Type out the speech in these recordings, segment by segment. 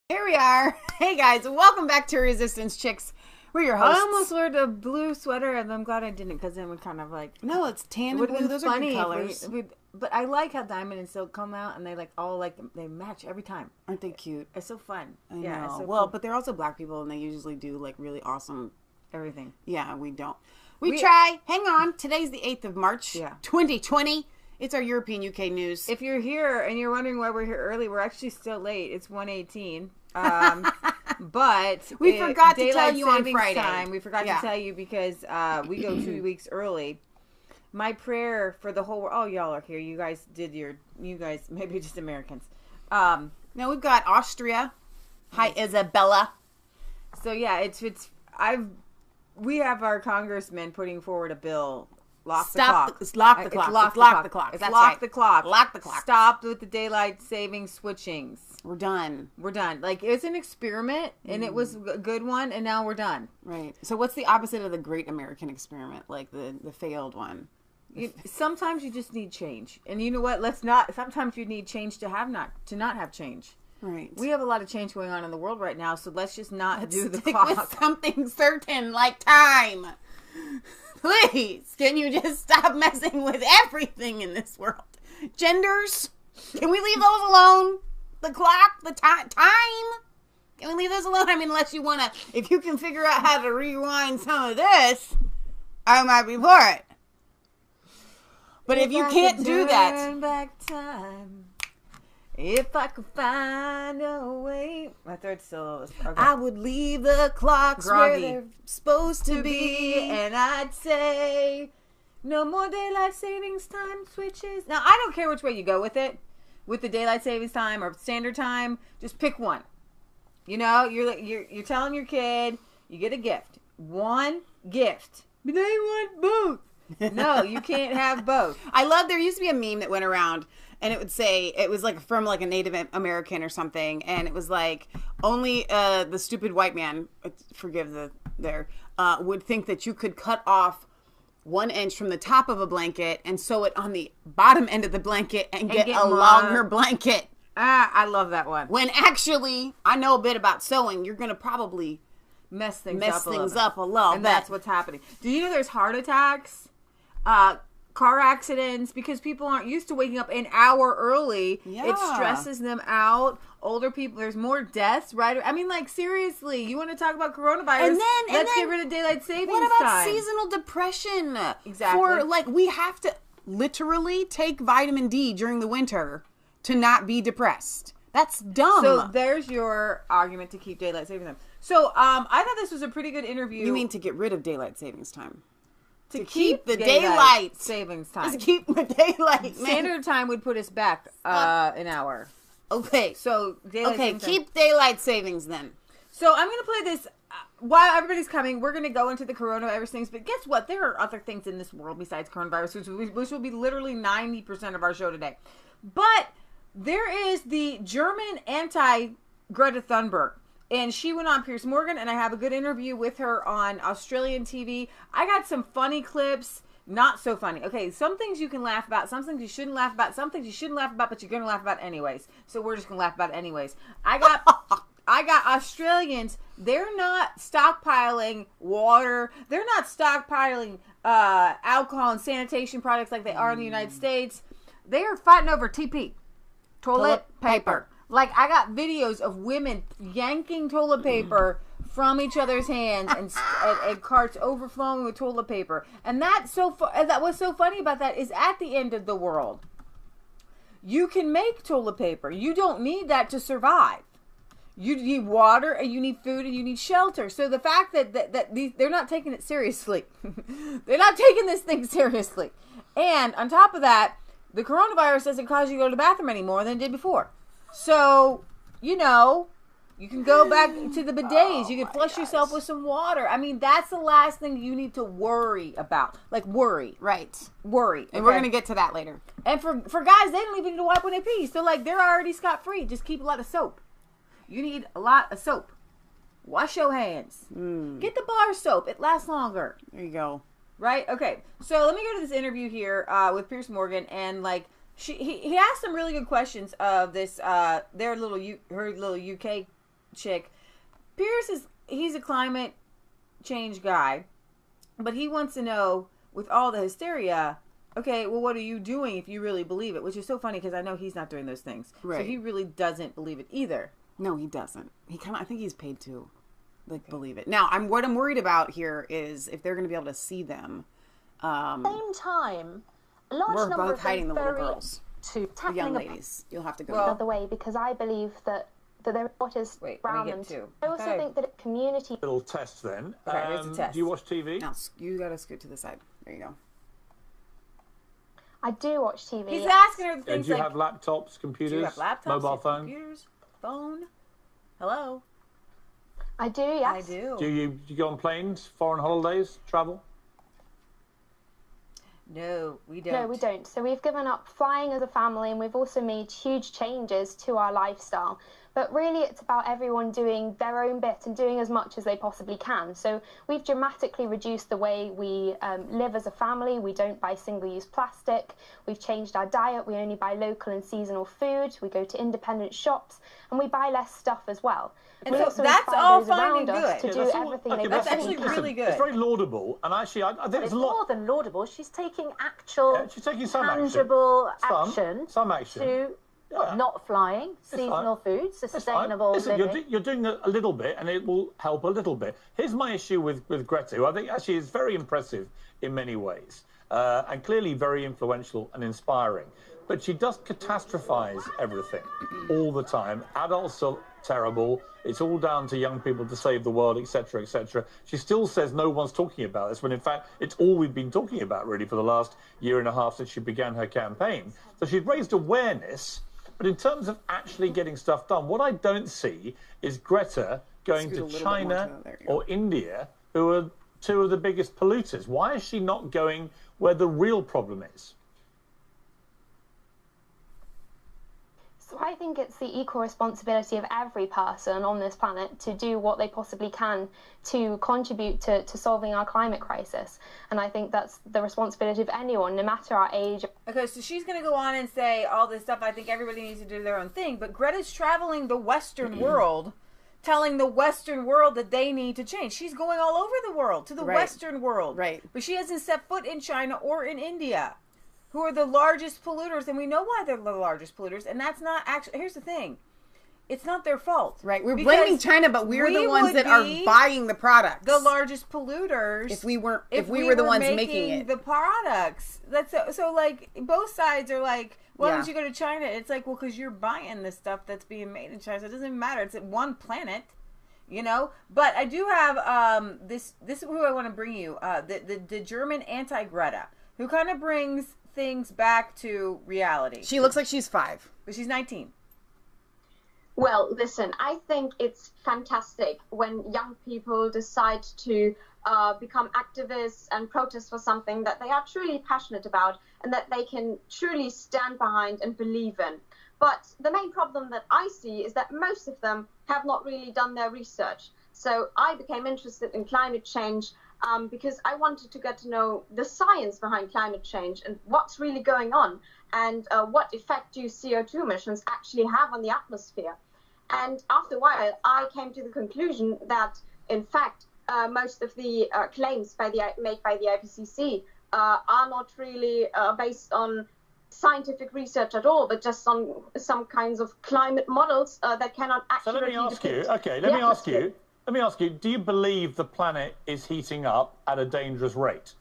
Here we are. Hey guys, welcome back to Resistance Chicks. We're your hosts. I almost wore the blue sweater, and I'm glad I didn't, because then we kind of like... No, it's tan and blue. Those are good colors. But I like how diamond and silk come out, and they they match every time. Aren't they cute? It's so fun. I know. It's so cool. But they're also black people, and they usually do like really awesome everything. Yeah, we don't. We try. Hang on. Today's the 8th of March, 2020. It's our European UK news. If you're here and you're wondering why we're here early, we're actually still late. It's 1:18. But we forgot to tell you on Friday. We forgot to tell you because we go 2 weeks early. My prayer for the whole world. Oh, y'all are here. You guys maybe just Americans. Now we've got Austria. Hi, Isabella. So yeah, we have our congressman putting forward a bill. Lock the clock. Lock the clock. Lock the clock. Lock the clock. Lock the clock. Stop with the daylight saving switchings. We're done. Like, it's an experiment, and it was a good one, and now we're done. Right. So what's the opposite of the great American experiment? Like the failed one? Sometimes you just need change. And you know what? Sometimes you need change to not have change. Right. We have a lot of change going on in the world right now, so let's just not do the stick clock. with something certain, like time. Please, can you just stop messing with everything in this world? Genders, can we leave those alone? The clock, the time, can we leave those alone? I mean, unless you want to, if you can figure out how to rewind some of this, I might be for it. But if you can't do that, turn back time. If I could find a way. My third solo is okay. I would leave the clocks where they're supposed to be. And I'd say, no more daylight savings time switches. Now, I don't care which way you go with it. With the daylight savings time or standard time. Just pick one. You know, you're telling your kid, you get a gift. One gift. But they want both. No, you can't have both. I love, there used to be a meme that went around. And it would say, it was like from like a Native American or something. And it was like, only the stupid white man, forgive would think that you could cut off 1 inch from the top of a blanket and sew it on the bottom end of the blanket and get a longer blanket. I love that one. When actually, I know a bit about sewing. You're going to probably mess things up a little bit. And that's what's happening. Do you know there's heart attacks? Car accidents, because people aren't used to waking up an hour early. Yeah. It stresses them out. Older people, there's more deaths, right? I mean, like, seriously, you want to talk about coronavirus? Let's get rid of daylight savings time. What about seasonal depression? Exactly. We have to literally take vitamin D during the winter to not be depressed. That's dumb. So there's your argument to keep daylight savings time. So I thought this was a pretty good interview. You mean to get rid of daylight savings time? To keep the daylight savings time. Just keep the daylight. Standard time would put us back an hour. Okay. So keep daylight savings then. So I'm going to play this while everybody's coming. We're going to go into the coronavirus things, but guess what? There are other things in this world besides coronavirus, which will be literally 90% of our show today. But there is the German anti-Greta Thunberg. And she went on Piers Morgan, and I have a good interview with her on Australian TV. I got some funny clips, not so funny. Okay, some things you can laugh about, some things you shouldn't laugh about, some things you shouldn't laugh about, but you're going to laugh about anyways. So we're just going to laugh about it anyways. I got Australians, they're not stockpiling water. They're not stockpiling alcohol and sanitation products like they are in the United States. They are fighting over TP, toilet paper. Like, I got videos of women yanking toilet paper from each other's hands and carts overflowing with toilet paper. And that what's so funny about that is at the end of the world, you can make toilet paper. You don't need that to survive. You need water, and you need food, and you need shelter. So the fact that they're not taking it seriously. They're not taking this thing seriously. And on top of that, the coronavirus doesn't cause you to go to the bathroom any more than it did before. So, you can go back to the bidets. You can flush yourself with some water. I mean, that's the last thing you need to worry about. Like, worry. Right. Worry. And we're going to get to that later. And for guys, they don't even need to wipe when they pee. So, like, they're already scot-free. Just keep a lot of soap. You need a lot of soap. Wash your hands. Get the bar soap. It lasts longer. There you go. Right? Okay. So, let me go to this interview here with Piers Morgan. And, like, he asked some really good questions of this her little UK chick. Pierce he's a climate change guy, but he wants to know, with all the hysteria, okay, well, what are you doing if you really believe it? Which is so funny because I know he's not doing those things. Right. So he really doesn't believe it either. No, he doesn't. I think he's paid to believe it. Now, what I'm worried about here is if they're going to be able to see them. Same time, a large we're number both of hiding the little very girls. to The young ladies. You'll have to go the other way, because I believe that there what is around them. I also think that a community little test then. Okay, here's a test. Do you watch TV? No, you got to scoot to the side. There you go. I do watch TV. He's asking her things do you like, have laptops, computers, do you have laptops, mobile phone? computers, phone? Hello? I do, yes. I do. Do you go on planes, foreign holidays, travel? No, we don't. No, we don't. So we've given up flying as a family, and we've also made huge changes to our lifestyle. But really, it's about everyone doing their own bit and doing as much as they possibly can. So we've dramatically reduced the way we live as a family. We don't buy single-use plastic. We've changed our diet. We only buy local and seasonal food. We go to independent shops, and we buy less stuff as well. And we so also that's inspire all those fine around and us good. to do everything they That's possibly actually can. really good. It's very laudable, and actually, I think But there's it's a lot. more than laudable. She's taking actual, She's taking some tangible action. Some action. to not flying, seasonal food, sustainable Listen, living. you're doing a little bit, and it will help a little bit. Here's my issue with Greta, who I think actually is very impressive in many ways, and clearly very influential and inspiring. But she does catastrophize everything all the time. Adults are terrible. It's all down to young people to save the world, etc., etc. She still says no one's talking about this, when in fact it's all we've been talking about really for the last year and a half since she began her campaign. So she's raised awareness, but in terms of actually getting stuff done, what I don't see is Greta going to China or India, who are two of the biggest polluters. Why is she not going where the real problem is? So I think it's the equal responsibility of every person on this planet to do what they possibly can to contribute to solving our climate crisis. And I think that's the responsibility of anyone, no matter our age. Okay, so she's going to go on and say all this stuff. I think everybody needs to do their own thing. But Greta's traveling the Western world, telling the Western world that they need to change. She's going all over the world, to the Western world. Right. But she hasn't set foot in China or in India, who are the largest polluters, and we know why they're the largest polluters, and that's not actually, here's the thing, it's not their fault. Right, we're blaming China, but we're the ones that are buying the products. The largest polluters. If we were the ones making it. The products. That's so like, both sides are like, why don't you go to China? It's like, well, because you're buying the stuff that's being made in China, so it doesn't matter. It's at one planet. You know, but I do have this is who I want to bring you, the German anti-Greta, who kind of brings things back to reality. She looks like she's 5. But she's 19. Well, listen, I think it's fantastic when young people decide to become activists and protest for something that they are truly passionate about and that they can truly stand behind and believe in. But the main problem that I see is that most of them have not really done their research. So I became interested in climate change because I wanted to get to know the science behind climate change and what's really going on and what effect do CO2 emissions actually have on the atmosphere. And after a while, I came to the conclusion that, in fact, most of the claims made by the IPCC are not really based on scientific research at all, but just on some kinds of climate models that cannot actually. So let me ask you, do you believe the planet is heating up at a dangerous rate?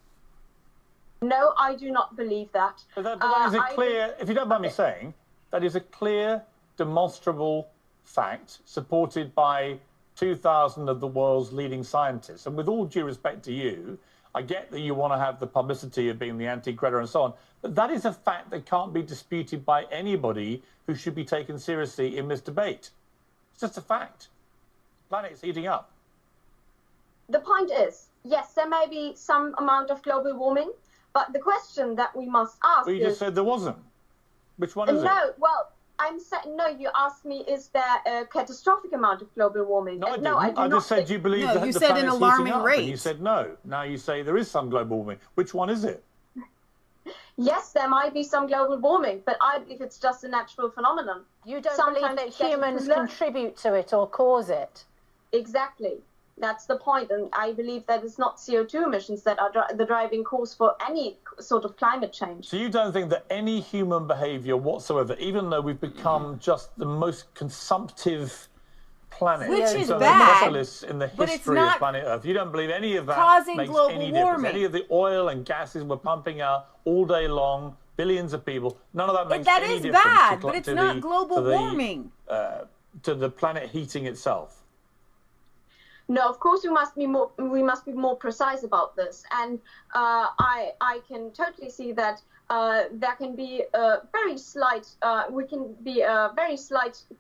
No, I do not believe that. But that is a clear, if you don't mind me saying, that is a clear, demonstrable fact supported by 2,000 of the world's leading scientists. And with all due respect to you, I get that you want to have the publicity of being the anti-Greta and so on, but that is a fact that can't be disputed by anybody who should be taken seriously in this debate. It's just a fact. The planet's heating up. The point is, yes, there may be some amount of global warming, but the question that we must ask you just said there wasn't. Which one is it? No, well, I'm saying, no, you asked me, is there a catastrophic amount of global warming? No, I didn't. I just said, do you believe that you the said planet's an alarming heating up? rate. And you said no. Now you say there is some global warming. Which one is it? Yes, there might be some global warming, but I believe it's just a natural phenomenon. You don't Sometimes believe that it's getting humans too low. contribute to it or cause it? Exactly. That's the point. And I believe that it's not CO2 emissions that are the driving cause for any sort of climate change. So you don't think that any human behaviour whatsoever, even though we've become just the most consumptive planet, Which in is terms of bad, metropolis in the but it's history not of planet Earth, you don't believe any of that causing makes global any difference. warming. Any of the oil and gases we're pumping out all day long, billions of people, none of that makes that any is difference bad, to, but it's to not the, global to the, warming. To the planet heating itself. No, of course we must be more precise about this, and I can totally see that there can be a very slight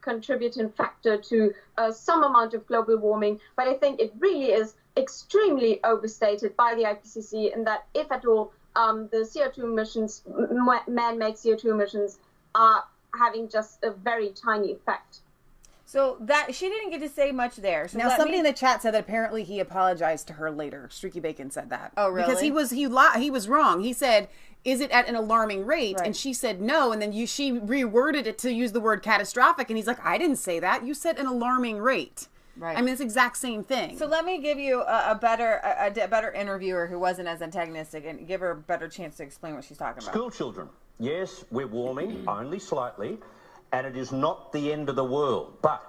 contributing factor to some amount of global warming, but I think it really is extremely overstated by the IPCC, in that if at all the CO2 emissions, man-made CO2 emissions, are having just a very tiny effect. So that she didn't get to say much there. So Now, somebody in the chat said that apparently he apologized to her later. Streaky Bacon said that. Oh, really? Because he was wrong. He said, "Is it at an alarming rate?" Right. And she said no. And then she reworded it to use the word catastrophic. And he's like, "I didn't say that. You said an alarming rate." Right. I mean, it's the exact same thing. So let me give you a better interviewer who wasn't as antagonistic and give her a better chance to explain what she's talking about. School children. Yes, we're warming, only slightly, and it is not the end of the world. But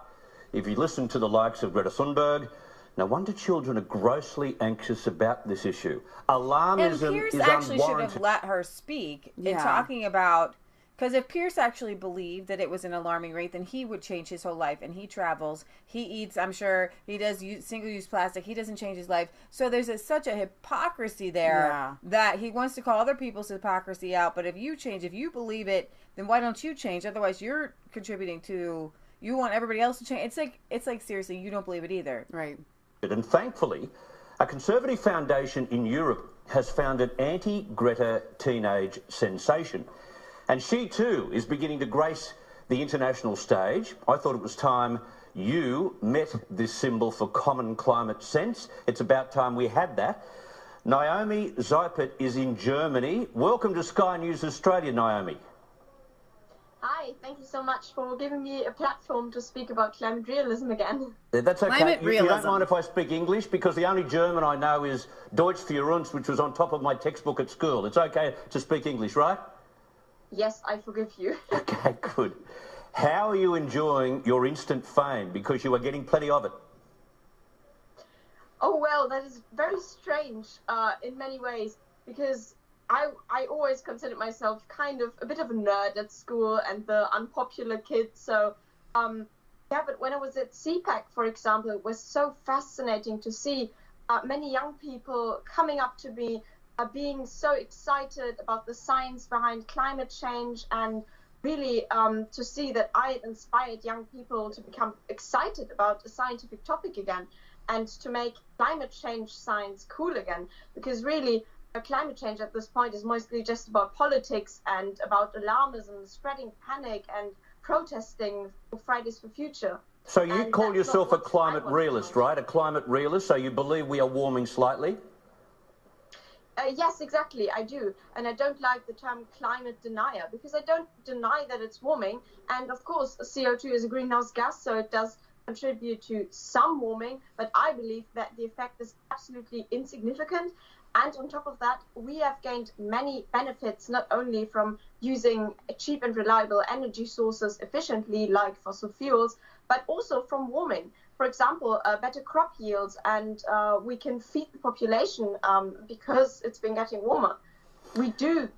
if you listen to the likes of Greta Thunberg, no wonder children are grossly anxious about this issue. And Alarmism Pierce is actually should unwarranted. have let her speak in Yeah. talking about, because if Pierce actually believed that it was an alarming rate, then he would change his whole life. And he travels, he eats, I'm sure he does single-use plastic. He doesn't change his life. So there's such a hypocrisy there that he wants to call other people's hypocrisy out. But if you change, if you believe it, then why don't you change? Otherwise, you're contributing to. You want everybody else to change. It's like seriously, you don't believe it either. Right. And thankfully, a conservative foundation in Europe has found an anti-Greta teenage sensation. And she too is beginning to grace the international stage. I thought it was time you met this symbol for common climate sense. It's about time we had that. Naomi Seipert is in Germany. Welcome to Sky News Australia, Naomi. Hi, thank you so much for giving me a platform to speak about climate realism again. That's okay. Climate You don't realism. mind if I speak English? Because the only German I know is Deutsch für uns, which was on top of my textbook at school. It's okay to speak English, right? Yes, I forgive you. Okay, good. How are you enjoying your instant fame? Because you are getting plenty of it. Oh, well, that is very strange in many ways, because I always considered myself kind of a bit of a nerd at school and the unpopular kid. So, but when I was at CPAC, for example, it was so fascinating to see many young people coming up to me, being so excited about the science behind climate change, and really to see that I had inspired young people to become excited about a scientific topic again, and to make climate change science cool again, because really climate change at this point is mostly just about politics and about alarmism, spreading panic and protesting for Fridays for Future. So you And call that's yourself not a what climate I want to realist, do. right? A climate realist, so you believe we are warming slightly? Yes, exactly, I do. And I don't like the term climate denier, because I don't deny that it's warming. And of course, CO2 is a greenhouse gas, so it does contribute to some warming, but I believe that the effect is absolutely insignificant. And on top of that, we have gained many benefits, not only from using cheap and reliable energy sources efficiently, like fossil fuels, but also from warming. For example, better crop yields, and we can feed the population because it's been getting warmer. We do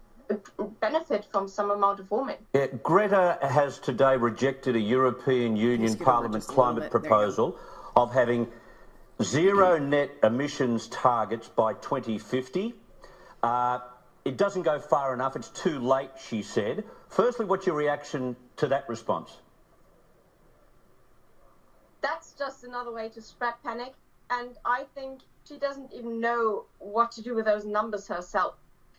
benefit from some amount of warming. Yeah, Greta has today rejected a European Union scoot over Parliament just a little climate bit. There you go. proposal of having zero net emissions targets by 2050. It doesn't go far enough. It's too late, she said. Firstly, what's your reaction to that response? That's just another way to spread panic. And I think she doesn't even know what to do with those numbers herself.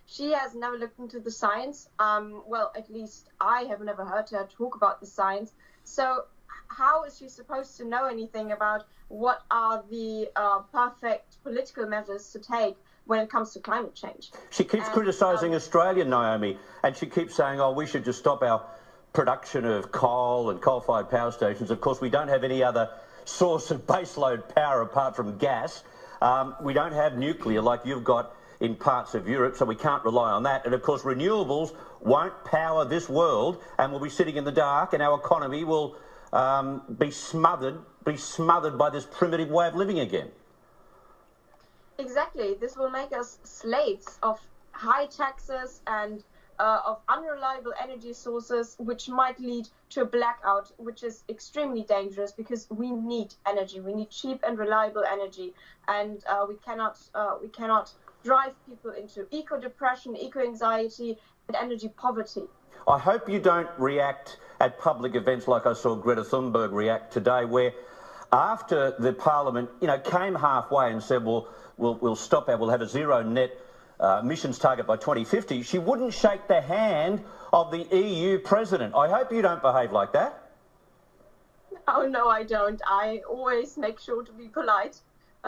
She has never looked into the science. Well, at least I have never heard her talk about the science. So how is she supposed to know anything about what are the perfect political measures to take when it comes to climate change. She keeps criticising Australia, Naomi, and she keeps saying, oh, we should just stop our production of coal and coal-fired power stations. Of course, we don't have any other source of baseload power apart from gas. We don't have nuclear like you've got in parts of Europe, so we can't rely on that. And of course, renewables won't power this world, and we'll be sitting in the dark, and our economy will be smothered by this primitive way of living again. Exactly. This will make us slaves of high taxes and of unreliable energy sources, which might lead to a blackout, which is extremely dangerous because we need energy. We need cheap and reliable energy, and we cannot drive people into eco-depression, eco-anxiety, and energy poverty. I hope you don't react at public events like I saw Greta Thunberg react today, where after the Parliament, came halfway and said, well, we'll stop we'll have a zero net emissions target by 2050, she wouldn't shake the hand of the EU president. I hope you don't behave like that. Oh, no, I don't. I always make sure to be polite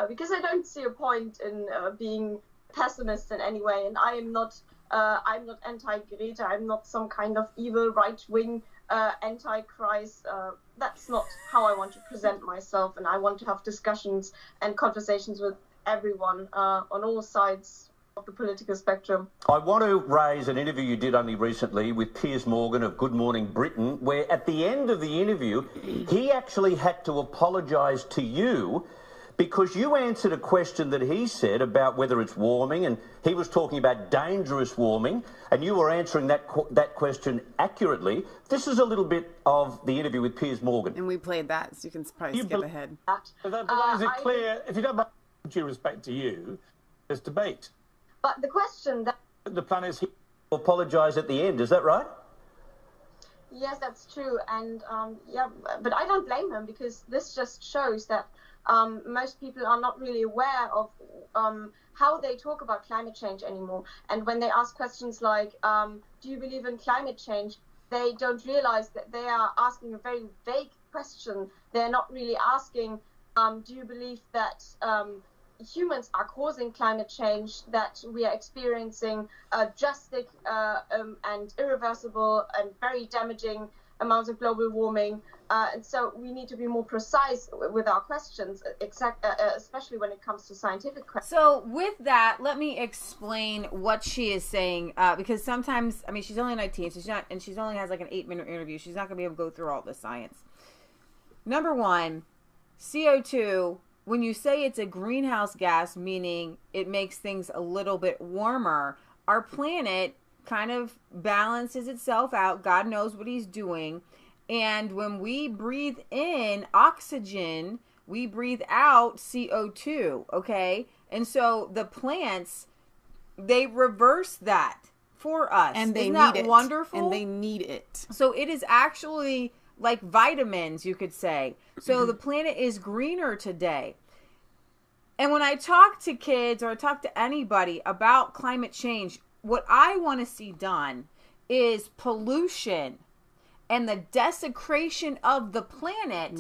because I don't see a point in being pessimist in any way. And I'm not anti-Greta. I'm not some kind of evil right-wing anti-Christ. That's not how I want to present myself. And I want to have discussions and conversations with everyone on all sides of the political spectrum. I want to raise an interview you did only recently with Piers Morgan of Good Morning Britain, where at the end of the interview, he actually had to apologise to you because you answered a question that he said about whether it's warming, and he was talking about dangerous warming, and you were answering that question accurately. This is a little bit of the interview with Piers Morgan. And we played that, so you can probably skip ahead. But is it clear, if you don't mind due respect to you, there's debate. But the question that... The plan is... Apologise at the end, is that right? Yes, that's true. And, but I don't blame him because this just shows that most people are not really aware of how they talk about climate change anymore. And when they ask questions like, do you believe in climate change? They don't realize that they are asking a very vague question. They're not really asking, do you believe that humans are causing climate change, that we are experiencing drastic and irreversible and very damaging amounts of global warming. And so we need to be more precise with our questions, especially when it comes to scientific questions. So with that, let me explain what she is saying, because sometimes, she's only 19, so she only has like an 8-minute interview. She's not going to be able to go through all the science. Number one, CO2, when you say it's a greenhouse gas, meaning it makes things a little bit warmer, our planet kind of balances itself out. God knows what he's doing. And when we breathe in oxygen, we breathe out CO2, okay? And so the plants, they reverse that for us. And they Isn't need that it. wonderful? And they need it. So it is actually like vitamins, you could say. So the planet is greener today. And when I talk to kids or I talk to anybody about climate change, what I want to see done is pollution and the desecration of the planet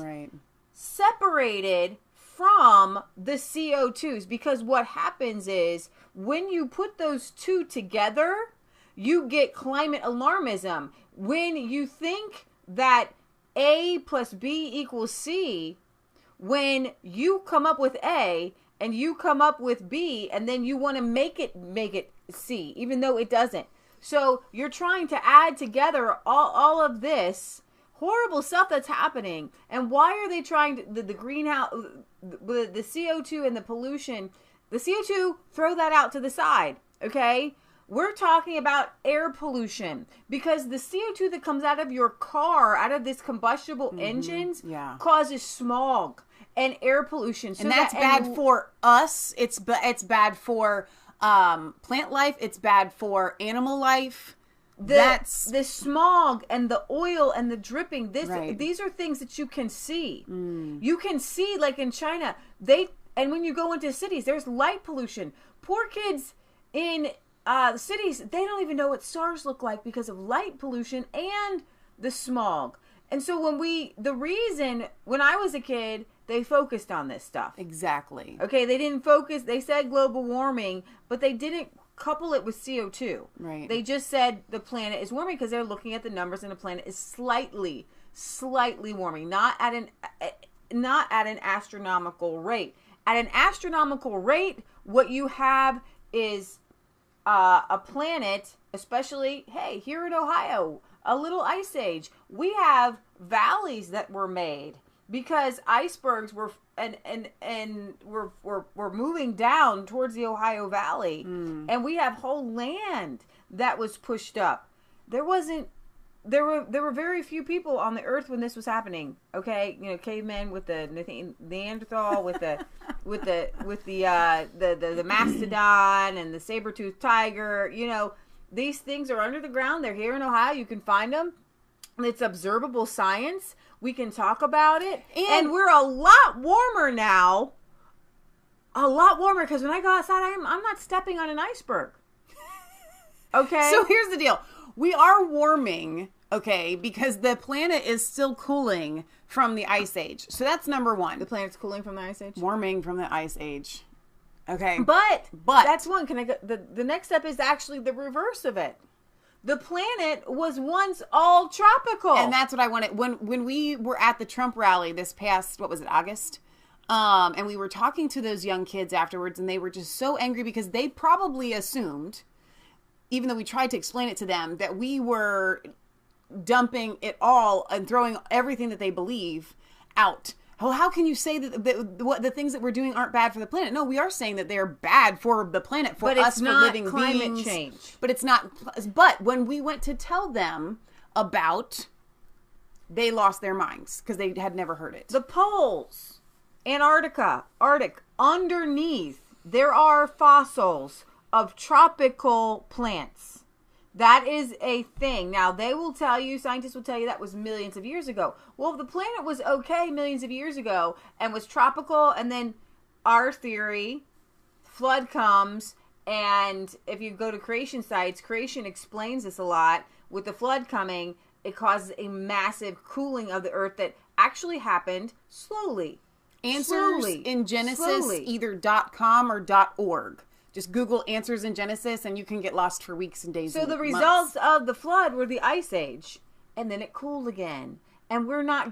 separated from the CO2s. Because what happens is when you put those two together, you get climate alarmism. When you think that A plus B equals C, when you come up with A and you come up with B and then you want to make it C, even though it doesn't. So you're trying to add together all of this horrible stuff that's happening. And why are they trying to, the greenhouse, the CO2 and the pollution, the CO2, throw that out to the side, okay? We're talking about air pollution because the CO2 that comes out of your car, out of this combustible engines, causes smog and air pollution. So and that's bad for us. It's bad for plant life. It's bad for animal life. That's the smog and the oil and the dripping. These are things that you can see. You can see, like in China, and when you go into cities, there's light pollution. Poor kids in cities, they don't even know what stars look like because of light pollution and the smog. And so when I was a kid, they focused on this stuff. Exactly. Okay, they didn't focus. They said global warming, but they didn't couple it with CO2. Right. They just said the planet is warming because they're looking at the numbers, and the planet is slightly warming, not at an astronomical rate. At an astronomical rate, what you have is a planet, especially, hey, here in Ohio, a little ice age. We have valleys that were made because icebergs were were moving down towards the Ohio Valley, and we have whole land that was pushed up. There were very few people on the earth when this was happening. Okay, cavemen with the Neanderthal, with the mastodon and the saber-toothed tiger. These things are under the ground. They're here in Ohio. You can find them. It's observable science. We can talk about it, and we're a lot warmer now. A lot warmer because when I go outside, I'm not stepping on an iceberg. Okay. So here's the deal. We are warming, okay, because the planet is still cooling from the ice age. So that's number one. The planet's cooling from the ice age? Warming from the ice age. Okay. But that's one. Can I go? The next step is actually the reverse of it. The planet was once all tropical. And that's what I wanted. When we were at the Trump rally this past, August? And we were talking to those young kids afterwards, and they were just so angry because they probably assumed, even though we tried to explain it to them, that we were dumping it all and throwing everything that they believe out. Well, how can you say that the things that we're doing aren't bad for the planet? No, we are saying that they're bad for the planet, for us, for living beings. But it's not climate change. But it's not. But when we went to tell them about, they lost their minds because they had never heard it. The poles, Arctic, underneath, there are fossils of tropical plants. That is a thing. Now, scientists will tell you that was millions of years ago. Well, if the planet was okay millions of years ago and was tropical, and then our theory, flood comes, and if you go to creation sites, creation explains this a lot. With the flood coming, it causes a massive cooling of the earth that actually happened slowly. Answers in Genesis, either .com or .org. Just Google answers in Genesis, and you can get lost for weeks and days. So the results of the flood were the ice age, and then it cooled again. And we're not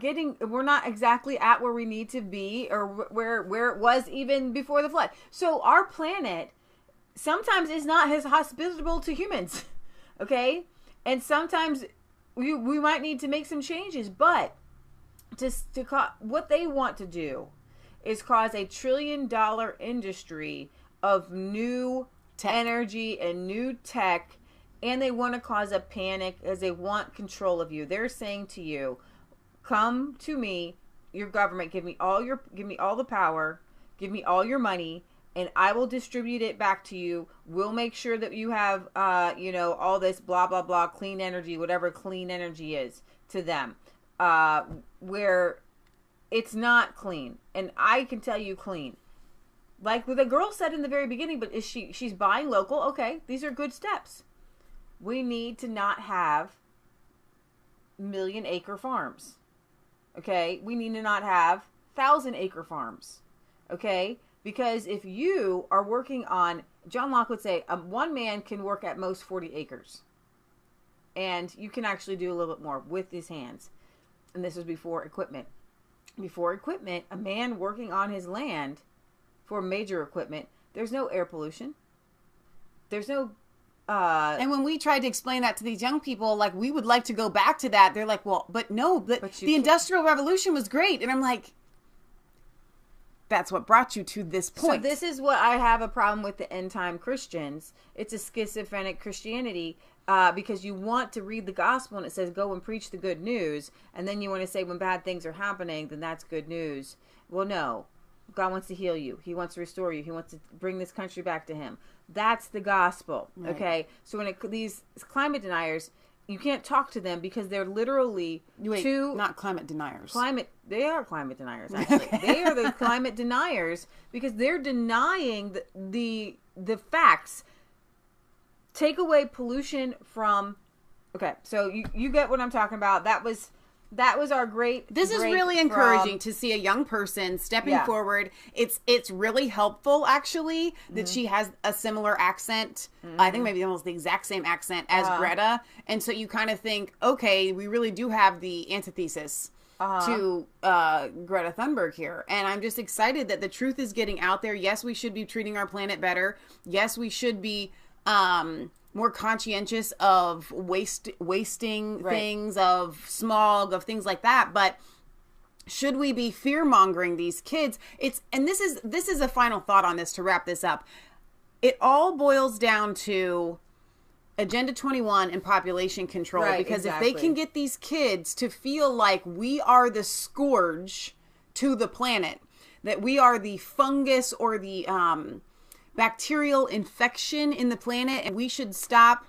exactly at where we need to be, or where it was even before the flood. So our planet sometimes is not as hospitable to humans, okay? And sometimes we might need to make some changes, but what they want to do is cause a $1 trillion industry of new energy and new tech, and they want to cause a panic as they want control of you. They're saying to you, come to me, your government, give me all the power, give me all your money, and I will distribute it back to you. We'll make sure that you have all this blah blah blah clean energy, whatever clean energy is to them, where it's not clean. And I can tell you clean. Like what the girl said in the very beginning, but she's buying local. Okay, these are good steps. We need to not have million-acre farms. Okay, we need to not have 1,000-acre farms. Okay, because if you are working on, John Locke would say, one man can work at most 40 acres. And you can actually do a little bit more with his hands. And this was before equipment. Before equipment, a man working on his land for major equipment, there's no air pollution. There's no... and when we tried to explain that to these young people, like, we would like to go back to that, they're like, well, but no, but the Industrial Revolution was great. And I'm like, that's what brought you to this point. So this is what I have a problem with the end-time Christians. It's a schizophrenic Christianity, because you want to read the gospel and it says, go and preach the good news. And then you want to say when bad things are happening, then that's good news. Well, no. God wants to heal you. He wants to restore you. He wants to bring this country back to him. That's the gospel. Right. Okay. So when these climate deniers, you can't talk to them because they're literally not climate deniers. They are climate deniers, actually. Okay. They are the climate deniers because they're denying the facts. Take away pollution from, okay, so you get what I'm talking about. That was that was our great. This is really encouraging to see a young person stepping forward. It's really helpful, actually, that she has a similar accent. I think maybe almost the exact same accent as Greta. And so you kind of think, okay, we really do have the antithesis to Greta Thunberg here. And I'm just excited that the truth is getting out there. Yes, we should be treating our planet better. Yes, we should be more conscientious of wasting things, of smog, of things like that. But should we be fear-mongering these kids? And this is a final thought on this to wrap this up. It all boils down to Agenda 21 and population control, because if they can get these kids to feel like we are the scourge to the planet, that we are the fungus or the bacterial infection in the planet, and we should stop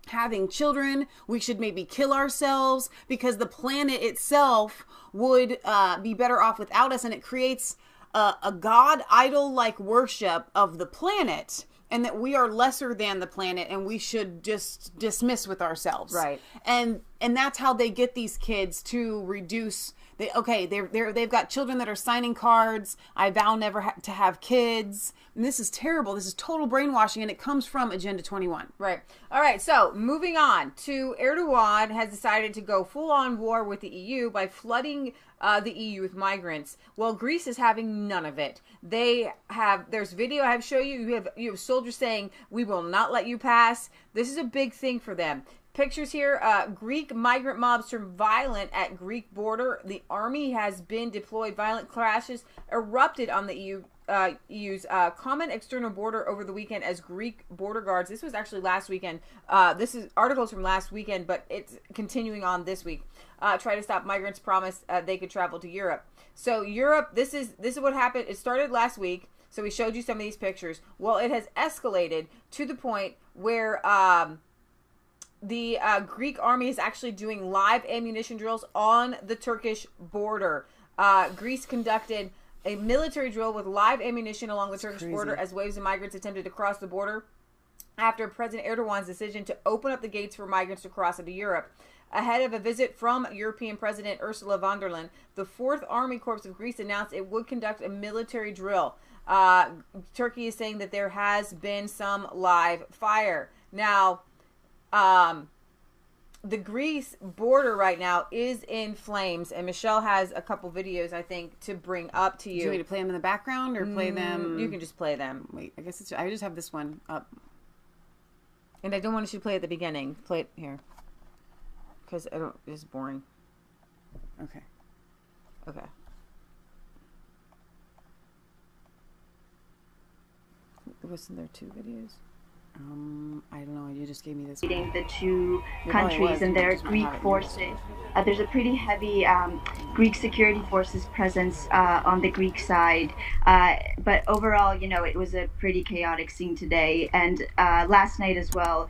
having children, we should maybe kill ourselves because the planet itself would be better off without us, and it creates a god idol like worship of the planet, and that we are lesser than the planet and we should just dismiss with ourselves. Right. And that's how they get these kids to reduce. They've got children that are signing cards. I vow never to have kids. And this is terrible. This is total brainwashing, and it comes from Agenda 21. Right. All right. So moving on to Erdogan has decided to go full on war with the EU by flooding the EU with migrants. Well, Greece is having none of it. There's video I have show you. You have soldiers saying, "We will not let you pass." This is a big thing for them. Pictures here, Greek migrant mobs turn violent at Greek border. The army has been deployed. Violent clashes erupted on the EU's common external border over the weekend as Greek border guards. This was actually last weekend. This is articles from last weekend, but it's continuing on this week. Try to stop migrants promised they could travel to Europe. So Europe, this is what happened. It started last week. So we showed you some of these pictures. Well, it has escalated to the point where the Greek army is actually doing live ammunition drills on the Turkish border. Greece conducted a military drill with live ammunition along the Turkish border as waves of migrants attempted to cross the border after President Erdogan's decision to open up the gates for migrants to cross into Europe. Ahead of a visit from European President Ursula von der Leyen, the 4th Army Corps of Greece announced it would conduct a military drill. Turkey is saying that there has been some live fire. Now, the Greece border right now is in flames, and Michelle has a couple videos, I think, to bring up to you. Do you want me to play them in the background or play them? You can just play them. Wait, I just have this one up. And I don't want you to play at the beginning. Play it here. Because it's boring. Okay. Wasn't there 2 videos? I don't know. You just gave me this. The two countries and their Greek forces. There's a pretty heavy Greek security forces presence on the Greek side. But overall, it was a pretty chaotic scene today. And last night as well,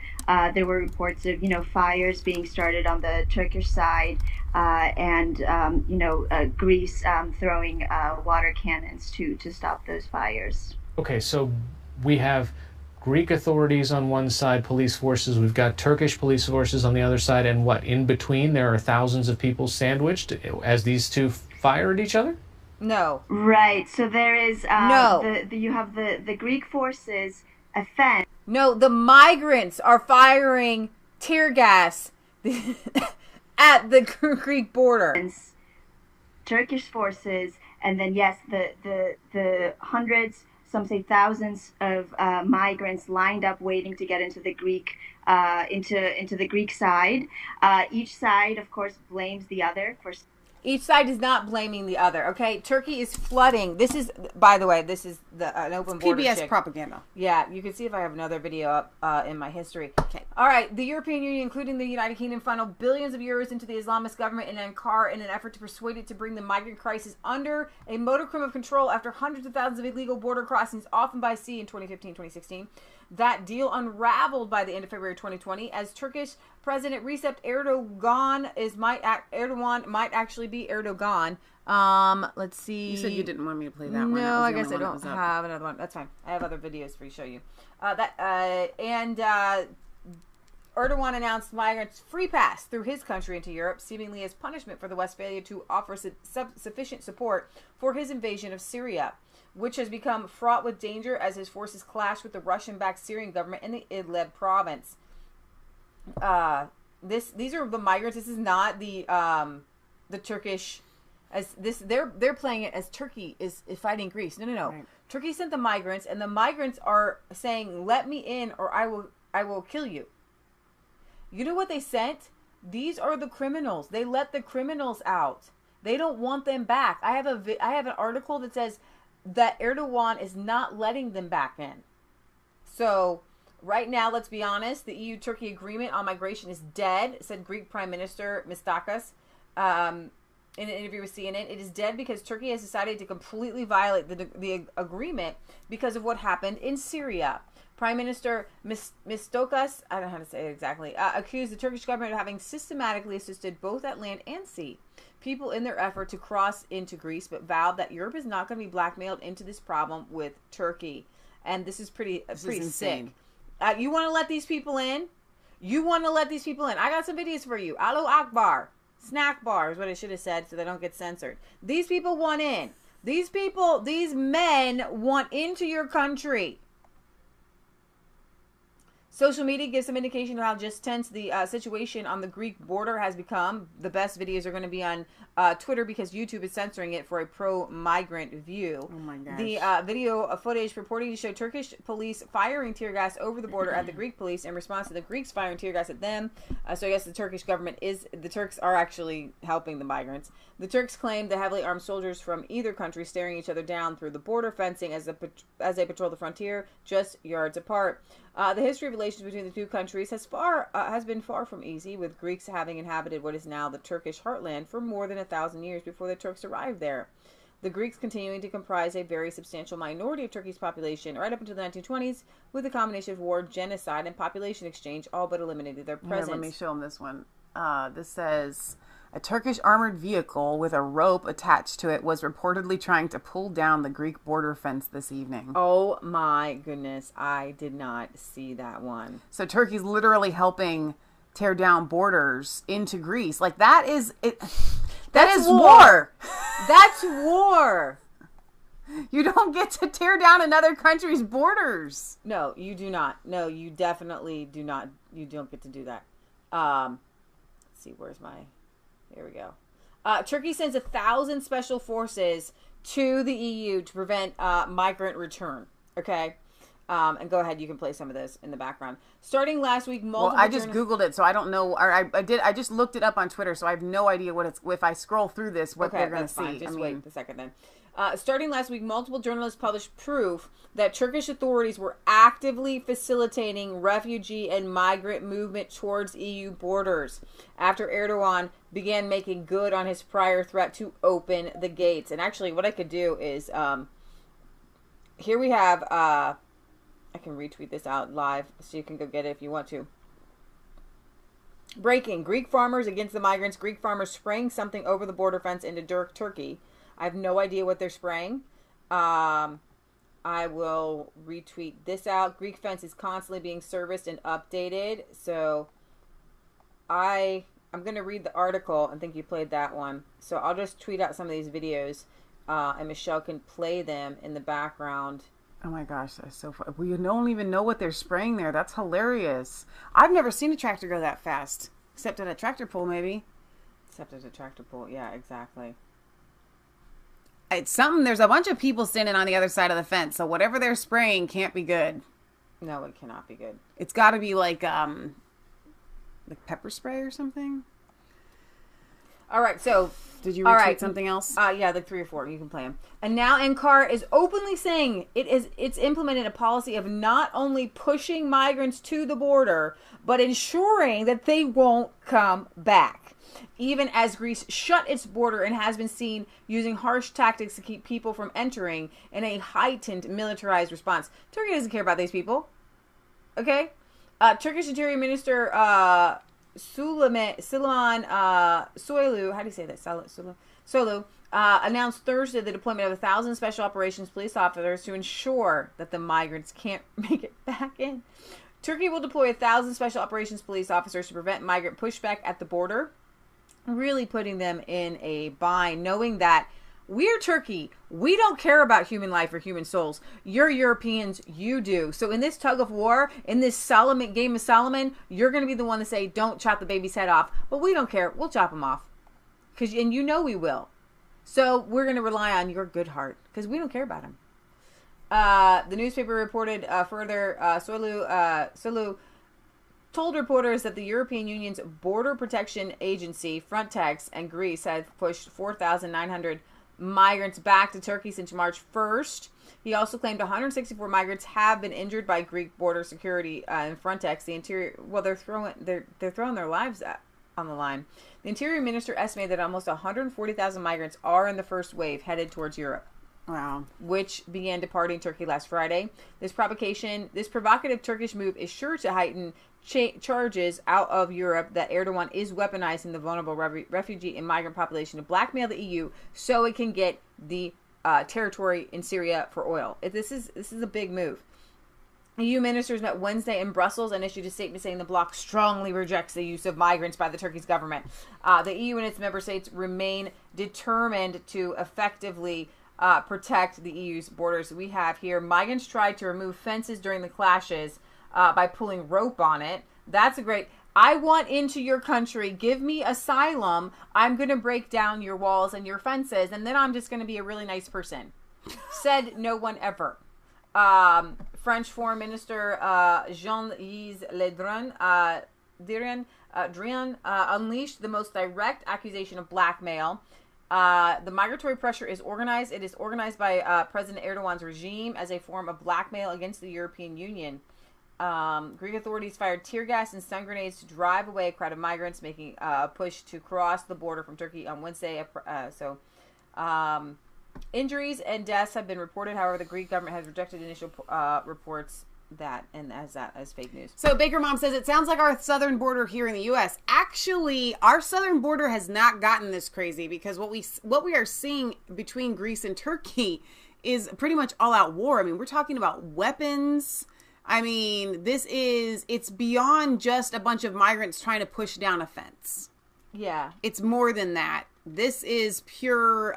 there were reports of, fires being started on the Turkish side and Greece throwing water cannons to stop those fires. Okay, so we have Greek authorities on one side, police forces. We've got Turkish police forces on the other side, and what, in between there are thousands of people sandwiched as these two fire at each other? No. Right. So there is no. You have the Greek forces offend. No, the migrants are firing tear gas at the Greek border. Turkish forces, and then yes, the hundreds, some say thousands of migrants lined up waiting to get into the Greek into the Greek side. Each side, of course, blames the other for. Each side is not blaming the other. Okay, Turkey is flooding. This is, by the way, this is an open border. PBS propaganda. Yeah, you can see if I have another video up in my history. Okay. All right, the European Union, including the United Kingdom, funneled billions of euros into the Islamist government in Ankara in an effort to persuade it to bring the migrant crisis under a modicum of control after hundreds of thousands of illegal border crossings, often by sea, in 2015-2016. That deal unraveled by the end of February 2020 as Turkish President Recep Erdogan might actually be Erdogan. Let's see. You said you didn't want me to play that one. No, I guess I don't have another one. That's fine. I have other videos for you to show you. Erdogan announced migrants free pass through his country into Europe, seemingly as punishment for the West's failure to offer sufficient support for his invasion of Syria, which has become fraught with danger as his forces clash with the Russian-backed Syrian government in the Idlib province. These are the migrants. This is not the Turkish, as this they're playing it as Turkey is fighting Greece. No. Right. Turkey sent the migrants, and the migrants are saying, "Let me in, or I will kill you." You know what they sent? These are the criminals. They let the criminals out. They don't want them back. I have an article that says that Erdogan is not letting them back in. So right now, let's be honest, the EU-Turkey agreement on migration is dead, said Greek Prime Minister Mitsotakis in an interview with CNN. It is dead because Turkey has decided to completely violate the agreement because of what happened in Syria. Prime Minister Mitsotakis, I don't know how to say it exactly, accused the Turkish government of having systematically assisted both at land and sea people in their effort to cross into Greece, but vowed that Europe is not going to be blackmailed into this problem with Turkey. And this is pretty sick. You want to let these people in? I got some videos for you. Allahu Akbar. Snack bar is what I should have said so they don't get censored. These people want in. These men want into your country. Social media gives some indication of how just tense the situation on the Greek border has become. The best videos are going to be on Twitter because YouTube is censoring it for a pro-migrant view. Oh my gosh. The video footage purporting to show Turkish police firing tear gas over the border at the Greek police in response to the Greeks firing tear gas at them. So I guess the Turkish government the Turks are actually helping the migrants. The Turks claim the heavily armed soldiers from either country staring each other down through the border fencing as they patrol the frontier just yards apart. The history of relations between the two countries has been far from easy, with Greeks having inhabited what is now the Turkish heartland for more than 1,000 years before the Turks arrived there. The Greeks continuing to comprise a very substantial minority of Turkey's population right up until the 1920s, with a combination of war, genocide, and population exchange all but eliminated their presence. Here, let me show them this one. This says, a Turkish armored vehicle with a rope attached to it was reportedly trying to pull down the Greek border fence this evening. Oh my goodness, I did not see that one. So Turkey's literally helping tear down borders into Greece. Like that is it. That's war. That's war. You don't get to tear down another country's borders. No, you do not. No, you definitely do not. You don't get to do that. Let's see, where's my... Here we go. Turkey sends 1,000 special forces to the EU to prevent migrant return. Okay? And go ahead, you can play some of this in the background. Starting last week, multiple... Well, I just Googled it, so I don't know... Or I just looked it up on Twitter, so I have no idea what it's... If I scroll through this, what they're going to see. Just wait a second then. Starting last week, multiple journalists published proof that Turkish authorities were actively facilitating refugee and migrant movement towards EU borders after Erdogan began making good on his prior threat to open the gates. And actually, what I could do is, here we have, I can retweet this out live so you can go get it if you want to. Breaking, Greek farmers against the migrants. Greek farmers spraying something over the border fence into Turkey. I have no idea what they're spraying. I will retweet this out. Greek fence is constantly being serviced and updated. So I'm going to read the article. I think you played that one. So I'll just tweet out some of these videos and Michelle can play them in the background. Oh my gosh, that's so fun. We don't even know what they're spraying there. That's hilarious. I've never seen a tractor go that fast. Except at a tractor pull, maybe. Except at a tractor pull. Yeah, exactly. It's something. There's a bunch of people standing on the other side of the fence, so whatever they're spraying can't be good. No, it cannot be good. It's got to be like pepper spray or something. All right, so did you retweet something else? Yeah, like 3 or 4. You can play them. And now Ankara is openly saying it's implemented a policy of not only pushing migrants to the border, but ensuring that they won't come back. Even as Greece shut its border and has been seen using harsh tactics to keep people from entering in a heightened militarized response. Turkey doesn't care about these people. Okay? Turkish Interior Minister Süleyman Soylu, how do you say that? Soylu announced Thursday the deployment of 1,000 special operations police officers to ensure that the migrants can't make it back in. Turkey will deploy 1,000 special operations police officers to prevent migrant pushback at the border, really putting them in a bind, knowing that we're Turkey. We don't care about human life or human souls. You're Europeans. You do. So in this tug of war, in this game of Solomon, you're going to be the one to say, don't chop the baby's head off. But we don't care. We'll chop him off. And you know we will. So we're going to rely on your good heart because we don't care about him. The newspaper reported further, Solu told reporters that the European Union's Border Protection Agency, Frontex, and Greece have pushed 4,900 migrants back to Turkey since March 1st. He also claimed 164 migrants have been injured by Greek border security and Frontex. The interior, well, they're throwing their lives on the line. The Interior Minister estimated that almost 140,000 migrants are in the first wave headed towards Europe. Wow. Which began departing Turkey last Friday. This provocative Turkish move is sure to heighten charges out of Europe that Erdogan is weaponizing the vulnerable refugee and migrant population to blackmail the EU so it can get the territory in Syria for oil. This is a big move. EU ministers met Wednesday in Brussels and issued a statement saying the bloc strongly rejects the use of migrants by the Turkish government. The EU and its member states remain determined to effectively protect the EU's borders. We have here migrants tried to remove fences during the clashes by pulling rope on it. That's a great. I want into your country. Give me asylum. I'm going to break down your walls and your fences, and then I'm just going to be a really nice person. Said no one ever. French Foreign Minister Jean-Yves Le Drian unleashed the most direct accusation of blackmail. The migratory pressure is organized. It is organized by President Erdogan's regime as a form of blackmail against the European Union. Greek authorities fired tear gas and stun grenades to drive away a crowd of migrants making a push to cross the border from Turkey on Wednesday. Injuries and deaths have been reported. However, the Greek government has rejected initial reports as fake news. So Baker Mom says it sounds like our southern border here in the U.S. Actually, our southern border has not gotten this crazy because what we are seeing between Greece and Turkey is pretty much all-out war. I mean, we're talking about weapons. I mean, it's beyond just a bunch of migrants trying to push down a fence. Yeah. It's more than that. This is pure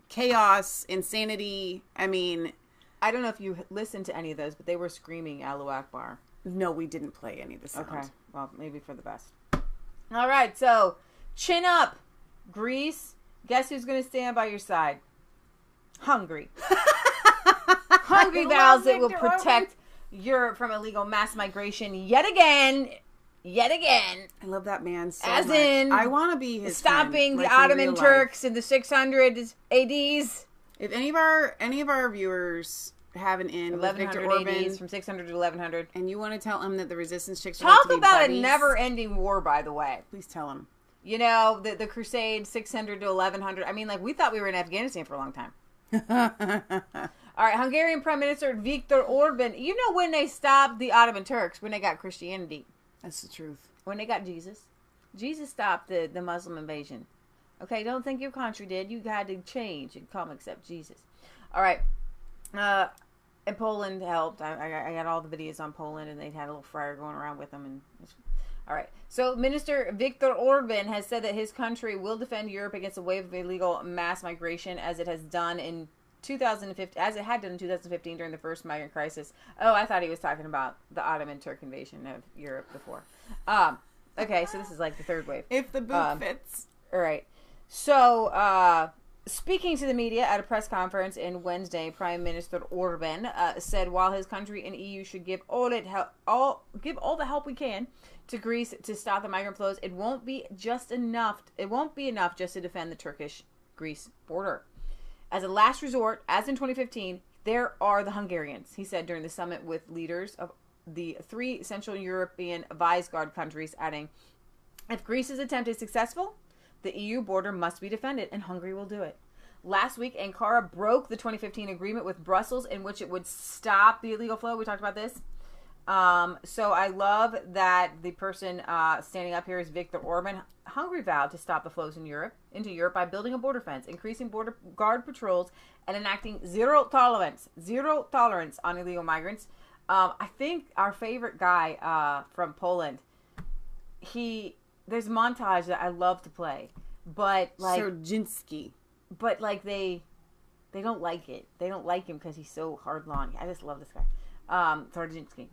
chaos, insanity. I mean, I don't know if you listened to any of those, but they were screaming Allahu Akbar. No, we didn't play any of the sounds. Okay. Well, maybe for the best. All right. So, chin up, Greece. Guess who's going to stand by your side? Hungary. Hungary vows it will protect Europe from illegal mass migration yet again. I love that man so As much. in, I want to be his stopping friend, the like Ottoman Turks in the 600s ADs. If any of our viewers have an in with Viktor 1100 Orban ADs from 600 to 1100, and you want to tell him that the resistance chicks are talk like to be about buddies, a never-ending war. By the way, please tell him. You know the Crusade 600 to 1100. I mean, like we thought we were in Afghanistan for a long time. All right, Hungarian Prime Minister Viktor Orban. You know when they stopped the Ottoman Turks, when they got Christianity. That's the truth. When they got Jesus. Jesus stopped the Muslim invasion. Okay, don't think your country did. You had to change and come accept Jesus. All right. And Poland helped. I got all the videos on Poland, and they had a little friar going around with them. All right. So Minister Viktor Orban has said that his country will defend Europe against a wave of illegal mass migration as it has done in 2015, as it had done in 2015 during the first migrant crisis. Oh, I thought he was talking about the Ottoman Turk invasion of Europe before. Okay, so this is like the third wave. If the boot fits. All right. So, speaking to the media at a press conference in Wednesday, Prime Minister Orban said while his country and EU should give all the help we can to Greece to stop the migrant flows, it won't be enough just to defend the Turkish-Greece border. As a last resort, as in 2015, there are the Hungarians, he said during the summit with leaders of the 3 Central European Visegrad countries, adding, if Greece's attempt is successful, the EU border must be defended, and Hungary will do it. Last week, Ankara broke the 2015 agreement with Brussels in which it would stop the illegal flow. We talked about this. So I love that the person standing up here is Viktor Orban. Hungary vowed to stop the flows into Europe by building a border fence, increasing border guard patrols, and enacting zero tolerance on illegal migrants. I think our favorite guy from Poland, there's a montage that I love to play, but like Serginski. But like they don't like it. They don't like him because he's so hardline. I just love this guy, Serginski.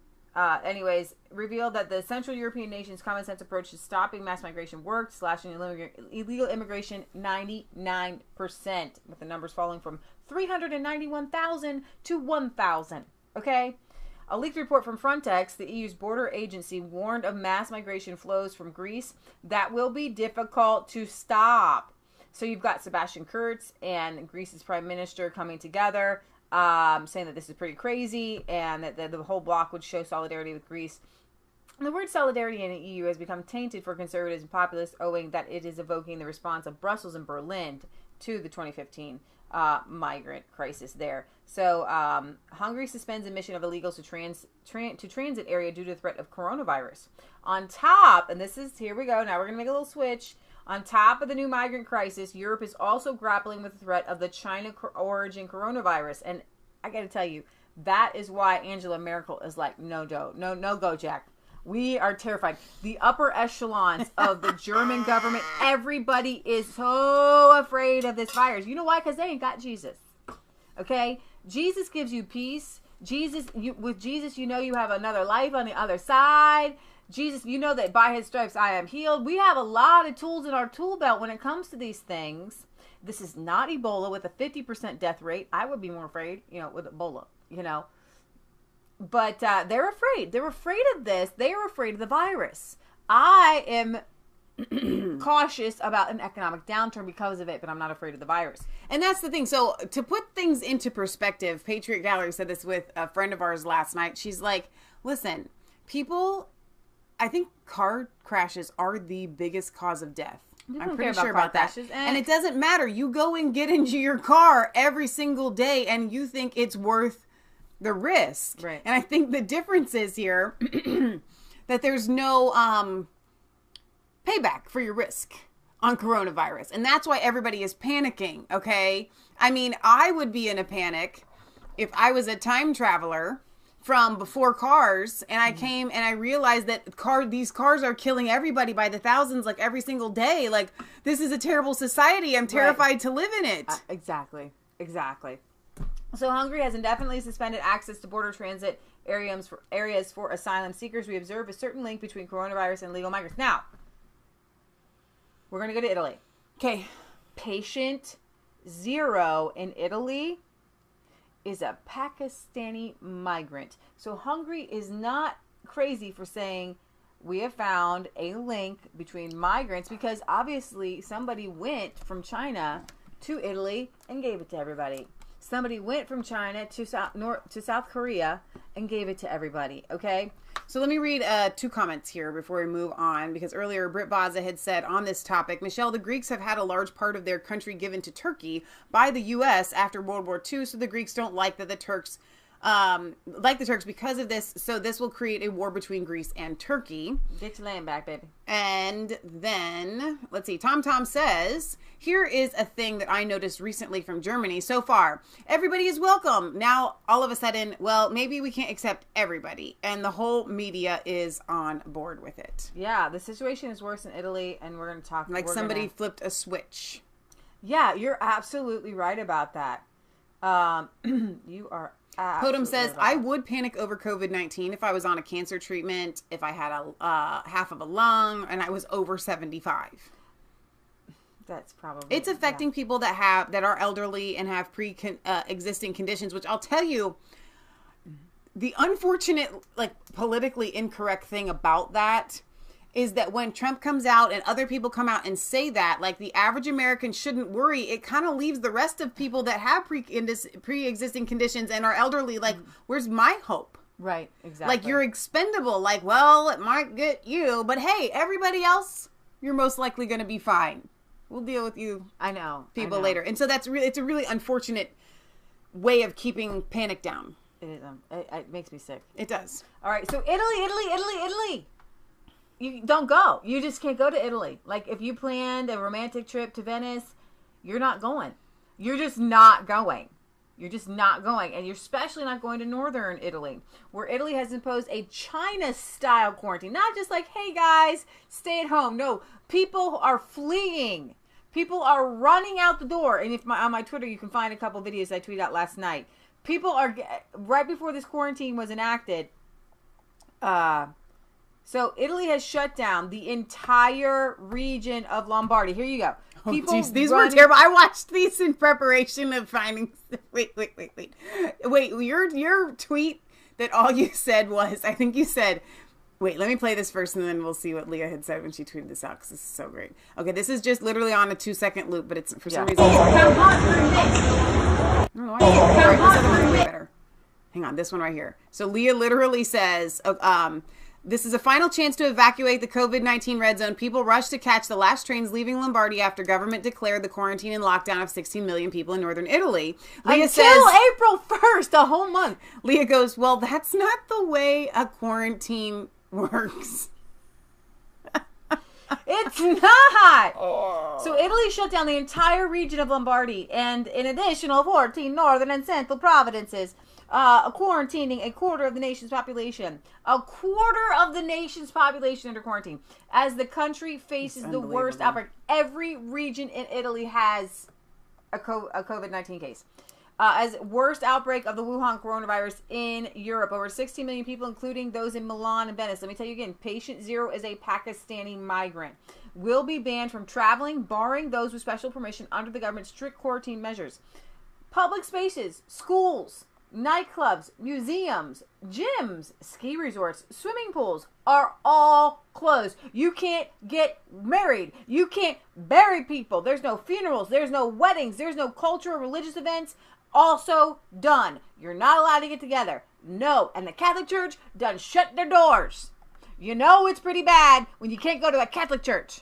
Anyways, revealed that the Central European nation's common sense approach to stopping mass migration worked, slashing illegal immigration 99%, with the numbers falling from 391,000 to 1,000. Okay? A leaked report from Frontex, the EU's border agency, warned of mass migration flows from Greece that will be difficult to stop. So you've got Sebastian Kurz and Greece's prime minister coming together, saying that this is pretty crazy and that the whole bloc would show solidarity with Greece. And the word solidarity in the EU has become tainted for conservatives and populists, owing that it is evoking the response of Brussels and Berlin to the 2015 migrant crisis there. So Hungary suspends admission of illegals to transit area due to the threat of coronavirus. On top, and here we go, now we're going to make a little switch. On top of the new migrant crisis, Europe is also grappling with the threat of the China origin coronavirus. And I got to tell you, that is why Angela Merkel is like, no go, Jack. We are terrified. The upper echelons of the German government, everybody is so afraid of this virus. You know why? Because they ain't got Jesus. Okay? Jesus gives you peace. With Jesus, you know you have another life on the other side. Jesus, you know that by his stripes I am healed. We have a lot of tools in our tool belt when it comes to these things. This is not Ebola with a 50% death rate. I would be more afraid, with Ebola, But they're afraid. They're afraid of this. They are afraid of the virus. I am cautious about an economic downturn because of it, but I'm not afraid of the virus. And that's the thing. So to put things into perspective, Patriot Gallery said this with a friend of ours last night. She's like, listen, I think car crashes are the biggest cause of death. I'm pretty sure about that. And it doesn't matter. You go and get into your car every single day and you think it's worth the risk. Right. And I think the difference is here that there's no payback for your risk on coronavirus. And that's why everybody is panicking, okay? I mean, I would be in a panic if I was a time traveler from before cars and I came and I realized that these cars are killing everybody by the thousands, like every single day. Like, this is a terrible society. I'm terrified to live in it. Exactly. So Hungary has indefinitely suspended access to border transit areas for asylum seekers. We observe a certain link between coronavirus and illegal migrants. Now, we're going to go to Italy. Okay. Patient 0 in Italy is a Pakistani migrant. So Hungary is not crazy for saying we have found a link between migrants, because obviously somebody went from China to Italy and gave it to everybody. Somebody went from China to South Korea and gave it to everybody. Okay. So let me read 2 comments here before we move on, because earlier Britt Baza had said on this topic, Michelle, the Greeks have had a large part of their country given to Turkey by the U.S. after World War II, so the Greeks don't like the Turks because of this, so this will create a war between Greece and Turkey. Get your land back, baby. And then, let's see, Tom says, here is a thing that I noticed recently from Germany. So far, everybody is welcome. Now, all of a sudden, well, maybe we can't accept everybody. And the whole media is on board with it. Yeah, the situation is worse in Italy, and we're going to talk... Like somebody flipped a switch. Yeah, you're absolutely right about that. You are... Podum says, I would panic over COVID-19 if I was on a cancer treatment, if I had a half of a lung, and I was over 75. That's probably... It's affecting people that are elderly and have pre-existing conditions, which I'll tell you, the unfortunate, politically incorrect thing about that is that when Trump comes out and other people come out and say that, the average American shouldn't worry, it kind of leaves the rest of people that have pre-existing conditions and are elderly, where's my hope? Right, exactly. You're expendable. Well, it might get you, but hey, everybody else, you're most likely going to be fine. We'll deal with you. I know. Later. And so it's a really unfortunate way of keeping panic down. It is. It makes me sick. It does. All right, so Italy. You don't go. You just can't go to Italy. If you planned a romantic trip to Venice, you're not going. You're just not going. You're just not going. And you're especially not going to northern Italy, where Italy has imposed a China-style quarantine. Not just like, hey guys, stay at home. No, people are fleeing. People are running out the door. And on my Twitter, you can find a couple videos I tweeted out last night. People are, right before this quarantine was enacted, so Italy has shut down the entire region of Lombardy. Here you go. People these were terrible. I watched these in preparation of finding. Wait. Your tweet that all you said was, I think you said, wait, let me play this first and then we'll see what Leah had said when she tweeted this out because this is so great. Okay, this is just literally on a 2-second loop, but it's for some reason. I don't know why. Right, this other one's way better. Hang on, this one right here. So Leah literally says, this is a final chance to evacuate the COVID-19 red zone. People rush to catch the last trains leaving Lombardy after government declared the quarantine and lockdown of 16 million people in northern Italy. Leah says, April 1st, a whole month. Leah goes, well, that's not the way a quarantine works. It's not. So Italy shut down the entire region of Lombardy and an additional 14 northern and central provinces, quarantining a quarter of the nation's population. A quarter of the nation's population under quarantine. As the country faces the worst outbreak. Every region in Italy has a COVID-19 case. As worst outbreak of the Wuhan coronavirus in Europe. Over 16 million people, including those in Milan and Venice. Let me tell you again, patient zero is a Pakistani migrant. Will be banned from traveling, barring those with special permission under the government's strict quarantine measures. Public spaces, schools, nightclubs, museums, gyms, ski resorts, swimming pools are all closed. You can't get married. You can't bury people. There's no funerals. There's no weddings. There's no cultural or religious events. Also done. You're not allowed to get together. No. And the Catholic Church done shut their doors. You know it's pretty bad when you can't go to a Catholic church.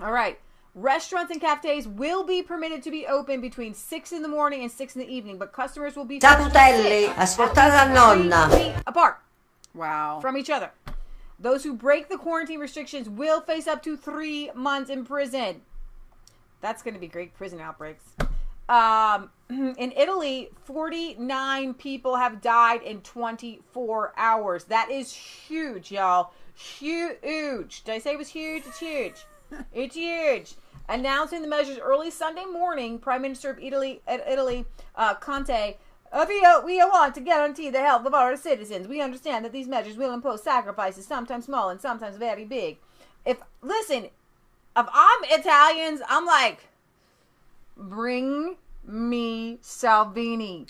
All right. Restaurants and cafes will be permitted to be open between 6 in the morning and 6 in the evening, but customers will be Saputelli, ascoltate la nonna. 3 feet apart. Wow. From each other. Those who break the quarantine restrictions will face up to 3 months in prison. That's going to be great prison outbreaks. In Italy, 49 people have died in 24 hours. That is huge, y'all. Huge. Did I say it was huge? It's huge. It's huge. Announcing the measures early Sunday morning, Prime Minister of Italy, Conte, we want to guarantee the health of our citizens. We understand that these measures will impose sacrifices, sometimes small and sometimes very big. If I'm Italians, I'm like, bring me Salvini.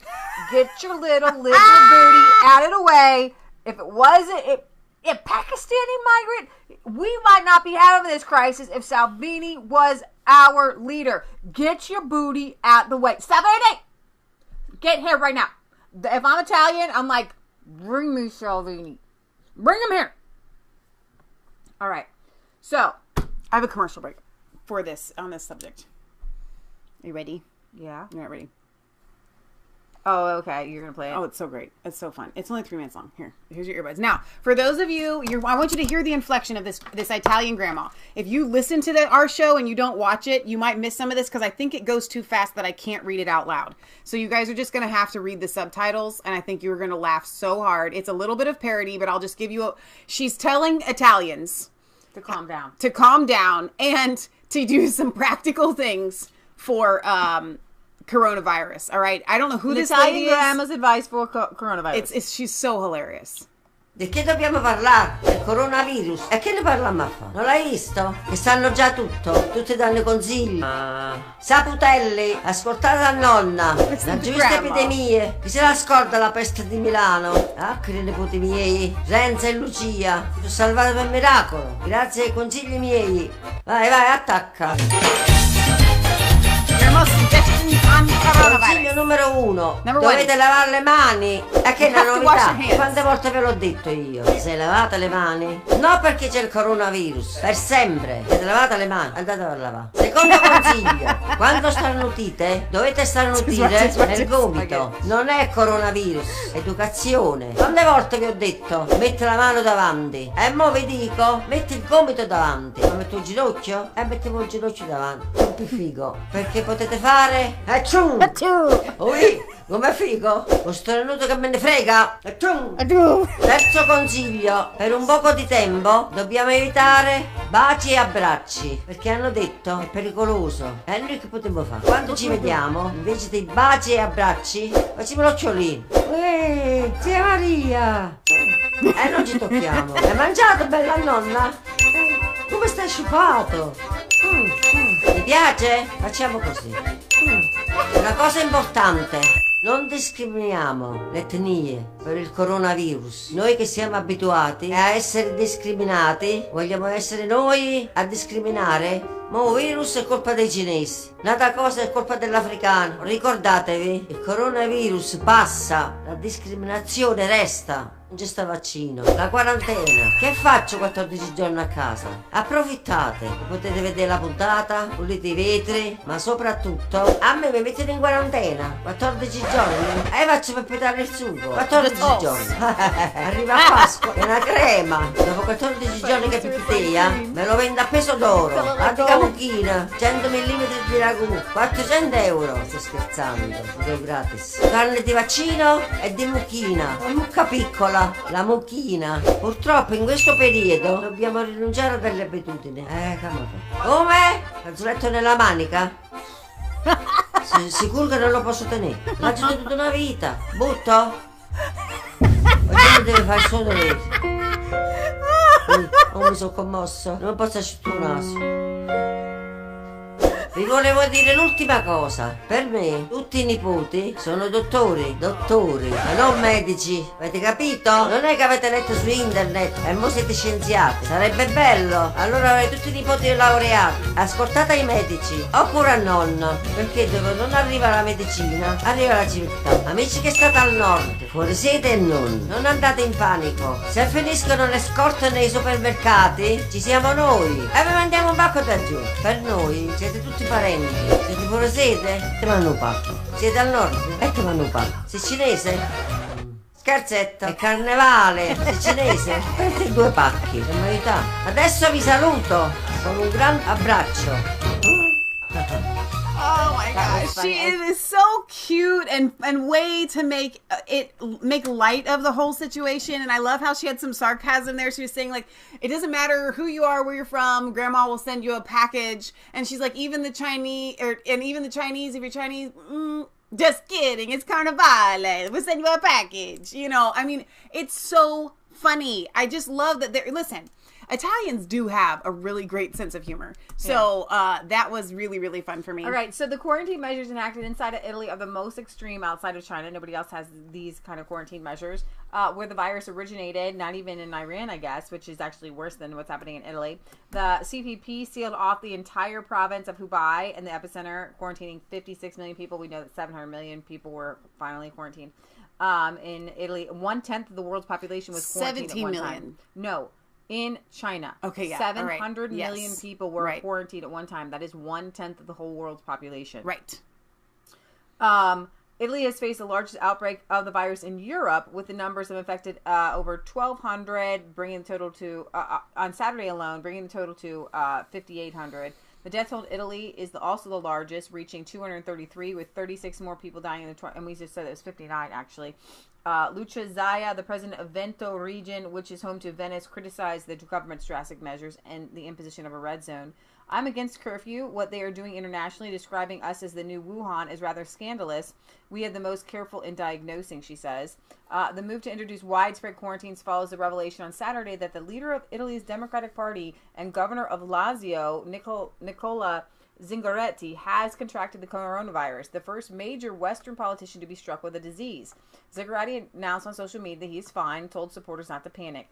Get your little liberal booty out of the way. If it wasn't, if Pakistani migrant, we might not be having this crisis if Salvini was our leader. Get your booty out the way. Salvini! Get here right now. If I'm Italian, I'm like, bring me Salvini. Bring him here. All right. So, I have a commercial break for this, on this subject. Are you ready? Yeah. You're not ready. Oh, okay. You're going to play it. Oh, it's so great. It's so fun. It's only 3 minutes long. Here's your earbuds. Now, for those of you, I want you to hear the inflection of this Italian grandma. If you listen to our show and you don't watch it, you might miss some of this because I think it goes too fast that I can't read it out loud. So you guys are just going to have to read the subtitles, and I think you're going to laugh so hard. It's a little bit of parody, but I'll just give you she's telling Italians to calm down. To calm down and to do some practical things for coronavirus. All right, I don't know who this lady is. Grandma's advice for coronavirus. She's so hilarious. Di che dobbiamo parlare? Del coronavirus. E che ne parliamo a fare? Non l'hai visto? Che sanno già tutto. Tutti danno consigli. Saputelli, ascoltate la nonna. La giusta epidemie. Chi se la scorda la peste di Milano? Che nipoti miei, Renza e Lucia. Ti ho salvato per miracolo. Grazie ai consigli miei. Vai, attacca. Consiglio numero 1: dovete lavare le mani. E che è una novità? Quante volte ve l'ho detto io? Vi sei lavate le mani? No, perché c'è il coronavirus. Per sempre. Siete lavate le mani. Andate a lavare. Secondo consiglio: quando starnutite, dovete starnutire nel gomito. Non è coronavirus. Educazione. Quante volte vi ho detto? Metti la mano davanti. E mo vi dico: metti il gomito davanti. Ma metto il ginocchio? E mettiamo il ginocchio davanti. È più figo. Perché potete fare cium. Achoo. Ui, come figo? Lo starnuto che me ne frega. Achoo. Achoo. Terzo consiglio, per un poco di tempo dobbiamo evitare baci e abbracci, perché hanno detto è pericoloso. E noi che potremmo fare? Quando ci vediamo, invece dei baci e abbracci, facciamo l'occhiolino. Zia Maria! E non ci tocchiamo. Hai mangiato, bella nonna? Come stai sciupato? Ti piace? Facciamo così. Una cosa importante. Non discriminiamo le etnie per il coronavirus. Noi che siamo abituati a essere discriminati, vogliamo essere noi a discriminare? Ma il virus è colpa dei cinesi, l'altra cosa è colpa dell'africano. Ricordatevi, il coronavirus passa, la discriminazione resta. Non c'è sta vaccino, la quarantena. Che faccio 14 giorni a casa? Approfittate, potete vedere la puntata, pulite i vetri, ma soprattutto a me mi mettete in quarantena 14 giorni e faccio per petare il sugo 14 giorni. Arriva a Pasqua, è una crema. Dopo 14 giorni che pipitea, me lo vendo a peso d'oro. Pratica mucchina, 100 mm di ragù, 400 euro. Sto scherzando, lo do gratis. Carne di vaccino e di mucchina, una mucca piccola. La mucchina. Purtroppo in questo periodo dobbiamo rinunciare a delle abitudini. Come? Fazzoletto nella manica? Sicuro che non lo posso tenere. Mangio tutta una vita. Butto? Ognuno deve fare il suo dovere. Oh, mi sono commosso. Non posso asciuttare il naso. Vi volevo dire l'ultima cosa. Per me tutti i nipoti sono dottori, ma non medici. Avete capito? Non è che avete letto su internet e mo siete scienziati. Sarebbe bello. Allora avete tutti i nipoti laureati. Ascoltate i medici. Oppure a nonno. Perché dove non arriva la medicina, arriva la civiltà. Amici che state al nord, fuori sede e non andate in panico. Se finiscono le scorte nei supermercati, ci siamo noi. E vi mandiamo un pacco da giù. Per noi siete tutti parenti. Siete fuori sede? Ti mando un pacco. Siete al nord? E ti mando un pacco. Sei cinese? Scherzetto. È carnevale. Sei cinese? Prendi 2 pacchi. Per verità. Adesso vi saluto con un gran abbraccio. Oh my gosh, she is so cute and way to make light of the whole situation. And I love how she had some sarcasm there. She was saying like, it doesn't matter who you are, where you're from, grandma will send you a package. And she's like, even the Chinese, if you're Chinese, just kidding, it's carnivale, we'll send you a package. You know, I mean, it's so funny. I just love that listen, Italians do have a really great sense of humor. So that was really, really fun for me. All right. So the quarantine measures enacted inside of Italy are the most extreme outside of China. Nobody else has these kind of quarantine measures. Where the virus originated, not even in Iran, I guess, which is actually worse than what's happening in Italy. The CPP sealed off the entire province of Hubei and the epicenter, quarantining 56 million people. We know that 700 million people were finally quarantined. In Italy, 1/10 of the world's population was quarantined 17 at one million. time. No. In China, okay, yeah, 700 million people were quarantined at one time. That is 1/10 of the whole world's population. Right. Italy has faced the largest outbreak of the virus in Europe, with the numbers of infected over 1,200, bringing the total to on Saturday alone, bringing the total to 5,800. The death toll in Italy is also the largest, reaching 233, with 36 more people dying in and we just said it was 59 actually. Lucia Zaia, the president of Veneto region, which is home to Venice, criticized the government's drastic measures and the imposition of a red zone. I'm against curfew. What they are doing internationally, describing us as the new Wuhan, is rather scandalous. We have the most careful in diagnosing, she says. The move to introduce widespread quarantines follows the revelation on Saturday that the leader of Italy's Democratic Party and governor of Lazio, Nicola Zingaretti, has contracted the coronavirus, the first major Western politician to be struck with the disease. Zingaretti announced on social media that he is fine, told supporters not to panic.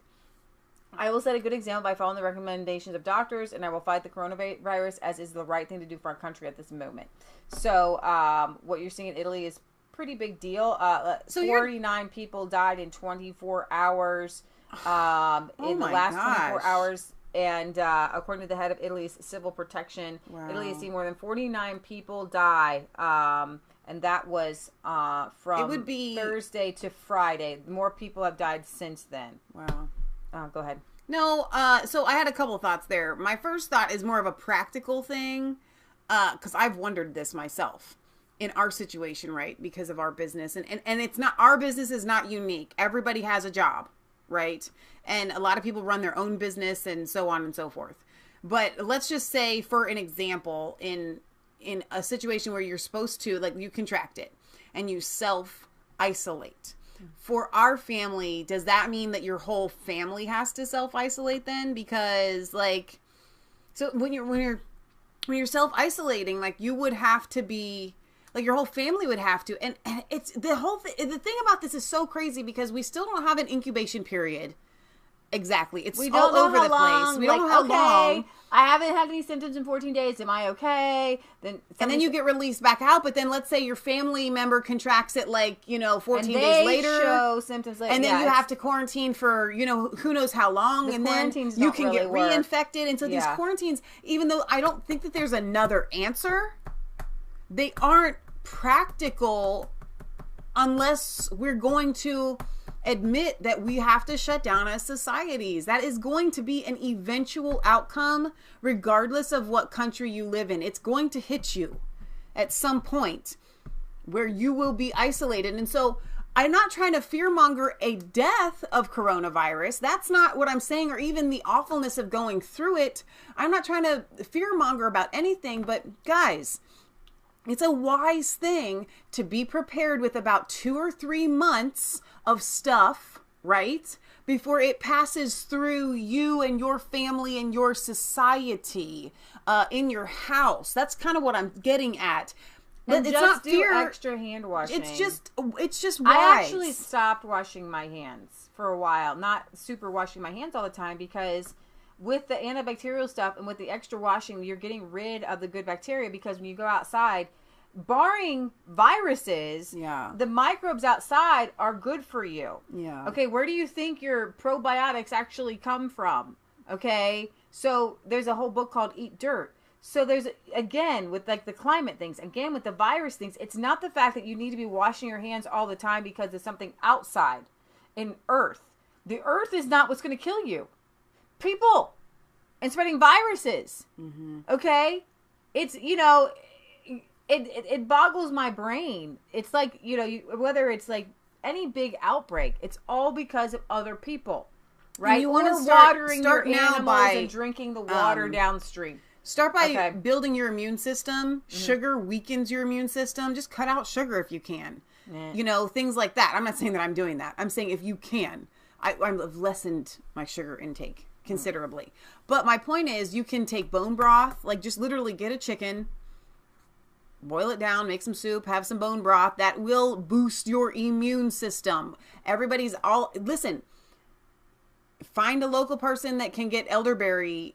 I will set a good example by following the recommendations of doctors, and I will fight the coronavirus as is the right thing to do for our country at this moment. So what you're seeing in Italy is pretty big deal. 49 people died in 24 hours in the last 24 hours. And according to the head of Italy's civil protection, Italy has seen more than 49 people die. And that was from Thursday to Friday. More people have died since then. Wow. Go ahead. No, so I had a couple thoughts there. My first thought is more of a practical thing, because I've wondered this myself. in our situation, right? Because of our business. And it's not, our business is not unique. Everybody has a job, right? And a lot of people run their own business and so on and so forth. But let's just say, for an example, in a situation where you're supposed to, like, you contract it and you self-isolate. For our family, does that mean that your whole family has to self-isolate then? Because, like, so when you're self-isolating, like, you would have to be, like, your whole family would have to, and it's the whole thing. The thing about this is so crazy because we still don't have an incubation period. Exactly. It's all over the place. We don't know how long. I haven't had any symptoms in 14 days. Am I okay? And then you get released back out. But then let's say your family member contracts it, like, 14 days later. Show symptoms later. And then you have to quarantine for, who knows how long. And then you can get reinfected. And so these quarantines, even though I don't think that there's another answer, they aren't practical unless we're going to admit that we have to shut down as societies. That is going to be an eventual outcome, regardless of what country you live in. It's going to hit you at some point where you will be isolated. And so I'm not trying to fearmonger a death of coronavirus. That's not what I'm saying, or even the awfulness of going through it. I'm not trying to fearmonger about anything, but guys, it's a wise thing to be prepared with about 2 or 3 months of stuff, right? Before it passes through you and your family and your society, in your house. That's kind of what I'm getting at. And it's not fear. Extra hand washing. It's just wise. I actually stopped washing my hands for a while. Not super washing my hands all the time, because with the antibacterial stuff and with the extra washing, you're getting rid of the good bacteria, because when you go outside, barring viruses, the microbes outside are good for you. Yeah. Okay, where do you think your probiotics actually come from? Okay, so there's a whole book called Eat Dirt. So there's, again, with like the climate things, again with the virus things, it's not the fact that you need to be washing your hands all the time because of something outside in earth. The earth is not what's going to kill you. People and spreading viruses. Mm-hmm. Okay, it's, It boggles my brain. It's like, whether it's like any big outbreak, it's all because of other people, right? You want to watering your animals and drinking the water downstream. Start by building your immune system. Mm-hmm. Sugar weakens your immune system. Just cut out sugar if you can. Things like that. I'm not saying that I'm doing that. I'm saying if you can. I've lessened my sugar intake considerably. But my point is, you can take bone broth, like just literally get a chicken, boil it down, make some soup, have some bone broth. That will boost your immune system. Listen, find a local person that can get elderberries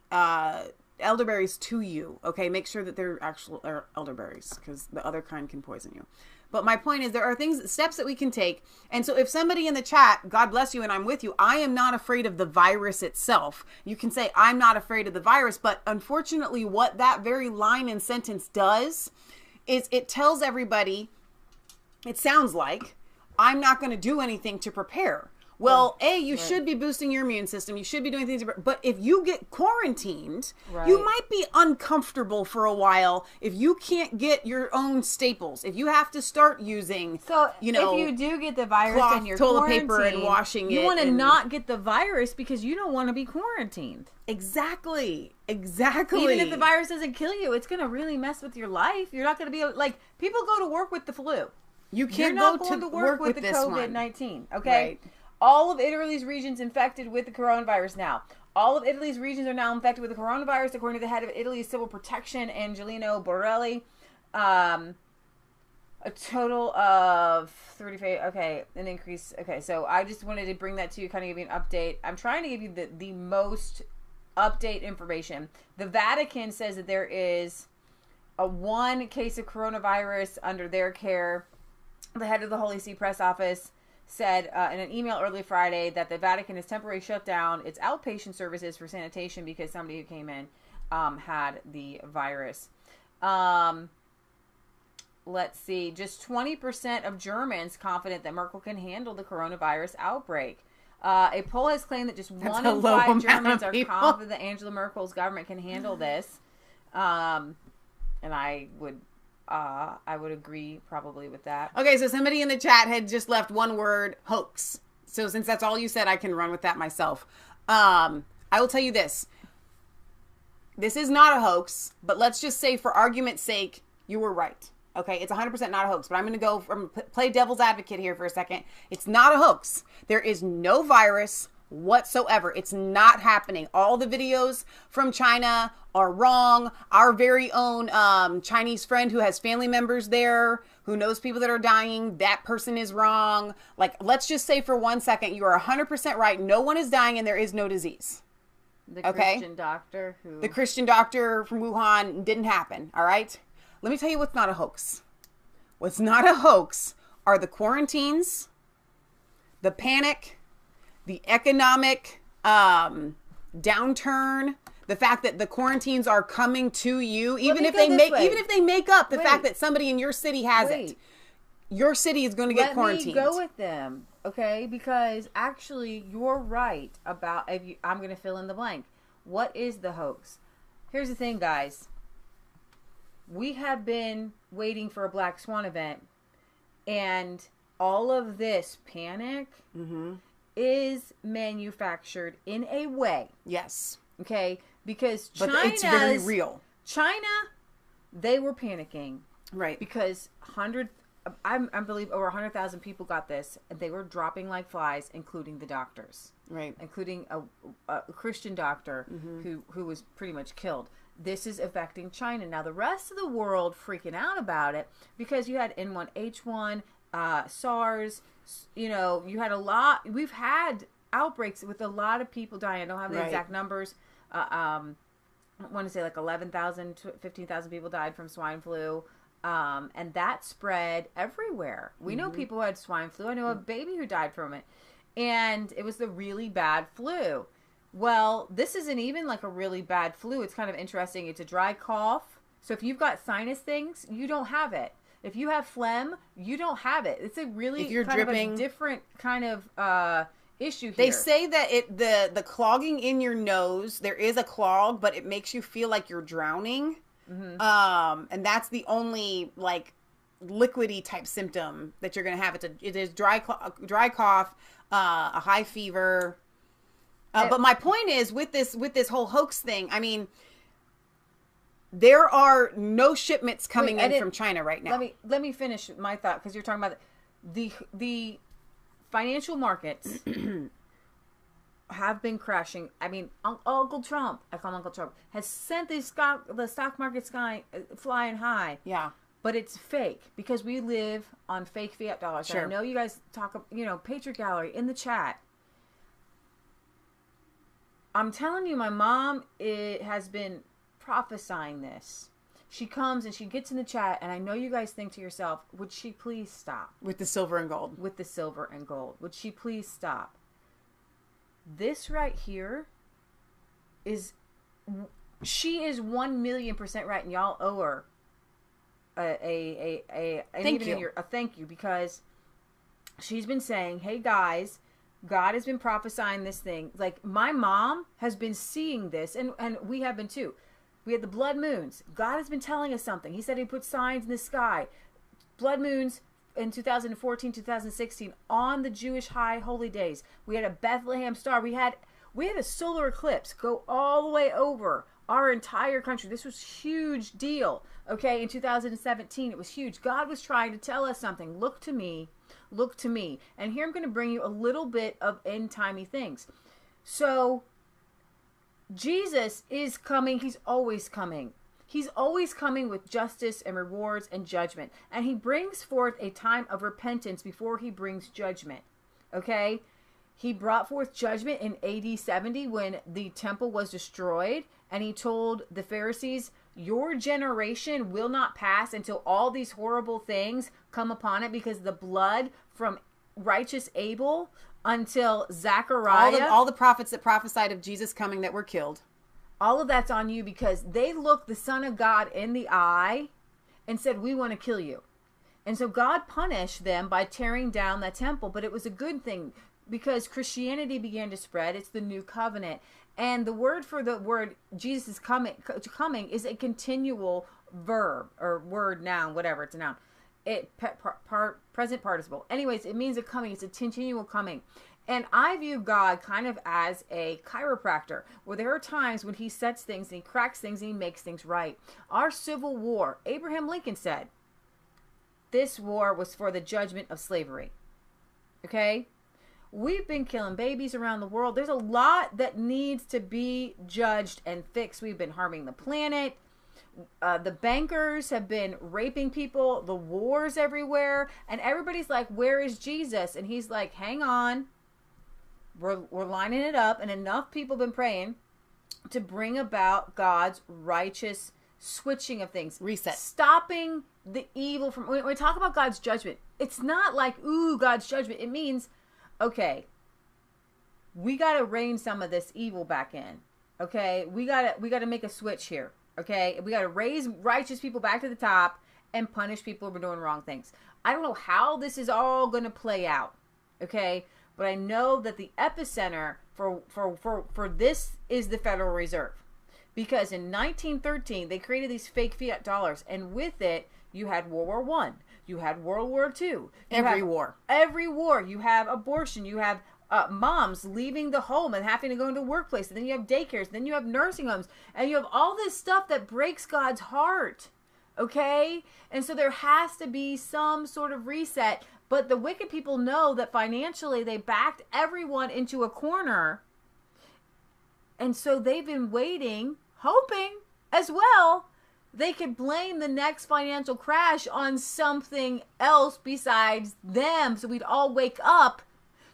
to you. Okay, make sure that they're actual elderberries, because the other kind can poison you. But my point is, there are steps that we can take. And so if somebody in the chat, God bless you and I'm with you, I am not afraid of the virus itself. You can say, I'm not afraid of the virus. But unfortunately, what that very line and sentence does is it tells everybody, it sounds like, I'm not going to do anything to prepare. Well, you should be boosting your immune system. You should be doing things. But if you get quarantined, you might be uncomfortable for a while if you can't get your own staples. If you have to start using, if you do get the virus and you're toilet paper and washing you want to not get the virus because you don't want to be quarantined. Exactly. Even if the virus doesn't kill you, it's going to really mess with your life. You're not going to be like, people go to work with the flu. You can't You're not going to work with the COVID-19. Okay. Right. All of Italy's regions infected with the coronavirus now. All of Italy's regions are now infected with the coronavirus, according to the head of Italy's civil protection, Angelino Borelli. A total of 35. Okay, an increase. Okay, so I just wanted to bring that to you, kind of give you an update. I'm trying to give you the most update information. The Vatican says that there is one case of coronavirus under their care. The head of the Holy See press office said in an email early Friday that the Vatican has temporarily shut down its outpatient services for sanitation because somebody who came in had the virus. Let's see. Just 20% of Germans confident that Merkel can handle the coronavirus outbreak. A poll has claimed that just 1 in 5 Germans are confident that Angela Merkel's government can handle this. And I would I would agree probably with that. Okay, so somebody in the chat had just left one word, hoax. So since that's all you said, I can run with that myself. I will tell you this. This is not a hoax, but let's just say for argument's sake, you were right. Okay, it's 100% not a hoax, but I'm going to play devil's advocate here for a second. It's not a hoax. There is no virus whatsoever. It's not happening. All the videos from China are wrong. Our very own Chinese friend who has family members there, who knows people that are dying, that person is wrong. Like, let's just say for 1 second, you are 100% right. No one is dying and there is no disease. The Christian doctor who... The Christian doctor from Wuhan didn't happen, all right? Let me tell you what's not a hoax. What's not a hoax are the quarantines, the panic, the economic downturn, the fact that the quarantines are coming to you, even if they make up the fact that somebody in your city has it. Your city is going to get quarantined. Let me go with them, okay? Because actually, you're right about. I'm going to fill in the blank. What is the hoax? Here's the thing, guys. We have been waiting for a Black Swan event, and all of this panic is manufactured in a way. Yes. Okay? Because China, it's very real. China, they were panicking. Right. Because I believe over 100,000 people got this, and they were dropping like flies, including the doctors. Right. Including a Christian doctor who was pretty much killed. This is affecting China. Now, the rest of the world freaking out about it because you had N1H1, SARS, you know, you had a lot. We've had outbreaks with a lot of people dying. I don't have the exact numbers. I want to say like 11,000 to 15,000 people died from swine flu. And that spread everywhere. We know people who had swine flu. I know a baby who died from it. And it was the really bad flu. Well, this isn't even like a really bad flu. It's kind of interesting. It's a dry cough. So if you've got sinus things, you don't have it. If you have phlegm, you don't have it. It's a really if you're kind dripping, of a different kind of issue here. They say that the clogging in your nose, there is a clog, but it makes you feel like you're drowning. And that's the only like liquidy type symptom that you're going to have. It is dry cough, a high fever. But my point is with this whole hoax thing, I mean, there are no shipments coming in from China right now. Let me finish my thought, because you're talking about the financial markets have been crashing. I mean, Uncle Trump, I call him Uncle Trump, has sent the stock market flying high. Yeah. But it's fake, because we live on fake fiat dollars. Sure. And I know you guys talk, Patriot Gallery in the chat. I'm telling you, my mom has been prophesying this. She comes and she gets in the chat, and I know you guys think to yourself, would she please stop? With the silver and gold. With the silver and gold. Would she please stop? This right here she is 1,000,000% right, and y'all owe her a thank you, because she's been saying, hey guys, God has been prophesying this thing. Like, my mom has been seeing this, and we have been too. We had the blood moons. God has been telling us something. He said he put signs in the sky. Blood moons in 2014, 2016 on the Jewish high holy days. We had a Bethlehem star. We had a solar eclipse go all the way over our entire country. This was a huge deal. Okay, in 2017, it was huge. God was trying to tell us something. Look to me. Look to me. And here I'm going to bring you a little bit of end-timey things. So, Jesus is coming. He's always coming. He's always coming with justice and rewards and judgment. And he brings forth a time of repentance before he brings judgment. Okay? He brought forth judgment in AD 70 when the temple was destroyed. And he told the Pharisees, your generation will not pass until all these horrible things come upon it, because the blood from righteous Abel until Zechariah. All the prophets that prophesied of Jesus coming that were killed. All of that's on you, because they looked the Son of God in the eye and said, we want to kill you. And so God punished them by tearing down that temple. But it was a good thing, because Christianity began to spread. It's the new covenant. And the word for the word Jesus is coming is a continual verb or word, noun, whatever. It's a noun. Present participle. Anyways, it means a coming. It's a continual coming. And I view God kind of as a chiropractor, where there are times when he sets things and he cracks things and he makes things right. Our Civil War, Abraham Lincoln said, this war was for the judgment of slavery. Okay? We've been killing babies around the world. There's a lot that needs to be judged and fixed. We've been harming the planet. The bankers have been raping people. The wars everywhere. And everybody's like, where is Jesus? And he's like, hang on. We're lining it up. And enough people have been praying to bring about God's righteous switching of things. Reset. Stopping the evil from... When we talk about God's judgment, it's not like, ooh, God's judgment. It means, okay, we got to rein some of this evil back in. Okay? We got to make a switch here. Okay? We got to raise righteous people back to the top and punish people for doing wrong things. I don't know how this is all going to play out. Okay? But I know that the epicenter for this is the Federal Reserve. Because in 1913, they created these fake fiat dollars. And with it, you had World War I. You had World War II. Every war. You have abortion. You have moms leaving the home and having to go into workplace. And then you have daycares. Then you have nursing homes. And you have all this stuff that breaks God's heart. Okay? And so there has to be some sort of reset. But the wicked people know that financially they backed everyone into a corner. And so they've been waiting, hoping as well, they could blame the next financial crash on something else besides them. So we'd all wake up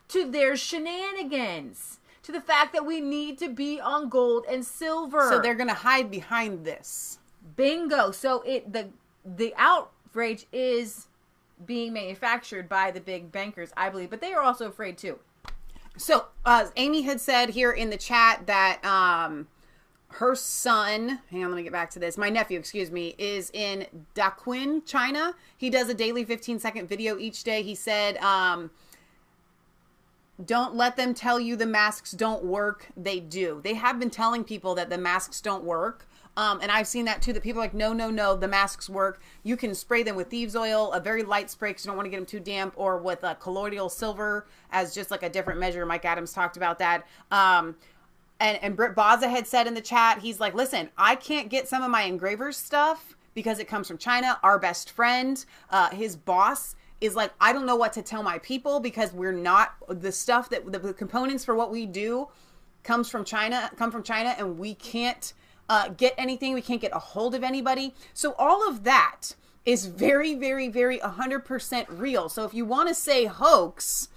to their shenanigans, to the fact that we need to be on gold and silver. So they're going to hide behind this. Bingo. So the outrage is being manufactured by the big bankers, I believe, but they are also afraid too. So Amy had said here in the chat that her son, hang on, let me get back to this. My nephew, excuse me, is in Daquin, China. He does a daily 15-second video each day. He said, don't let them tell you the masks don't work. They do. They have been telling people that the masks don't work. And I've seen that too, that people are like, no, the masks work. You can spray them with thieves oil, a very light spray because you don't want to get them too damp, or with colloidal silver as just like a different measure. Mike Adams talked about that. And Britt Baza had said in the chat, he's like, listen, I can't get some of my engraver's stuff because it comes from China. Our best friend, his boss is like, I don't know what to tell my people because we're not, the stuff that the components for what we do come from China, and we can't get anything. We can't get a hold of anybody. So all of that is very, very, very 100% real. So if you want to say hoax,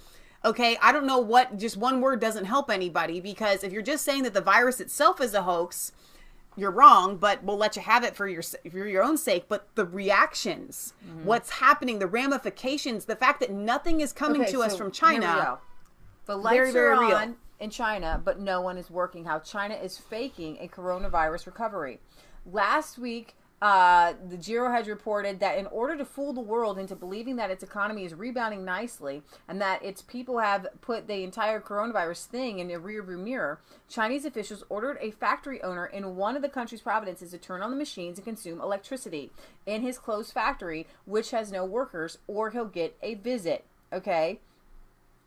okay, I don't know what, just one word doesn't help anybody, because if you're just saying that the virus itself is a hoax, you're wrong, but we'll let you have it for your own sake. But the reactions, what's happening, the ramifications, the fact that nothing is coming to us from China, the lights very, very are real. On in China, but no one is working. How China is faking a coronavirus recovery. Last week, the Giro had reported that in order to fool the world into believing that its economy is rebounding nicely and that its people have put the entire coronavirus thing in a rearview mirror, Chinese officials ordered a factory owner in one of the country's provinces to turn on the machines and consume electricity in his closed factory, which has no workers, or he'll get a visit. Okay?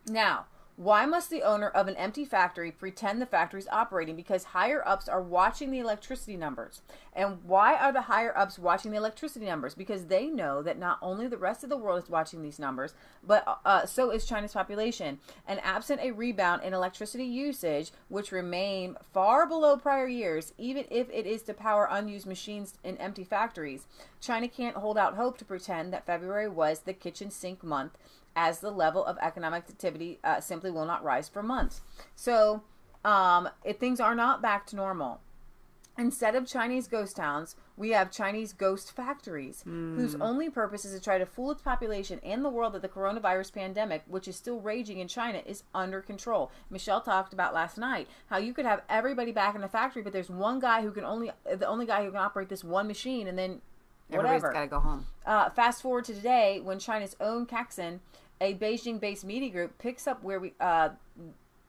Now, why must the owner of an empty factory pretend the factory is operating? Because higher-ups are watching the electricity numbers. And why are the higher-ups watching the electricity numbers? Because they know that not only the rest of the world is watching these numbers, but so is China's population. And absent a rebound in electricity usage, which remain far below prior years, even if it is to power unused machines in empty factories, China can't hold out hope to pretend that February was the kitchen sink month, as the level of economic activity simply will not rise for months. So things are not back to normal. Instead of Chinese ghost towns, we have Chinese ghost factories, whose only purpose is to try to fool its population and the world that the coronavirus pandemic, which is still raging in China, is under control. Michelle talked about last night how you could have everybody back in the factory, but there's one guy who can the only guy who can operate this one machine, and then whatever. Everybody's got to go home. Fast forward to today, when China's own Caxin, a Beijing-based media group, picks up where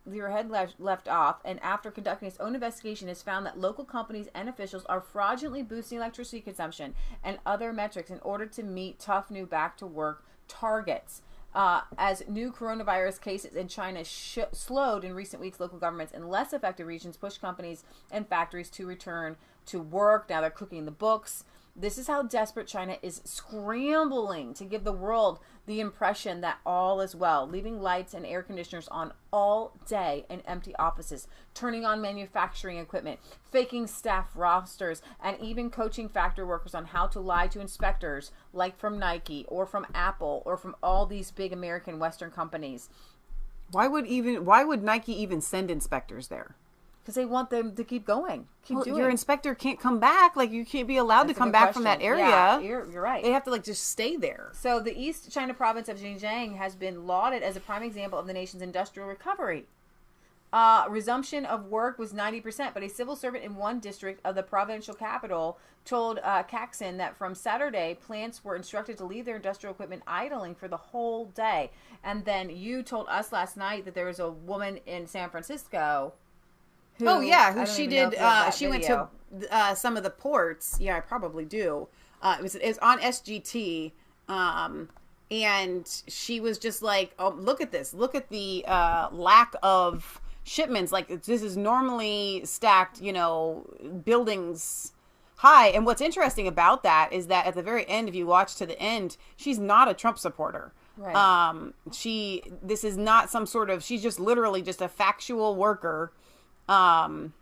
left off, and after conducting its own investigation, has found that local companies and officials are fraudulently boosting electricity consumption and other metrics in order to meet tough new back-to-work targets. As new coronavirus cases in China slowed in recent weeks, local governments in less affected regions pushed companies and factories to return to work. Now they're cooking the books. This is how desperate China is scrambling to give the world the impression that all is well, leaving lights and air conditioners on all day in empty offices, turning on manufacturing equipment, faking staff rosters, and even coaching factory workers on how to lie to inspectors, like from Nike or from Apple or from all these big American Western companies. Why would Nike even send inspectors there? Because they want them to keep going. Doing. Your inspector can't come back. Like, you can't be allowed to come back from that area. Yeah, you're right. They have to, like, just stay there. So the East China province of Xinjiang has been lauded as a prime example of the nation's industrial recovery. Resumption of work was 90%, but a civil servant in one district of the provincial capital told Kaksin that from Saturday, plants were instructed to leave their industrial equipment idling for the whole day. And then you told us last night that there was a woman in San Francisco who she did. She went to some of the ports. Yeah, I probably do. It was on SGT, and she was just like, "Oh, look at this! Look at the lack of shipments. Like, this is normally stacked, buildings high." And what's interesting about that is that at the very end, if you watch to the end, she's not a Trump supporter. Right. This is not some sort of. She's just literally just a factual worker. Who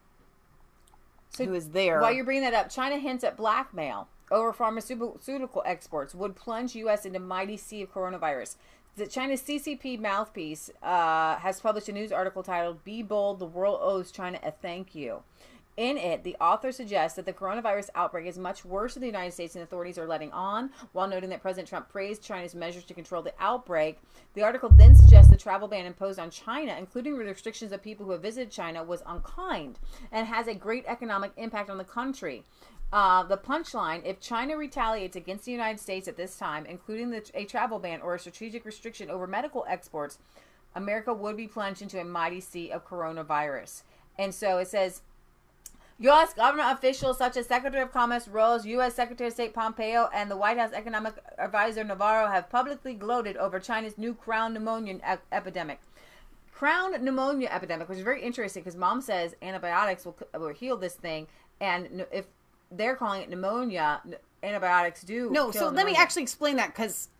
is there. While you're bringing that up, China hints at blackmail over pharmaceutical exports would plunge U.S. into mighty sea of coronavirus. The China's CCP mouthpiece has published a news article titled "Be Bold, the World Owes China a Thank You." In it, the author suggests that the coronavirus outbreak is much worse in the United States than authorities are letting on, while noting that President Trump praised China's measures to control the outbreak. The article then suggests the travel ban imposed on China, including restrictions of people who have visited China, was unkind and has a great economic impact on the country. The punchline: if China retaliates against the United States at this time, including a travel ban or a strategic restriction over medical exports, America would be plunged into a mighty sea of coronavirus. And so it says, U.S. government officials such as Secretary of Commerce Rose, U.S. Secretary of State Pompeo, and the White House Economic Advisor Navarro have publicly gloated over China's new crown pneumonia epidemic. Crown pneumonia epidemic, which is very interesting because Mom says antibiotics will heal this thing, and if they're calling it pneumonia, antibiotics do. No, so let me actually explain that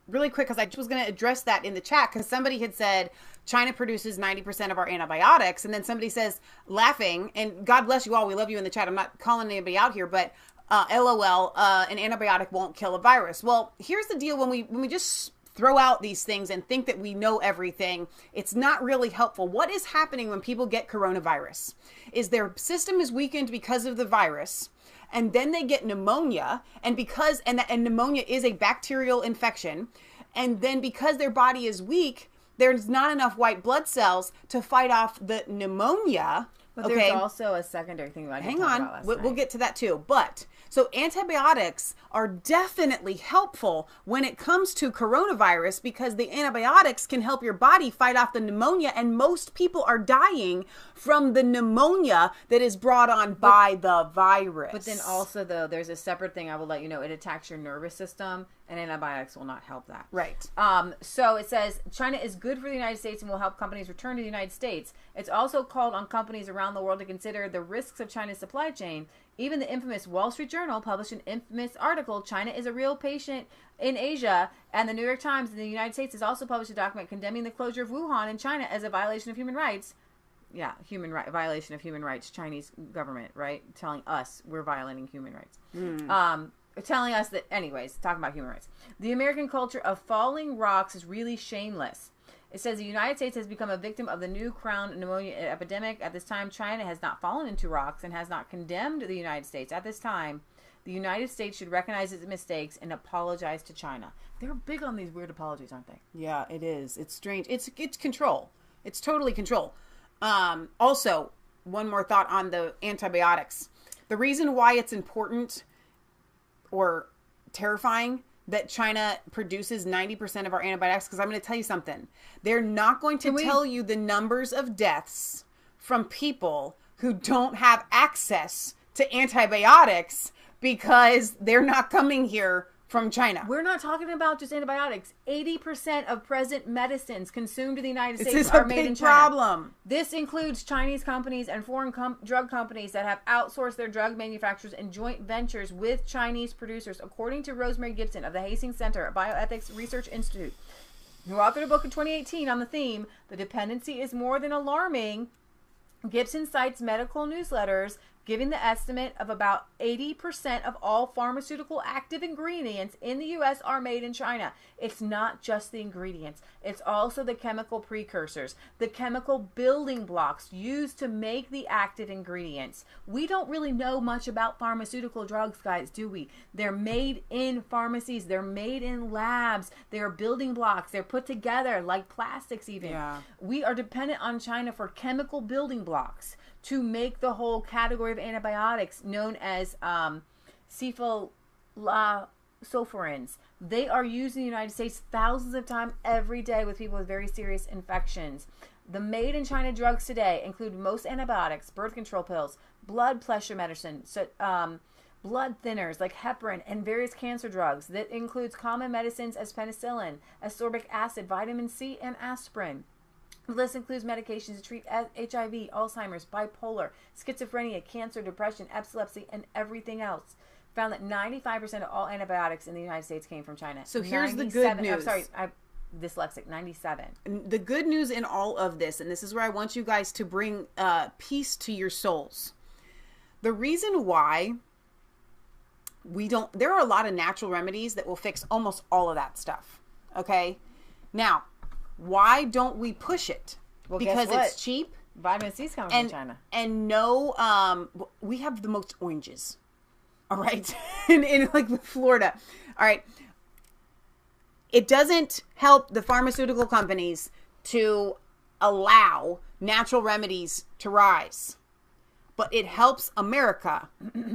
really quick, because I was going to address that in the chat, because somebody had said China produces 90% of our antibiotics, and then somebody says, laughing, and God bless you all, we love you in the chat, I'm not calling anybody out here, but LOL, an antibiotic won't kill a virus. Well, here's the deal: when we just throw out these things and think that we know everything, it's not really helpful. What is happening when people get coronavirus is their system is weakened because of the virus, and then they get pneumonia, and pneumonia is a bacterial infection, and then because their body is weak, there's not enough white blood cells to fight off the pneumonia. But there's also a secondary thing. Hang on, we'll get to that too. But so antibiotics are definitely helpful when it comes to coronavirus, because the antibiotics can help your body fight off the pneumonia, and most people are dying from the pneumonia that is brought on by the virus. But then also, though, there's a separate thing I will let you know. It attacks your nervous system, and antibiotics will not help that. Right. So it says China is good for the United States and will help companies return to the United States. It's also called on companies around the world to consider the risks of China's supply chain. Even the infamous Wall Street Journal published an infamous article, "China is a real patient in Asia," and the New York Times in the United States has also published a document condemning the closure of Wuhan in China as a violation of human rights. Yeah, violation of human rights. Chinese government, right? Telling us we're violating human rights. Telling us that, anyways, talking about human rights. The American culture of falling rocks is really shameless. It says the United States has become a victim of the new crown pneumonia epidemic. At this time, China has not fallen into rocks and has not condemned the United States. At this time, the United States should recognize its mistakes and apologize to China. They're big on these weird apologies, aren't they? Yeah, it is. It's strange. It's control. It's totally control. Also, one more thought on the antibiotics. The reason why it's important or terrifying that China produces 90% of our antibiotics? Because I'm going to tell you something. They're not going to tell you the numbers of deaths from people who don't have access to antibiotics because they're not coming here from China. We're not talking about just antibiotics. 80% of present medicines consumed in the United States are made in China. Problem. This includes Chinese companies and foreign drug companies that have outsourced their drug manufacturers and joint ventures with Chinese producers, according to Rosemary Gibson of the Hastings Center at Bioethics Research Institute, who authored a book in 2018 on the theme, "The Dependency is More Than Alarming." Gibson cites medical newsletters giving the estimate of about 80% of all pharmaceutical active ingredients in the U.S. are made in China. It's not just the ingredients. It's also the chemical precursors, the chemical building blocks used to make the active ingredients. We don't really know much about pharmaceutical drugs, guys, do we? They're made in pharmacies. They're made in labs. They're building blocks. They're put together like plastics even. Yeah. We are dependent on China for chemical building blocks to make the whole category of antibiotics known as cephalosporins. They are used in the United States thousands of times every day with people with very serious infections. The made in China drugs today include most antibiotics, birth control pills, blood pressure medicine, blood thinners like heparin, and various cancer drugs. That includes common medicines as penicillin, ascorbic acid, vitamin C, and aspirin. The list includes medications to treat HIV, Alzheimer's, bipolar, schizophrenia, cancer, depression, epilepsy, and everything else. Found that 95% of all antibiotics in the United States came from China. So here's the good news. I'm sorry, I'm dyslexic. 97. The good news in all of this, and this is where I want you guys to bring peace to your souls. The reason why there are a lot of natural remedies that will fix almost all of that stuff. Okay? Now, why don't we push it? Well, because it's cheap. Vitamin C is coming from China. And no, we have the most oranges. All right. in like Florida. All right. It doesn't help the pharmaceutical companies to allow natural remedies to rise. But it helps America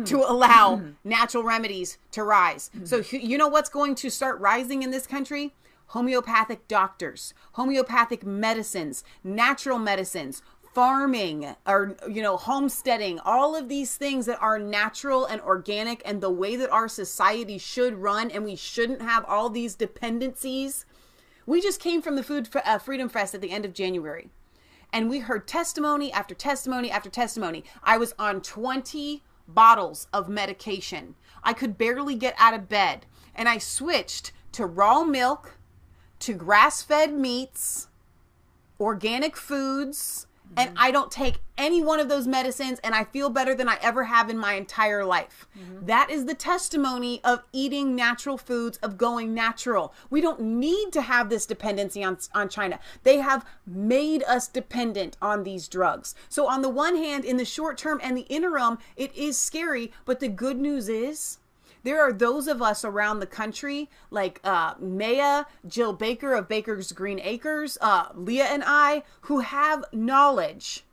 to allow natural remedies to rise. So you know what's going to start rising in this country? Homeopathic doctors, homeopathic medicines, natural medicines, farming, or, homesteading, all of these things that are natural and organic and the way that our society should run, and we shouldn't have all these dependencies. We just came from the Food Freedom Fest at the end of January, and we heard testimony after testimony after testimony. I was on 20 bottles of medication. I could barely get out of bed, and I switched to raw milk, to grass-fed meats, organic foods, and I don't take any one of those medicines, and I feel better than I ever have in my entire life. That is the testimony of eating natural foods, of going natural. We don't need to have this dependency on China. They have made us dependent on these drugs. So on the one hand, in the short term and the interim, it is scary, but the good news is, there are those of us around the country, like Maya, Jill Baker of Baker's Green Acres, Leah and I, who have knowledge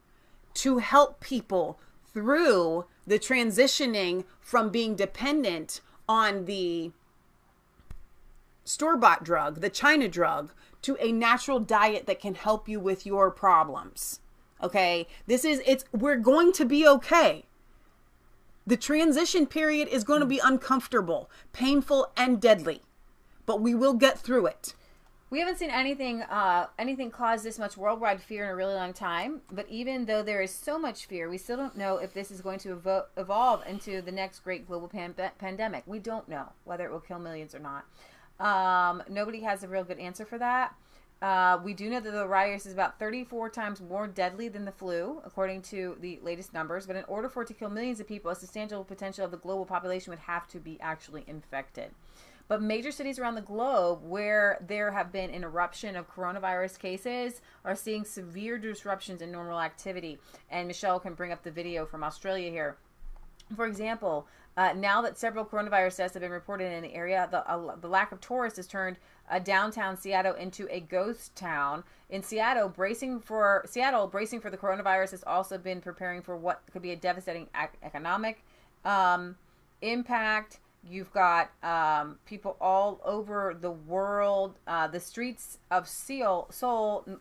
to help people through the transitioning from being dependent on the store-bought drug, the China drug, to a natural diet that can help you with your problems. Okay? We're going to be okay. The transition period is going to be uncomfortable, painful, and deadly, but we will get through it. We haven't seen anything cause this much worldwide fear in a really long time, but even though there is so much fear, we still don't know if this is going to evolve into the next great global pandemic. We don't know whether it will kill millions or not. Nobody has a real good answer for that. We do know that the virus is about 34 times more deadly than the flu, according to the latest numbers. But in order for it to kill millions of people, a substantial potential of the global population would have to be actually infected. But major cities around the globe where there have been an eruption of coronavirus cases are seeing severe disruptions in normal activity. And Michelle can bring up the video from Australia here. For example, now that several coronavirus deaths have been reported in the area, the lack of tourists has turned downtown Seattle into a ghost town. In Seattle, bracing for the coronavirus has also been preparing for what could be a devastating economic impact You've got people all over the world. The streets of Seoul,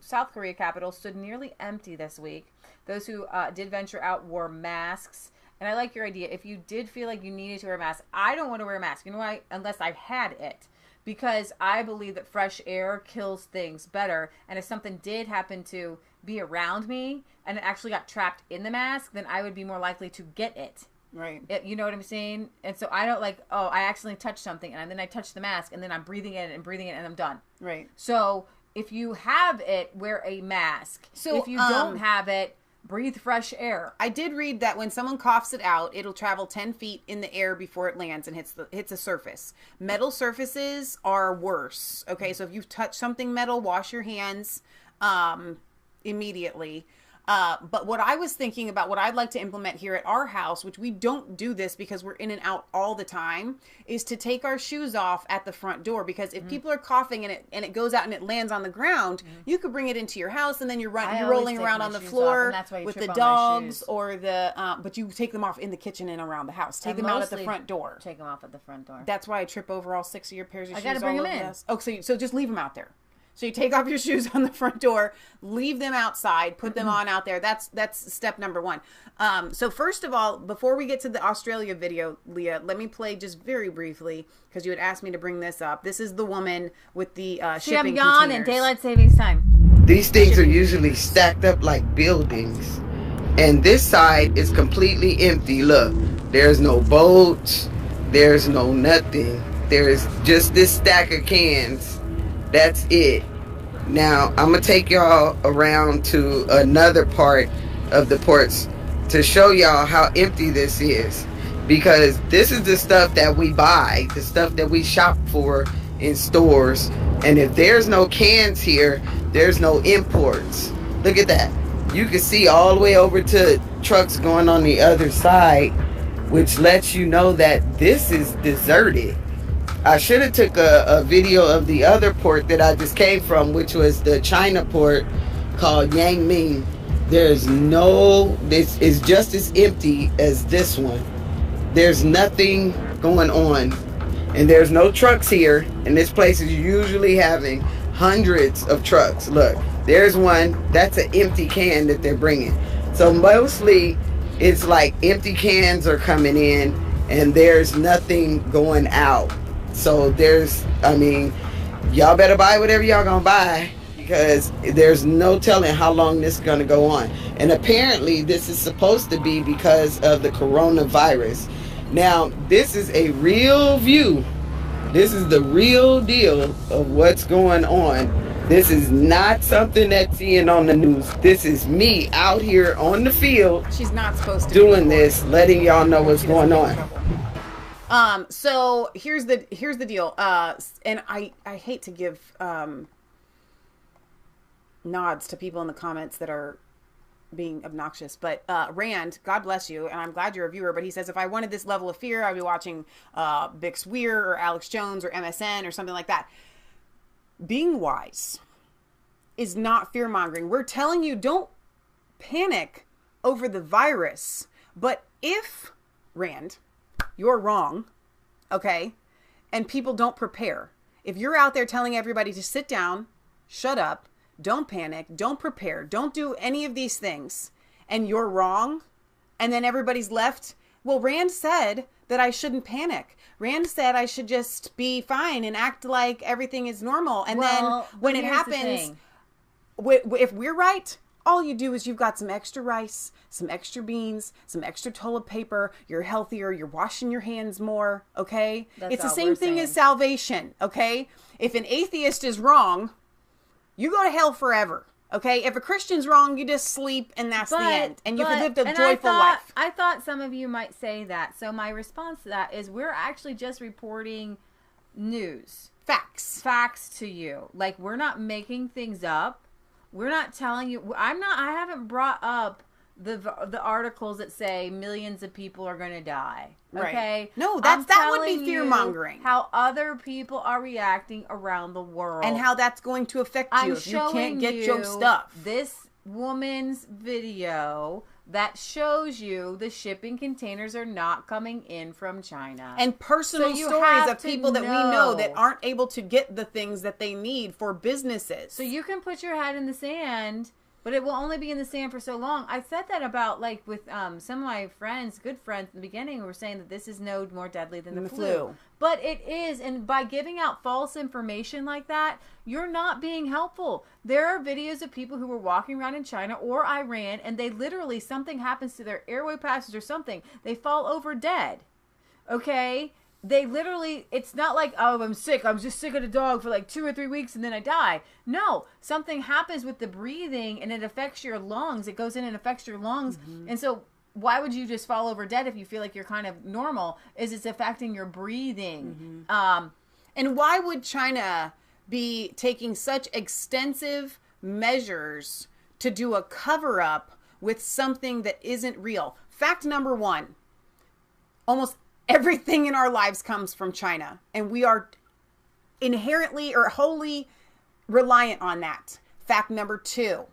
South Korea capital, stood nearly empty this week. Those who did venture out wore masks. And I like your idea. If you did feel like you needed to wear a mask, I don't want to wear a mask. You know why? Unless I've had it. Because I believe that fresh air kills things better. And if something did happen to be around me and it actually got trapped in the mask, then I would be more likely to get it. Right. You know what I'm saying? And so I don't like, I accidentally touched something and then I touch the mask and then I'm breathing in and I'm done. Right. So if you have it, wear a mask. So if you don't have it, breathe fresh air. I did read that when someone coughs it out, it'll travel 10 feet in the air before it lands and hits a surface. Metal surfaces are worse. Okay, so if you touch something metal, wash your hands immediately. But what I was thinking about, what I'd like to implement here at our house, which we don't do this because we're in and out all the time, is to take our shoes off at the front door. Because if people are coughing and it goes out and it lands on the ground, you could bring it into your house and then you're rolling around on the floor with the dogs or but you take them off in the kitchen and around the house. Take them out at the front door. Take them off at the front door. That's why I trip over all 6 of your pairs of shoes. I gotta bring them in. Oh, so just leave them out there. So you take off your shoes on the front door, leave them outside, put them on out there. That's step number one. So first of all, before we get to the Australia video, Leah, let me play just very briefly, because you had asked me to bring this up. This is the woman with the shipping containers. I'm in daylight savings time. These things are usually stacked up like buildings. And this side is completely empty. Look, there's no boats. There's no nothing. There's just this stack of cans. That's it. Now, I'm going to take y'all around to another part of the ports to show y'all how empty this is. Because this is the stuff that we buy, the stuff that we shop for in stores. And if there's no cans here, there's no imports. Look at that. You can see all the way over to trucks going on the other side, which lets you know that this is deserted. I should have took a video of the other port that I just came from, which was the China port called Yangming. This is just as empty as this one. There's nothing going on. And there's no trucks here. And this place is usually having hundreds of trucks. Look, there's one. That's an empty can that they're bringing. So mostly it's like empty cans are coming in and there's nothing going out. So y'all better buy whatever y'all gonna buy, because there's no telling how long this is gonna go on. And apparently this is supposed to be because of the coronavirus. Now, this is a real view. This is the real deal of what's going on. This is not something that's seen on the news. This is me out here on the field. She's not supposed to doing this, letting y'all know what's going on. So here's the deal. And I hate to give nods to people in the comments that are being obnoxious, but Rand, God bless you, and I'm glad you're a viewer, but he says, if I wanted this level of fear, I'd be watching Bix Weir or Alex Jones or MSN or something like that. Being wise is not fear-mongering. We're telling you, don't panic over the virus. But if, Rand, you're wrong, okay, and people don't prepare. If you're out there telling everybody to sit down, shut up, don't panic, don't prepare, don't do any of these things, and you're wrong, and then everybody's left, well, Rand said that I shouldn't panic. Rand said I should just be fine and act like everything is normal. And then when it happens, if we're right, all you do is you've got some extra rice, some extra beans, some extra toilet paper. You're healthier. You're washing your hands more. Okay. It's the same thing as salvation. Okay. If an atheist is wrong, you go to hell forever. Okay. If a Christian's wrong, you just sleep and that's the end. And you can live a joyful life. I thought some of you might say that. So my response to that is we're actually just reporting news. Facts to you. Like, we're not making things up. We're not telling you. I haven't brought up the articles that say millions of people are going to die. Okay. Right. No, that would be fear mongering. How other people are reacting around the world and how that's going to affect you if you can't get your stuff. This woman's video that shows you the shipping containers are not coming in from China. And personal stories of people that we know that aren't able to get the things that they need for businesses. So you can put your head in the sand, but it will only be in the sand for so long. I said that about, like, with some of my friends, good friends in the beginning, who were saying that this is no more deadly than the flu. But it is, and by giving out false information like that, you're not being helpful. There are videos of people who were walking around in China or Iran, and they literally, something happens to their airway passage or something. They fall over dead. Okay? They literally, it's not like, oh, I'm sick. I'm just sick of the dog for like 2 or 3 weeks and then I die. No, something happens with the breathing and it affects your lungs. It goes in and affects your lungs. Mm-hmm. And so why would you just fall over dead if you feel like you're kind of normal? Is it's affecting your breathing. Mm-hmm. And why would China be taking such extensive measures to do a cover-up with something that isn't real? Fact number 1, almost everything in our lives comes from China, and we are inherently or wholly reliant on that. Fact number 2,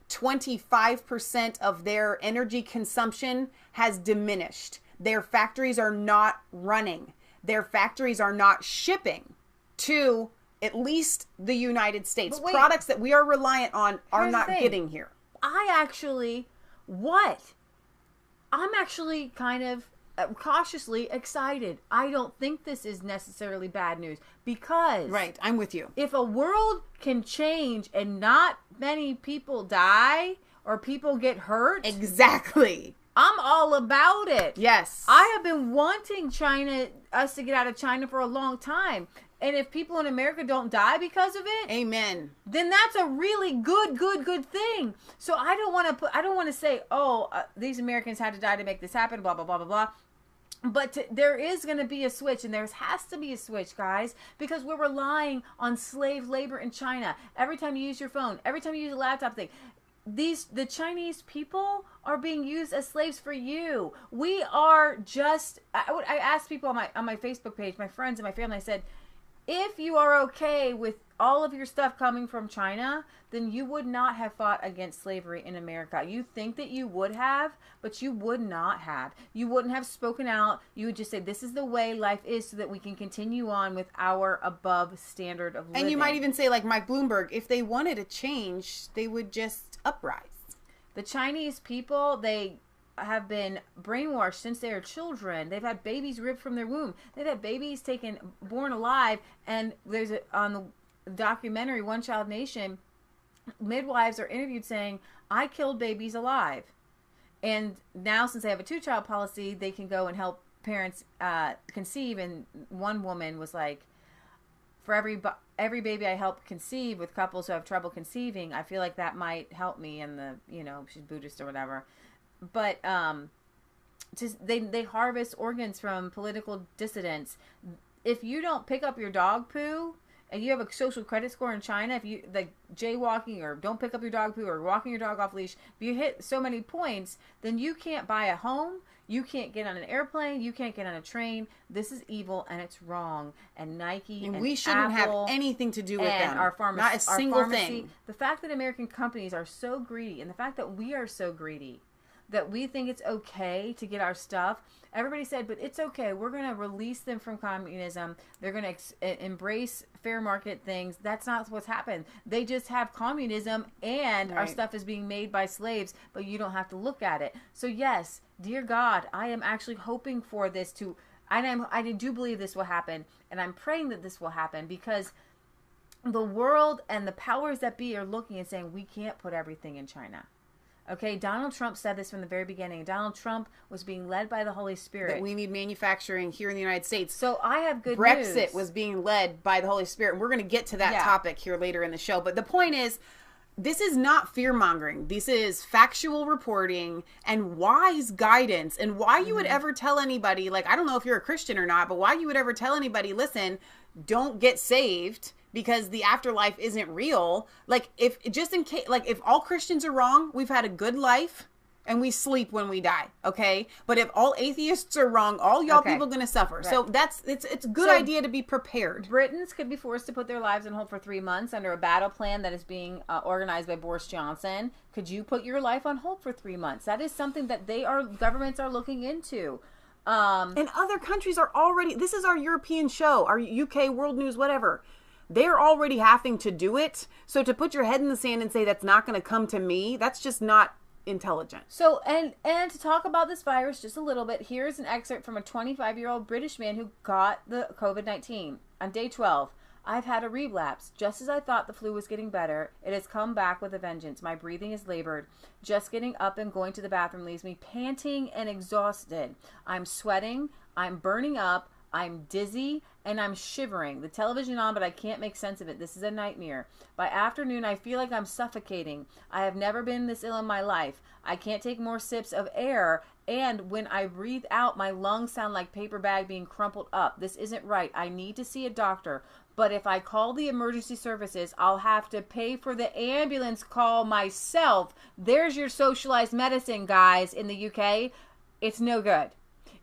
25% of their energy consumption has diminished. Their factories are not running. Their factories are not shipping to at least the United States. Products that we are reliant on are not getting here. I'm actually kind of cautiously excited. I don't think this is necessarily bad news because right, I'm with you. If a world can change and not many people die or people get hurt, exactly, I'm all about it. Yes, I have been wanting us to get out of China for a long time. And if people in America don't die because of it, amen, then that's a really good thing. So I don't want to say, these Americans had to die to make this happen, blah, blah, blah, blah, blah. But there is going to be a switch, and there has to be a switch, guys, because we're relying on slave labor in China. Every time you use your phone, every time you use a laptop thing, the Chinese people are being used as slaves for you. We are just, I asked people on my Facebook page, my friends and my family, I said, if you are okay with all of your stuff coming from China, then you would not have fought against slavery in America. You think that you would have, but you would not have. You wouldn't have spoken out. You would just say, this is the way life is so that we can continue on with our above standard of living. And you might even say, like Mike Bloomberg, if they wanted a change, they would just uprise. The Chinese people, they have been brainwashed since they are children. They've had babies ripped from their womb. They've had babies born alive. And there's on the documentary One Child Nation, midwives are interviewed saying, I killed babies alive. And now since they have a 2-child policy, they can go and help parents conceive. And one woman was like, for every baby I help conceive with couples who have trouble conceiving, I feel like that might help me. And she's Buddhist or whatever. But they harvest organs from political dissidents. If you don't pick up your dog poo and you have a social credit score in China, if you like jaywalking or don't pick up your dog poo or walking your dog off leash, if you hit so many points, then you can't buy a home, you can't get on an airplane, you can't get on a train. This is evil and it's wrong. And Nike and we shouldn't Apple have anything to do with them. Not a single thing. The fact that American companies are so greedy, and the fact that we are so greedy, that we think it's okay to get our stuff. Everybody said, but it's okay. We're going to release them from communism. They're going to embrace fair market things. That's not what's happened. They just have communism and our stuff is being made by slaves, but you don't have to look at it. So yes, dear God, I am actually hoping for this to, I do believe this will happen, and I'm praying that this will happen because the world and the powers that be are looking and saying, we can't put everything in China. Okay, Donald Trump said this from the very beginning. Donald Trump was being led by the Holy Spirit. That we need manufacturing here in the United States. So I have good news. Brexit was being led by the Holy Spirit. And we're going to get to that topic here later in the show. But the point is, this is not fear-mongering. This is factual reporting and wise guidance. And why you would ever tell anybody, like, I don't know if you're a Christian or not, but why you would ever tell anybody, listen, don't get saved because the afterlife isn't real. Like, if all Christians are wrong, we've had a good life and we sleep when we die, okay? But if all atheists are wrong, all y'all people are going to suffer. Right. So it's a good idea to be prepared. Britons could be forced to put their lives on hold for 3 months under a battle plan that is being organized by Boris Johnson. Could you put your life on hold for 3 months? That is something that governments are looking into. And other countries are already, this is our European show, our UK World News, whatever. They're already having to do it. So to put your head in the sand and say that's not going to come to me, that's just not intelligent. So, and to talk about this virus just a little bit, here's an excerpt from a 25-year-old British man who got the COVID-19. On day 12, I've had a relapse. Just as I thought the flu was getting better, it has come back with a vengeance. My breathing is labored. Just getting up and going to the bathroom leaves me panting and exhausted. I'm sweating. I'm burning up. I'm dizzy and I'm shivering. The television on, but I can't make sense of it. This is a nightmare. By afternoon, I feel like I'm suffocating. I have never been this ill in my life. I can't take more sips of air. And when I breathe out, my lungs sound like paper bag being crumpled up. This isn't right. I need to see a doctor. But if I call the emergency services, I'll have to pay for the ambulance call myself. There's your socialized medicine, guys, in the UK. It's no good.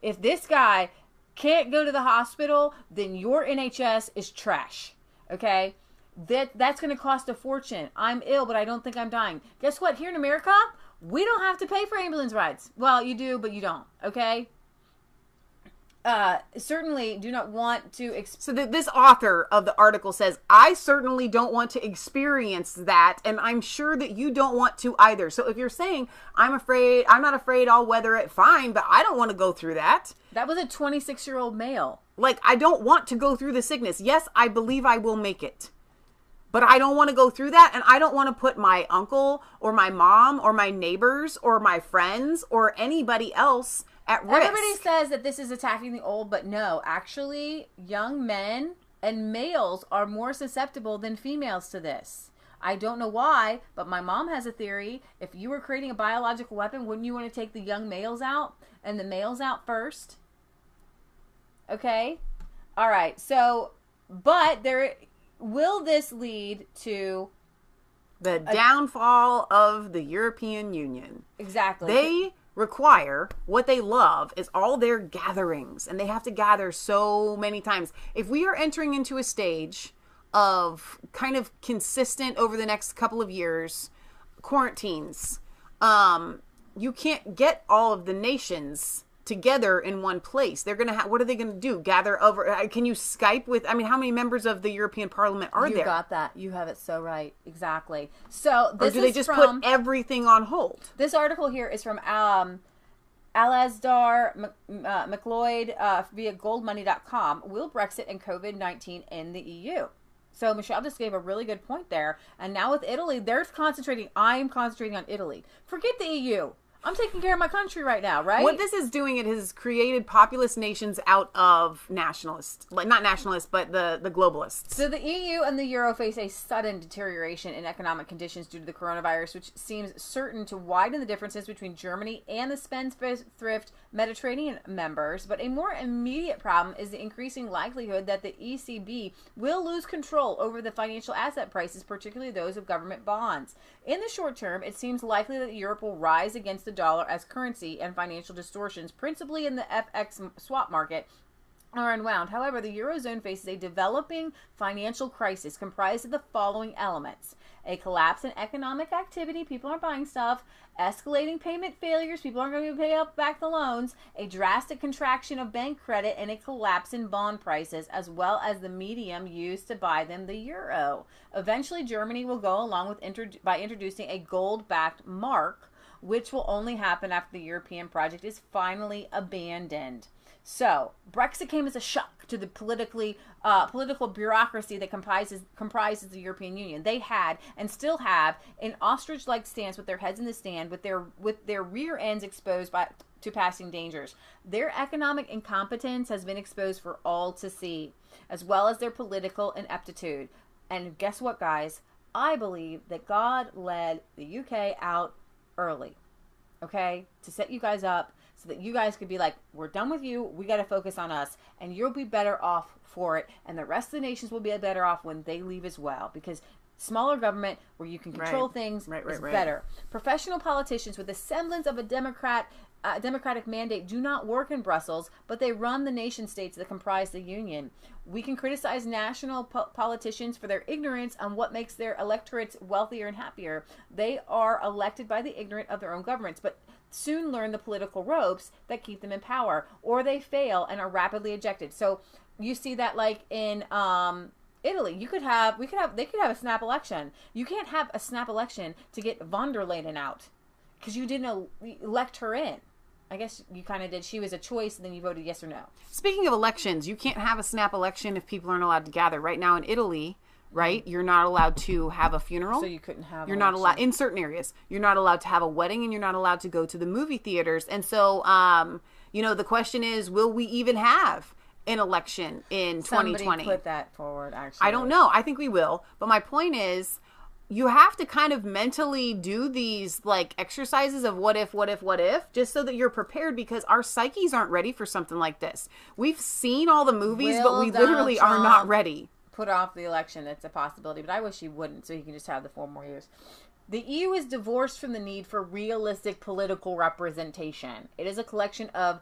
If this guy can't go to the hospital, then your NHS is trash. Okay? That's going to cost a fortune. I'm ill, but I don't think I'm dying. Guess what? Here in America, we don't have to pay for ambulance rides. Well, you do, but you don't. Okay? Certainly do not want to... So this author of the article says, I certainly don't want to experience that, and I'm sure that you don't want to either. So if you're saying, I'm not afraid, I'll weather it, fine, but I don't want to go through that. That was a 26-year-old male. Like, I don't want to go through the sickness. Yes, I believe I will make it. But I don't want to go through that, and I don't want to put my uncle or my mom or my neighbors or my friends or anybody else at risk. Everybody says that this is attacking the old, but no. Actually, young men and males are more susceptible than females to this. I don't know why, but my mom has a theory. If you were creating a biological weapon, wouldn't you want to take the young males out and the males out first? Okay? All right. So, but will this lead to the downfall of the European Union? Exactly. They require, what they love is all their gatherings, and they have to gather so many times. If we are entering into a stage of kind of consistent over the next couple of years quarantines, you can't get all of the nations together in one place. They're gonna what are they gonna do? Gather over? Can you Skype with? I mean, how many members of the European Parliament are there? You got that. You have it so right. Exactly. So this or do they just put everything on hold? This article here is from Alasdair McLeod via goldmoney.com. Will Brexit and COVID-19 in the EU? So Michelle just gave a really good point there. And now with Italy, I'm concentrating on Italy. Forget the EU. I'm taking care of my country right now, right? What this is doing, it has created populist nations out of nationalists. Like, not nationalists, but the globalists. So the EU and the Euro face a sudden deterioration in economic conditions due to the coronavirus, which seems certain to widen the differences between Germany and the spendthrift Mediterranean members. But a more immediate problem is the increasing likelihood that the ECB will lose control over the financial asset prices, particularly those of government bonds. In the short term, it seems likely that Europe will rise against the dollar as currency and financial distortions, principally in the FX swap market, are unwound. However, the Eurozone faces a developing financial crisis comprised of the following elements: a collapse in economic activity, people aren't buying stuff, escalating payment failures, people aren't going to pay back the loans, a drastic contraction of bank credit, and a collapse in bond prices, as well as the medium used to buy them, the euro. Eventually, Germany will go along with by introducing a gold-backed mark, which will only happen after the European project is finally abandoned. So, Brexit came as a shock to the political bureaucracy that comprises the European Union. They had and still have an ostrich-like stance with their heads in the sand, with their rear ends exposed to passing dangers. Their economic incompetence has been exposed for all to see, as well as their political ineptitude. And guess what, guys? I believe that God led the UK out early, okay, to set you guys up so that you guys could be like, we're done with you, we got to focus on us, and you'll be better off for it, and the rest of the nations will be better off when they leave as well, because Smaller government where you can control things is better. Professional politicians with a semblance of a democratic mandate do not work in Brussels, but they run the nation states that comprise the union. We can criticize national politicians for their ignorance on what makes their electorates wealthier and happier. They are elected by the ignorant of their own governments, but soon learn the political ropes that keep them in power, or they fail and are rapidly ejected. So you see that like in Italy, they could have a snap election. You can't have a snap election to get von der Leyen out because you didn't elect her in. I guess you kind of did. She was a choice, and then you voted yes or no. Speaking of elections, you can't have a snap election if people aren't allowed to gather. Right now in Italy, right, you're not allowed to have a funeral. So you couldn't have. You're not allowed in certain areas. You're not allowed to have a wedding, and you're not allowed to go to the movie theaters. And so, the question is, will we even have an election in 2020? Somebody put that forward. Actually, I don't know. I think we will. But my point is, you have to kind of mentally do these like exercises of what if, just so that you're prepared, because our psyches aren't ready for something like this. We've seen all the movies, but we literally are not ready. Put off the election. It's a possibility, but I wish he wouldn't, so he can just have the 4 more years. The EU is divorced from the need for realistic political representation. It is a collection of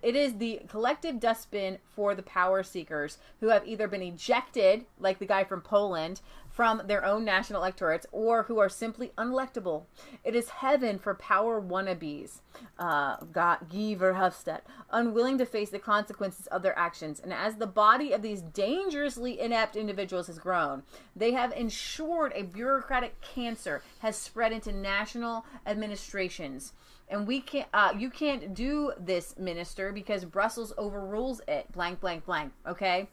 It is the collective dustbin for the power seekers who have either been ejected, like the guy from Poland, from their own national electorates, or who are simply unelectable. It is heaven for power wannabes, Guy Verhofstadt, unwilling to face the consequences of their actions. And as the body of these dangerously inept individuals has grown, they have ensured a bureaucratic cancer has spread into national administrations. And we can't. You can't do this, minister, because Brussels overrules it. Blank, blank, blank. Okay.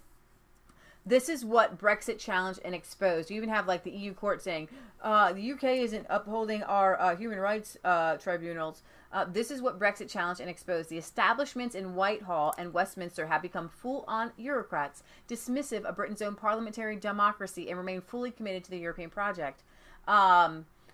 This is what Brexit challenged and exposed. You even have like the EU court saying the UK isn't upholding our human rights tribunals. This is what Brexit challenged and exposed. The establishments in Whitehall and Westminster have become full-on Eurocrats, dismissive of Britain's own parliamentary democracy, and remain fully committed to the European project.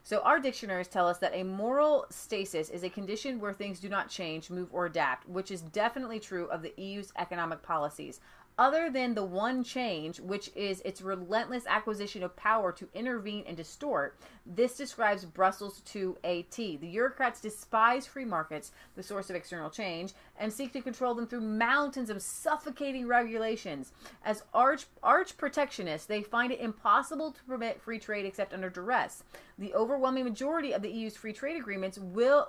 So our dictionaries tell us that a moral stasis is a condition where things do not change, move, or adapt, which is definitely true of the EU's economic policies. Other than the one change, which is its relentless acquisition of power to intervene and distort, this describes Brussels to a T. The Eurocrats despise free markets, the source of external change, and seek to control them through mountains of suffocating regulations. As arch protectionists, they find it impossible to permit free trade except under duress. The overwhelming majority of the EU's free trade agreements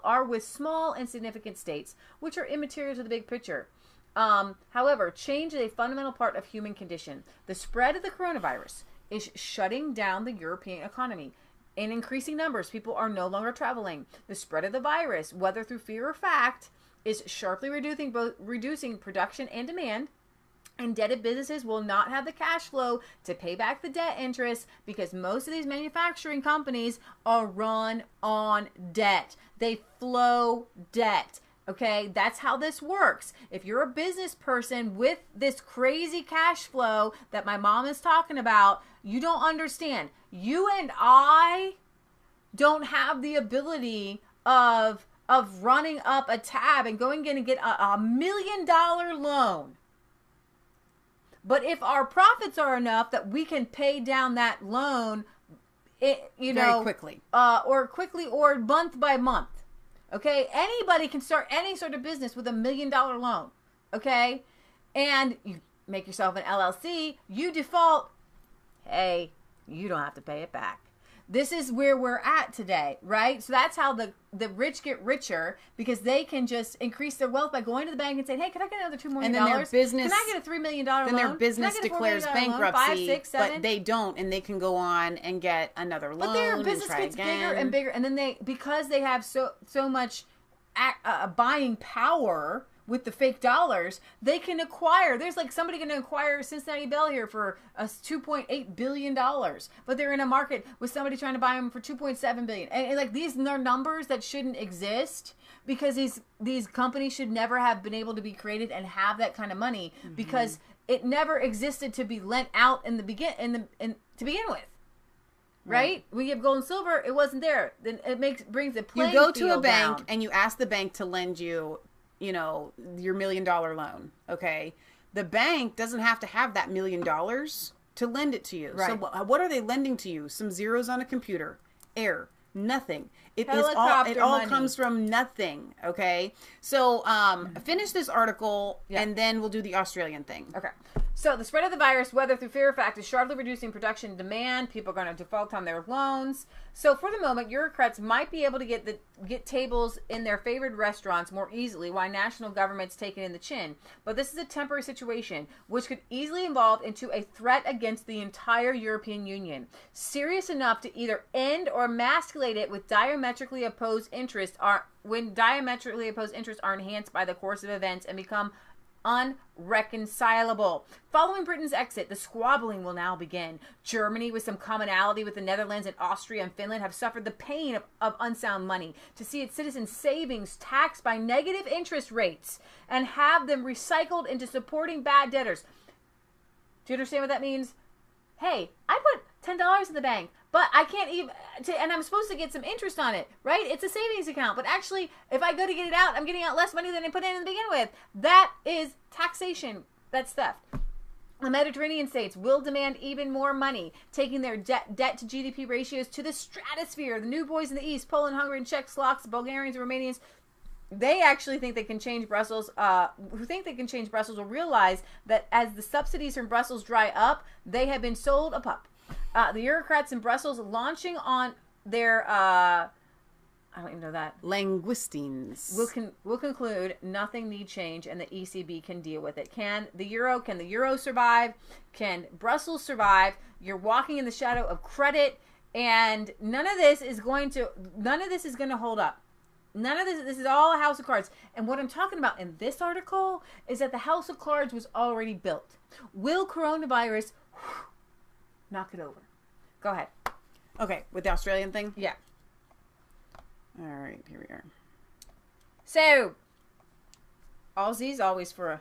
are with small and significant states, which are immaterial to the big picture. However, change is a fundamental part of human condition. The spread of the coronavirus is shutting down the European economy. In increasing numbers, people are no longer traveling. The spread of the virus, whether through fear or fact, is sharply reducing production and demand. Indebted businesses will not have the cash flow to pay back the debt interest because most of these manufacturing companies are run on debt. They flow debt. Okay, that's how this works. If you're a business person with this crazy cash flow that my mom is talking about, you don't understand. You and I don't have the ability of running up a tab and going in and get a $1 million loan. But if our profits are enough that we can pay down that loan, very quickly, or month by month. Okay, anybody can start any sort of business with $1 million loan. Okay, and you make yourself an LLC, you default, hey, you don't have to pay it back. This is where we're at today, right? So that's how the rich get richer, because they can just increase their wealth by going to the bank and saying, hey, can I get another $2 million? And then their business, can I get a $3 million loan? Then their business declares bankruptcy, 5, 6, 7? but they don't, and they can go on and get another loan. But their business gets bigger and bigger, and then because they have so much buying power with the fake dollars, they can acquire. There's like somebody going to acquire Cincinnati Bell here for $2.8 billion, but they're in a market with somebody trying to buy them for $2.7 billion. And like these are numbers that shouldn't exist, because these companies should never have been able to be created and have that kind of money, because it never existed to be lent out to begin with. Right? When you have gold and silver, it wasn't there. Then it brings the playing field down. You go to a bank down. and you ask the bank to lend you, your $1 million loan. Okay, the bank doesn't have to have that $1 million. to lend it to you. Right. So what are they lending to you? Some zeros on a computer. Air. Nothing. It Helicopter all money. comes from nothing. Okay. So finish this article and then we'll do the Australian thing. Okay. So the spread of the virus, whether through fear or fact, is sharply reducing production and demand. People are going to default on their loans. So for the moment, bureaucrats might be able to get tables in their favored restaurants more easily, while national governments take it in the chin. But this is a temporary situation, which could easily evolve into a threat against the entire European Union, serious enough to either end or emasculate it with diametrically opposed interests. When diametrically opposed interests are enhanced by the course of events and become unreconcilable. Following Britain's exit, the squabbling will now begin. Germany, with some commonality with the Netherlands and Austria and Finland, have suffered the pain of unsound money, to see its citizens' savings taxed by negative interest rates and have them recycled into supporting bad debtors. Do you understand what that means? Hey, I put $10 in the bank, but I can't even, and I'm supposed to get some interest on it, right? It's a savings account, but actually, if I go to get it out, I'm getting out less money than I put in to begin with. That is taxation. That's theft. The Mediterranean states will demand even more money, taking their debt to GDP ratios to the stratosphere. The new boys in the East, Poland, Hungary, and Czech, Slovaks, Bulgarians, and Romanians, they actually think they can change Brussels, who think they can change Brussels will realize that as the subsidies from Brussels dry up, they have been sold a pup. The bureaucrats in Brussels launching on their, I don't even know that. Languistines. Will conclude nothing need change and the ECB can deal with it. Can the euro survive? Can Brussels survive? You're walking in the shadow of credit, and none of this is going to hold up. None of this is all a house of cards. And what I'm talking about in this article is that the house of cards was already built. Will coronavirus knock it over? Go ahead. Okay, with the Australian thing? Yeah. All right, here we are. So, Aussies always the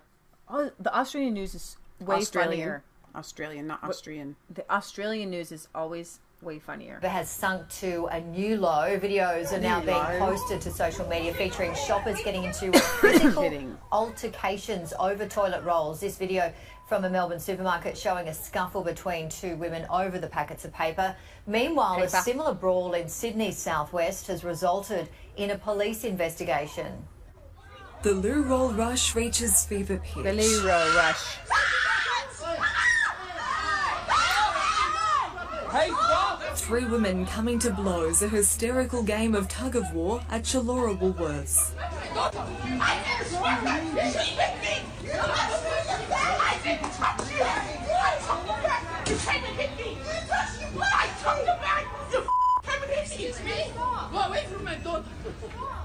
Australian news is way funnier. Australian, not Austrian. The Australian news is always way funnier. It has sunk to a new low. Videos are now being posted to social media featuring shoppers getting into physical altercations over toilet rolls. This video from a Melbourne supermarket showing a scuffle between two women over the packets of paper. Meanwhile, a similar brawl in Sydney's southwest has resulted in a police investigation. The loo roll rush reaches fever pitch. The loo roll rush. Three women coming to blows, a hysterical game of tug-of-war at Chullora Woolworths.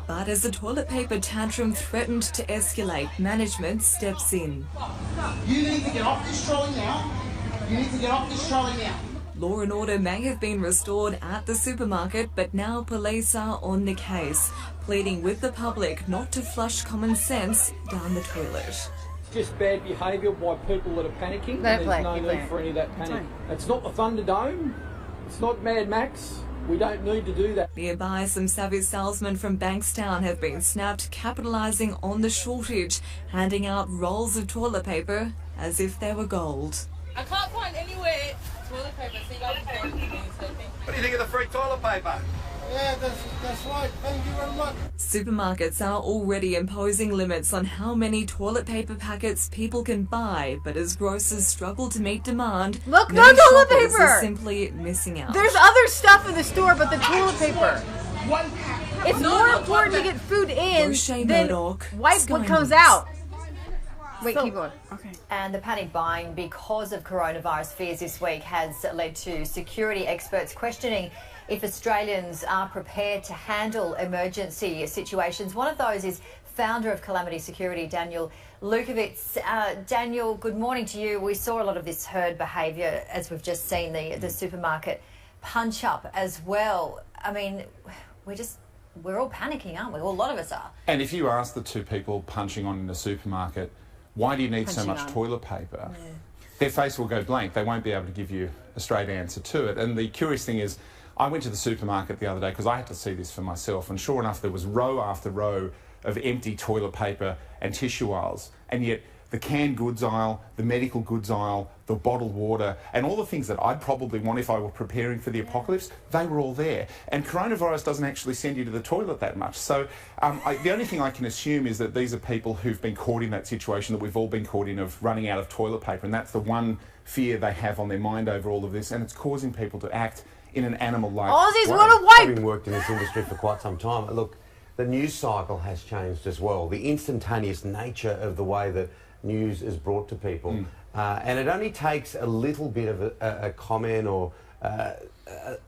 But as the toilet paper tantrum threatened to escalate, management steps in. You need to get off this trolley now. You need to get off this trolley now. Law and order may have been restored at the supermarket, but now police are on the case, pleading with the public not to flush common sense down the toilet. It's just bad behaviour by people that are panicking. There's no need for any of that panic. It's not the Thunderdome. It's not Mad Max. We don't need to do that. Nearby, some savvy salesmen from Bankstown have been snapped, capitalising on the shortage, handing out rolls of toilet paper as if they were gold. I can't find anywhere toilet paper. What do you think of the free toilet paper? Yeah, that's right. Thank you very much. Supermarkets are already imposing limits on how many toilet paper packets people can buy, but as grocers struggle to meet demand, look, no many toilet shoppers paper! are simply missing out. There's other stuff in the store but the toilet paper. It's more important to get food in than wipe what comes out. Wait, keep going. Okay. And the panic buying because of coronavirus fears this week has led to security experts questioning if Australians are prepared to handle emergency situations. One of those is founder of Calamity Security, Daniel Lukovitz. Daniel, good morning to you. We saw a lot of this herd behaviour as we've just seen the supermarket punch up as well. I mean, we're all panicking, aren't we? Well, a lot of us are. And if you ask the two people punching on in the supermarket, why do you need so much toilet paper? Yeah. Their face will go blank. They won't be able to give you a straight answer to it. And the curious thing is, I went to the supermarket the other day because I had to see this for myself, and sure enough, there was row after row of empty toilet paper and tissue aisles. And yet the canned goods aisle, the medical goods aisle, the bottled water, and all the things that I'd probably want if I were preparing for the apocalypse, they were all there. And coronavirus doesn't actually send you to the toilet that much. So the only thing I can assume is that these are people who've been caught in that situation that we've all been caught in, of running out of toilet paper, and that's the one fear they have on their mind over all of this, and it's causing people to act in an animal-like Aussies way. want to wipe! Having worked in this industry for quite some time, look, the news cycle has changed as well. The instantaneous nature of the way that news is brought to people. And it only takes a little bit of a comment or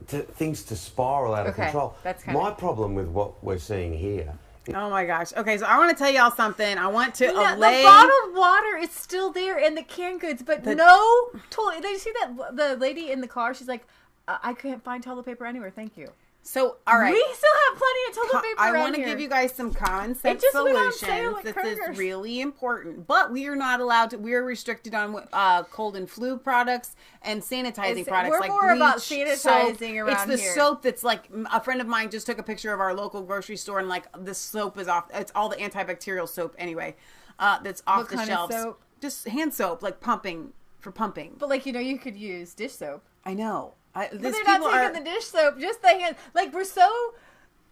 things to spiral out of control. That's My problem with what we're seeing here. Oh my gosh. Okay, so I want to tell y'all something. I want to allay... The bottled water is still there and the canned goods, but no toilet. Did you see that the lady in the car? She's like, I couldn't find toilet paper anywhere. Thank you. So, all right. We still have plenty of toilet paper I want to give you guys some common sense solutions. This is really important. But we are not allowed to, we are restricted on cold and flu products and sanitizing products. We're like more bleach, about sanitizing soap. around It's the here. soap that's like, a friend of mine just took a picture of our local grocery store and like the soap is off. It's all the antibacterial soap anyway. That's off the shelves. Of soap? Just hand soap, like pumping. But like, you could use dish soap. I know. But they're not taking the dish soap, just the hand. Like,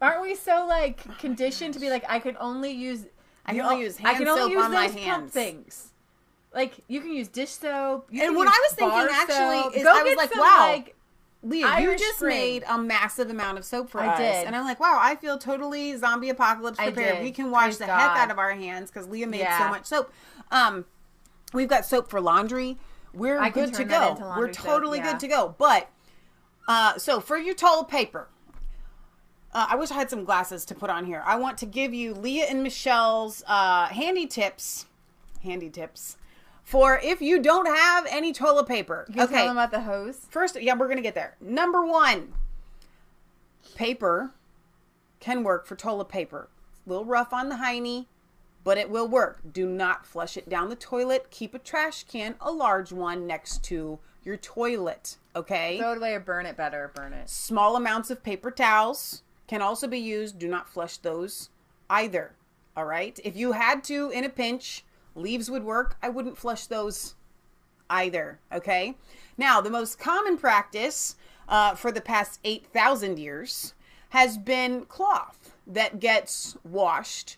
aren't we so like conditioned to be like, I can only use hand soap on my hands. Things. Like, you can use dish soap. And what I was thinking actually is, I was like, wow, Leah, you just made a massive amount of soap for us. did. And I'm like, wow, I feel totally zombie apocalypse prepared. We can wash the heck out of our hands because Leah made so much soap. We've got soap for laundry. We're good to go. We're totally good to go. But so for your toilet paper, I wish I had some glasses to put on here. I want to give you Leah and Michelle's handy tips for if you don't have any toilet paper. You can tell them about the hose? First, we're going to get there. Number 1, paper can work for toilet paper. It's a little rough on the hiney, but it will work. Do not flush it down the toilet. Keep a trash can, a large one, next to your toilet, okay? Throw it away or burn it better. Burn it. Small amounts of paper towels can also be used. Do not flush those either, all right? If you had to, in a pinch, leaves would work. I wouldn't flush those either, okay? Now, the most common practice for the past 8,000 years has been cloth that gets washed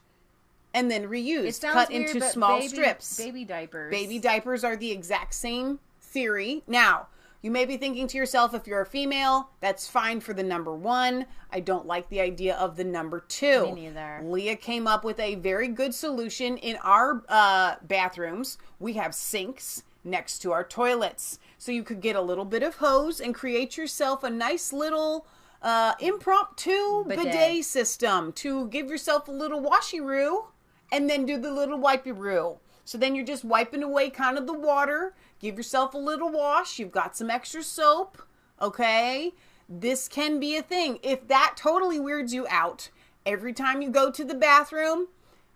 and then reused, cut into small strips. Baby diapers. Baby diapers are the exact same theory. Now, you may be thinking to yourself, if you're a female, that's fine for the number 1. I don't like the idea of the number 2. Me neither. Leah came up with a very good solution. In our bathrooms, we have sinks next to our toilets. So you could get a little bit of hose and create yourself a nice little impromptu bidet system to give yourself a little washy-roo and then do the little wipey-roo. So then you're just wiping away kind of the water. Give yourself a little wash. You've got some extra soap. Okay? This can be a thing. If that totally weirds you out, every time you go to the bathroom,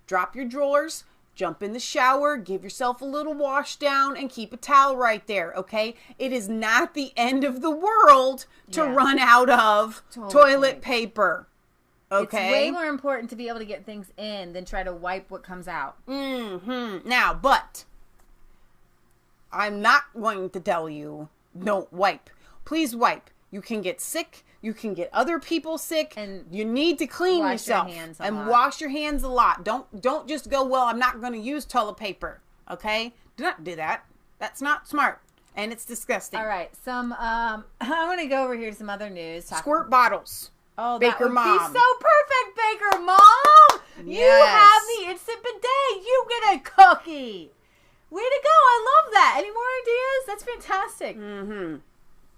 drop your drawers, jump in the shower, give yourself a little wash down, and keep a towel right there. Okay? It is not the end of the world to run out of toilet paper. Okay. It's way more important to be able to get things in than try to wipe what comes out. Now, but I'm not going to tell you don't wipe. Please wipe. You can get sick. You can get other people sick. And you need to clean yourself and wash your hands a lot. Don't just go, well, I'm not going to use toilet paper. Okay? Do not do that. That's not smart. And it's disgusting. All right. I want to go over here to some other news. Squirt bottles. Oh, Baker that would Mom. be so perfect, Baker Mom. Yes. You have the instant bidet. You get a cookie. Way to go. I love that. Any more ideas? That's fantastic.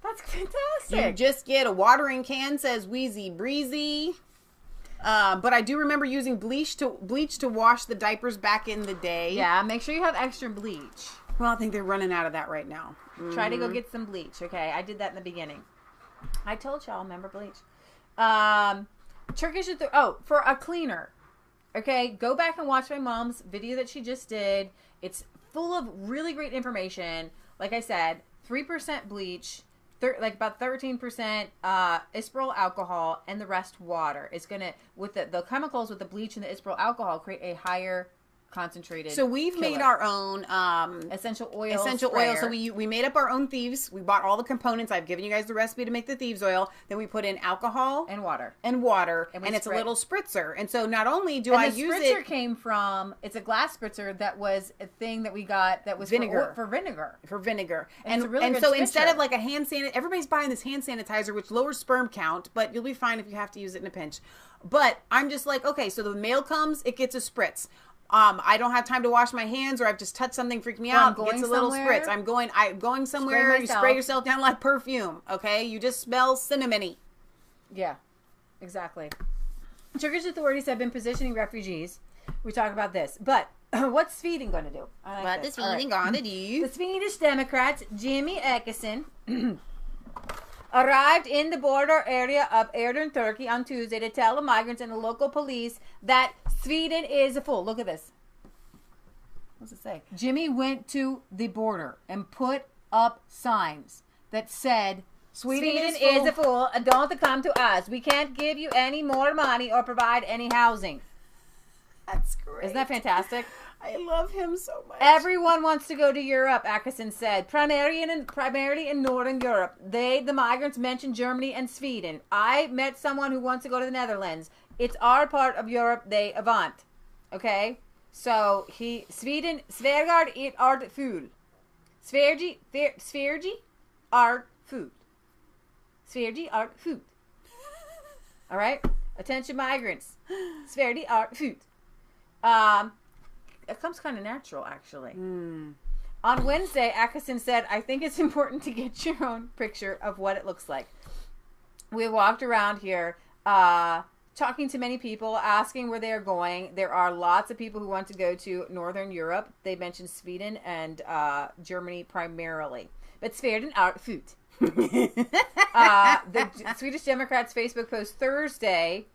That's fantastic. You just get a watering can, says Wheezy Breezy. But I do remember using bleach to wash the diapers back in the day. Yeah, make sure you have extra bleach. Well, I think they're running out of that right now. Try to go get some bleach, okay? I did that in the beginning. I told y'all, remember bleach. Turkish, for a cleaner, okay, go back and watch my mom's video that she just did. It's full of really great information. Like I said, 3% bleach, about 13% isopropyl alcohol, and the rest water. It's gonna, with the chemicals with the bleach and the isopropyl alcohol, create a higher concentrated. So we've made our own essential oil. So we made up our own thieves. We bought all the components. I've given you guys the recipe to make the thieves oil. Then we put in alcohol and water, and it's a little spritzer. And so not only do I use it, the spritzer came from, it's a glass spritzer that was a thing that we got that was vinegar for vinegar. And it's a really good so spritzer. Instead of like a hand sanitizer, everybody's buying this hand sanitizer which lowers sperm count, but you'll be fine if you have to use it in a pinch. But I'm just like, okay, so the mail comes, it gets a spritz. I don't have time to wash my hands, or I've just touched something, freaked me out. It gets a little spritz. I'm going somewhere. You spray yourself down like perfume. Okay, you just smell cinnamony. Yeah, exactly. Turkish authorities have been positioning refugees. We talk about this, but what's Sweden going to do? What is Sweden going to do? The Swedish Democrats, Jimmy Åkesson, arrived in the border area of Erdogan, Turkey on Tuesday to tell the migrants and the local police that Sweden is a fool. Look at this. What's it say? Jimmy went to the border and put up signs that said, Sweden is a fool and don't come to us. We can't give you any more money or provide any housing. That's great. Isn't that fantastic? I love him so much. Everyone wants to go to Europe, Åkesson said. Primarily in Northern Europe. The migrants mentioned Germany and Sweden. I met someone who wants to go to the Netherlands. It's our part of Europe they want. Okay? So, Sweden, Sverige är food. Sverige are food. Sverige are food. All right? Attention migrants. Sverige are food. It comes kind of natural, actually. On Wednesday, Åkesson said, I think it's important to get your own picture of what it looks like. We walked around here talking to many people, asking where they're going. There are lots of people who want to go to Northern Europe. They mentioned Sweden and Germany primarily. But Sweden are food. The Swedish Democrats' Facebook post Thursday.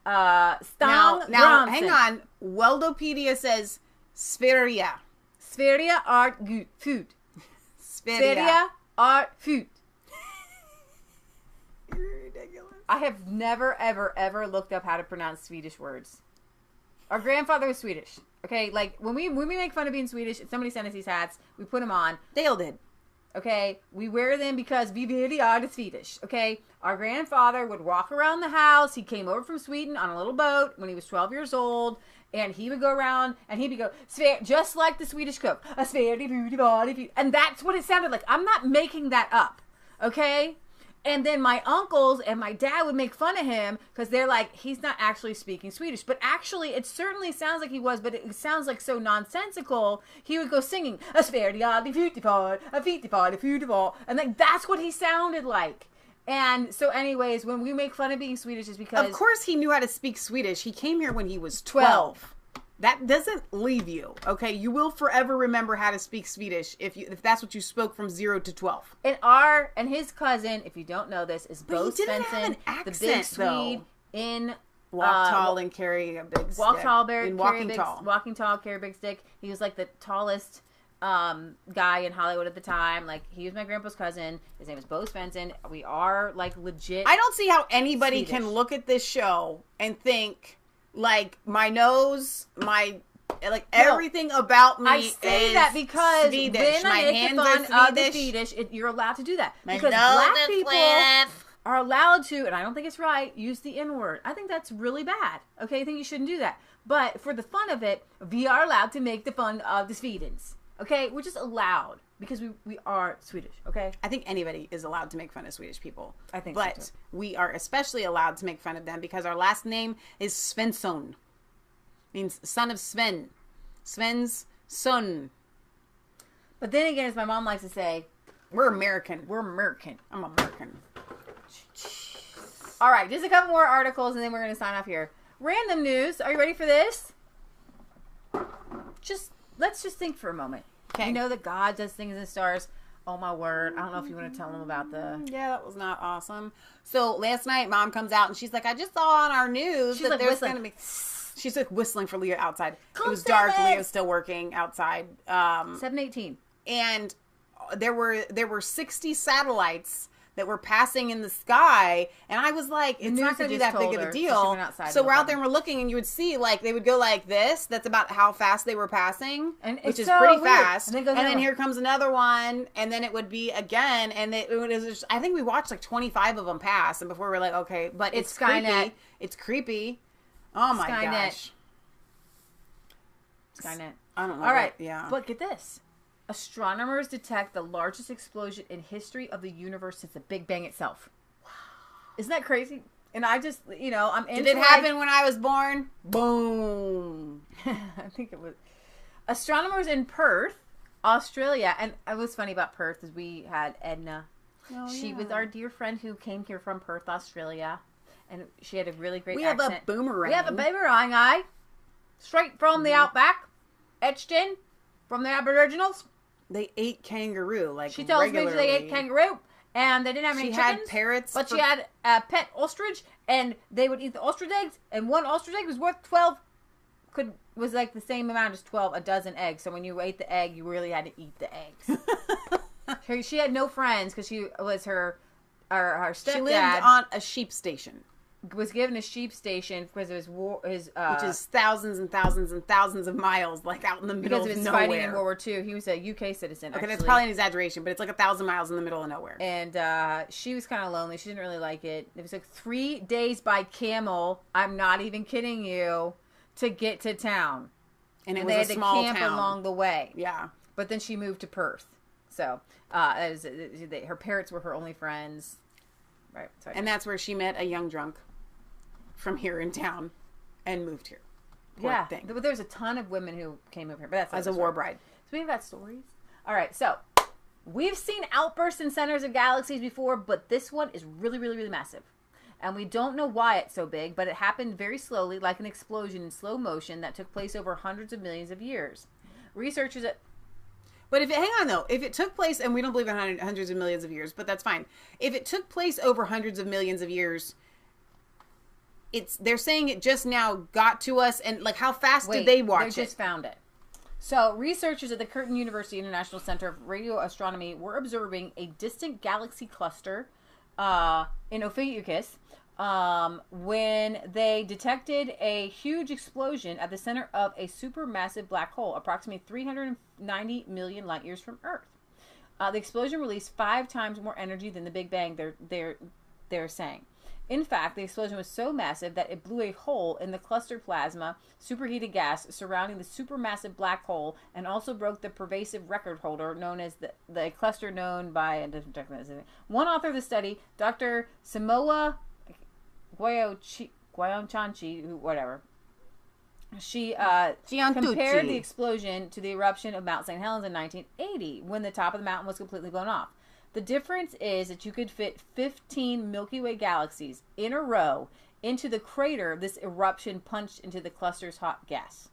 Now, hang on. Weldopedia says Sverige. Sverige are good food. Sverige are food. You're ridiculous. I have never, ever, ever looked up how to pronounce Swedish words. Our grandfather was Swedish. Okay, like when we make fun of being Swedish, somebody sent us these hats. We put them on. Dale did. Okay, we wear them because we really are the Swedish. Okay, our grandfather would walk around the house. He came over from Sweden on a little boat when he was 12 years old, and he would go around and he'd go, just like the Swedish cook, and that's what it sounded like. I'm not making that up. Okay. And then my uncles and my dad would make fun of him because they're like, he's not actually speaking Swedish. But actually, it certainly sounds like he was, but it sounds like so nonsensical. He would go singing, and like that's what he sounded like. And so anyways, when we make fun of being Swedish, is because... Of course he knew how to speak Swedish. He came here when he was 12. That doesn't leave you, okay? You will forever remember how to speak Swedish if that's what you spoke from 0 to 12. And his cousin, if you don't know this, is Bo Svensson, the big Swede in walk tall and carry a big walk stick. Tall, walking tall, carry a big stick. He was like the tallest guy in Hollywood at the time. Like, he was my grandpa's cousin. His name is Bo Svensson. We are like legit. I don't see how anybody Swedish. Can look at this show and think. Like, my nose, everything about me is that because Swedish. when my I make hands fun are of the Swedish, you're allowed to do that. My because nose black is people are allowed to, and I don't think it's right, use the N-word. I think that's really bad. Okay, I think you shouldn't do that. But for the fun of it, we are allowed to make the fun of the Swedes. Okay, we're just allowed. Because we are Swedish, okay? I think anybody is allowed to make fun of Swedish people. I think so too. But we are especially allowed to make fun of them because our last name is Svensson. Means son of Sven. Sven's son. But then again, as my mom likes to say, we're American. We're American. I'm American. All right, just a couple more articles and then we're going to sign off here. Random news. Are you ready for this? Let's just think for a moment. Okay. You know that God does things in the stars. Oh my word. I don't know if you want to tell them about the... Yeah, that was not awesome. So last night, Mom comes out and she's like, I just saw on our news that there's going to be... She's like whistling for Leah outside. It was dark. Leah was still working outside. 7:18. And there were 60 satellites that were passing in the sky, and I was like, it's not going to be that big of a deal. So we're out there and we're looking, and you would see, like, they would go like this. That's about how fast they were passing, which is pretty fast. And then here comes another one, and then it would be again, and it was just, I think we watched like 25 of them pass, and before we were like, okay, but it's Skynet. Creepy. It's creepy. Oh my gosh. Skynet. I don't know. All right. Yeah. But get this. Astronomers detect the largest explosion in history of the universe since the Big Bang itself. Wow. Isn't that crazy? And I just, I'm into Did it happen when I was born? Boom. I think it was. Astronomers in Perth, Australia, and it was funny about Perth is we had Edna. She was our dear friend who came here from Perth, Australia, and she had a really great accent. We have a boomerang. We have a boomerang, straight from the outback, etched in from the Aboriginals. They ate kangaroo, like she tells me they ate kangaroo, and they didn't have any chickens. She had parrots, but she had a pet ostrich, and they would eat the ostrich eggs, and one ostrich egg was worth 12. Was like the same amount as a dozen eggs. So when you ate the egg, you really had to eat the eggs. She had no friends because she was her stepdad. She lived on a sheep station. Was given a sheep station because it was which is thousands and thousands and thousands of miles, like out in the middle of nowhere. Because of his fighting in World War II. He was a UK citizen. Okay, that's probably an exaggeration, but it's like 1,000 miles in the middle of nowhere. And she was kind of lonely. She didn't really like it. It was like 3 days by camel. I'm not even kidding you, to get to town. And it they was had a small to camp town along the way. Yeah. But then she moved to Perth. So her parents were her only friends. Right. Sorry. And that's where she met a young drunk from here in town and moved here. Poor thing. But there's a ton of women who came over here. But that's as a war bride. So we've got stories. All right. So we've seen outbursts in centers of galaxies before, but this one is really, really, really massive. And we don't know why it's so big, but it happened very slowly, like an explosion in slow motion that took place over hundreds of millions of years. Researchers at... But hang on though, if it took place, and we don't believe in hundreds of millions of years, but that's fine. If it took place over hundreds of millions of years, they're saying it just now got to us, and like how fast did they watch it? They just found it. So researchers at the Curtin University International Center of Radio Astronomy were observing a distant galaxy cluster in Ophiuchus when they detected a huge explosion at the center of a supermassive black hole, approximately 390 million light years from Earth. The explosion released 5 times more energy than the Big Bang. They're saying. In fact, the explosion was so massive that it blew a hole in the cluster plasma, superheated gas surrounding the supermassive black hole, and also broke the pervasive record holder known as the cluster known by one author of the study, Dr. Samoa Guayanchanchi, whatever. She compared the explosion to the eruption of Mount St. Helens in 1980, when the top of the mountain was completely blown off. The difference is that you could fit 15 Milky Way galaxies in a row into the crater this eruption punched into the cluster's hot gas.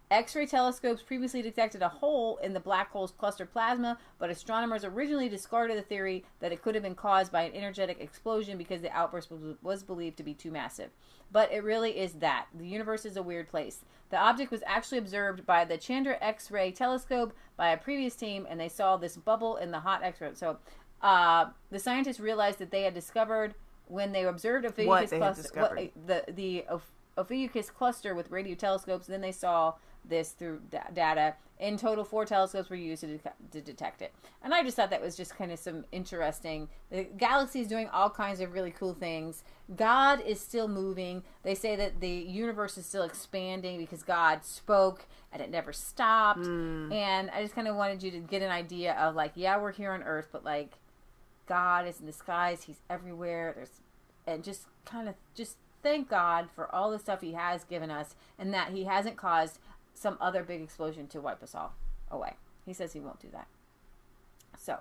X-ray telescopes previously detected a hole in the black hole's cluster plasma, but astronomers originally discarded the theory that it could have been caused by an energetic explosion because the outburst was believed to be too massive. But it really is that. The universe is a weird place. The object was actually observed by the Chandra X-ray telescope by a previous team, and they saw this bubble in the hot X-ray. So the scientists realized that they had discovered when they observed Ophiuchus cluster, the Ophiuchus cluster with radio telescopes. Then they saw this through data. In total, 4 telescopes were used to detect it. And I just thought that was just kind of some interesting. The galaxy is doing all kinds of really cool things. God is still moving. They say that the universe is still expanding because God spoke and it never stopped. And I just kind of wanted you to get an idea of like, yeah, we're here on Earth, but like God is in the skies. He's everywhere. And just thank God for all the stuff he has given us and that he hasn't caused some other big explosion to wipe us all away. He says he won't do that. So,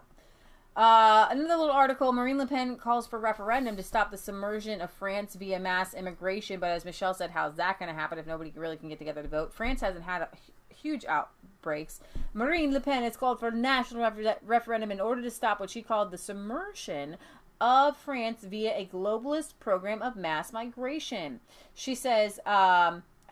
another little article, Marine Le Pen calls for referendum to stop the submersion of France via mass immigration. But as Michelle said, how's that going to happen if nobody really can get together to vote? France hasn't had huge outbreaks. Marine Le Pen has called for a national referendum in order to stop what she called the submersion of France via a globalist program of mass migration. She says,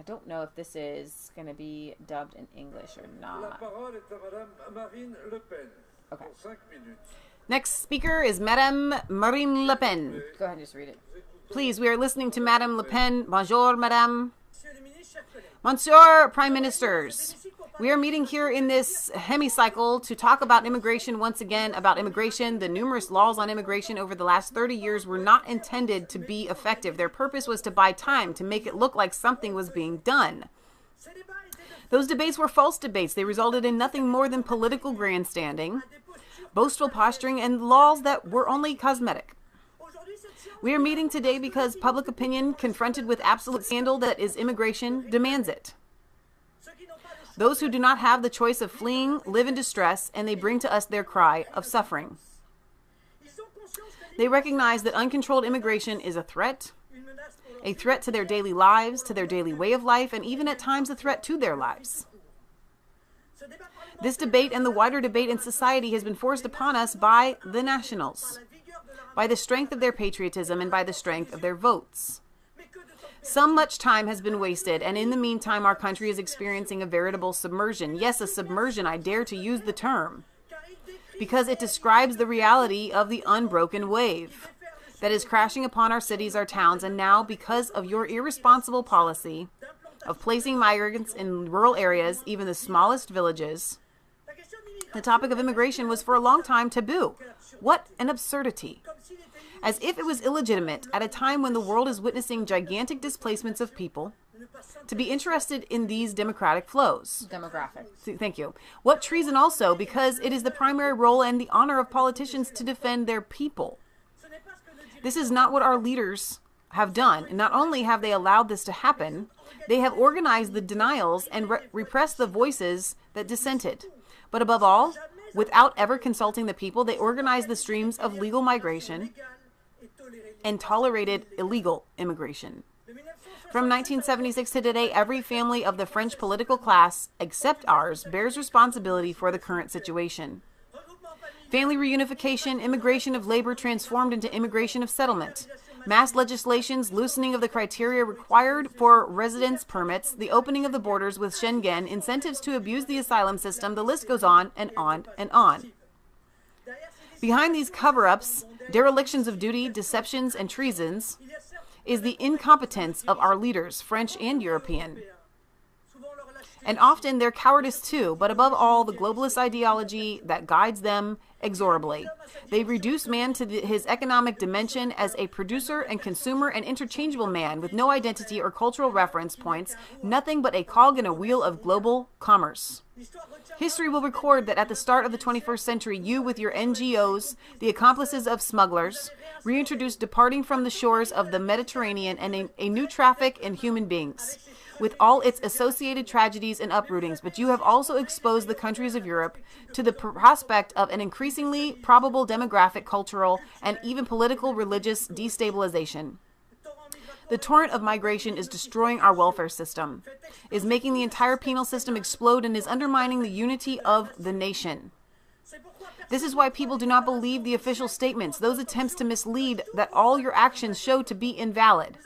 I don't know if this is going to be dubbed in English or not. La parole est à Madame Marine Le Pen. Okay. Pour 5 minutes. Next speaker is Madame Marine Le Pen. Go ahead and just read it. Please, we are listening to Madame Le Pen. Bonjour, Madame. Monsieur Prime Ministers, we are meeting here in this hemicycle to talk about immigration once again, about immigration. The numerous laws on immigration over the last 30 years were not intended to be effective. Their purpose was to buy time, to make it look like something was being done. Those debates were false debates. They resulted in nothing more than political grandstanding, boastful posturing, and laws that were only cosmetic. We are meeting today because public opinion, confronted with absolute scandal that is immigration, demands it. Those who do not have the choice of fleeing live in distress, and they bring to us their cry of suffering. They recognize that uncontrolled immigration is a threat to their daily lives, to their daily way of life, and even at times a threat to their lives. This debate and the wider debate in society has been forced upon us by the nationals, by the strength of their patriotism and by the strength of their votes. So much time has been wasted, and in the meantime, our country is experiencing a veritable submersion. Yes, a submersion, I dare to use the term, because it describes the reality of the unbroken wave that is crashing upon our cities, our towns, and now, because of your irresponsible policy of placing migrants in rural areas, even the smallest villages, the topic of immigration was for a long time taboo. What an absurdity. As if it was illegitimate at a time when the world is witnessing gigantic displacements of people to be interested in these democratic flows. Thank you. What treason also, because it is the primary role and the honor of politicians to defend their people. This is not what our leaders have done. And not only have they allowed this to happen, they have organized the denials and repressed the voices that dissented. But above all, without ever consulting the people, they organized the streams of legal migration and tolerated illegal immigration. From 1976 to today, every family of the French political class, except ours, bears responsibility for the current situation. Family reunification, immigration of labor transformed into immigration of settlement, mass legislations, loosening of the criteria required for residence permits, the opening of the borders with Schengen, incentives to abuse the asylum system, the list goes on and on and on. Behind these cover-ups, derelictions of duty, deceptions, and treasons is the incompetence of our leaders, French and European. And often their cowardice too, but above all, the globalist ideology that guides them inexorably. They reduce man to his economic dimension as a producer and consumer and interchangeable man with no identity or cultural reference points, nothing but a cog in a wheel of global commerce. History will record that at the start of the 21st century, you with your NGOs, the accomplices of smugglers, reintroduced departing from the shores of the Mediterranean and a new traffic in human beings, with all its associated tragedies and uprootings. But you have also exposed the countries of Europe to the prospect of an increasingly probable demographic, cultural, and even political religious destabilization. The torrent of migration is destroying our welfare system, is making the entire penal system explode, and is undermining the unity of the nation. This is why people do not believe the official statements, those attempts to mislead that all your actions show to be invalid.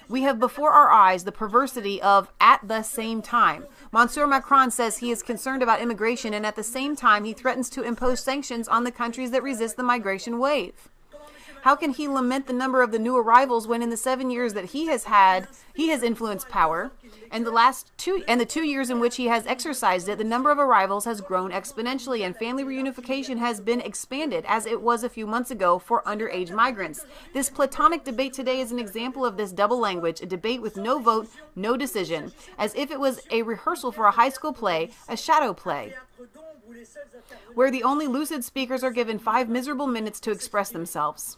We have before our eyes the perversity of "at the same time." Monsieur Macron says he is concerned about immigration, and at the same time he threatens to impose sanctions on the countries that resist the migration wave. How can he lament the number of the new arrivals when in the 7 years that he has influenced power, and the 2 years in which he has exercised it, the number of arrivals has grown exponentially, and family reunification has been expanded, as it was a few months ago for underage migrants. This Platonic debate today is an example of this double language, a debate with no vote, no decision, as if it was a rehearsal for a high school play, a shadow play, where the only lucid speakers are given 5 miserable minutes to express themselves.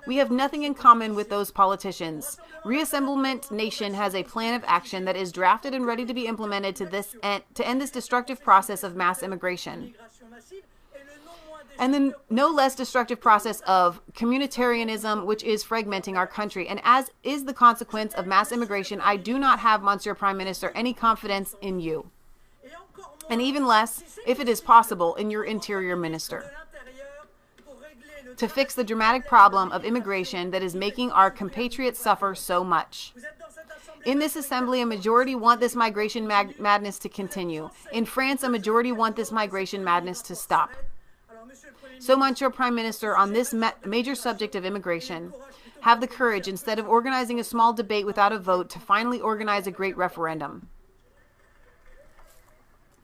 We have nothing in common with those politicians. Reassemblement Nation has a plan of action that is drafted and ready to be implemented to end this destructive process of mass immigration. And the no less destructive process of communitarianism, which is fragmenting our country. And as is the consequence of mass immigration, I do not have, Monsieur Prime Minister, any confidence in you. And even less, if it is possible, in your Interior Minister, to fix the dramatic problem of immigration that is making our compatriots suffer so much. In this assembly, a majority want this migration madness to continue. In France, a majority want this migration madness to stop. So much, your Prime Minister, on this major subject of immigration, have the courage, instead of organizing a small debate without a vote, to finally organize a great referendum.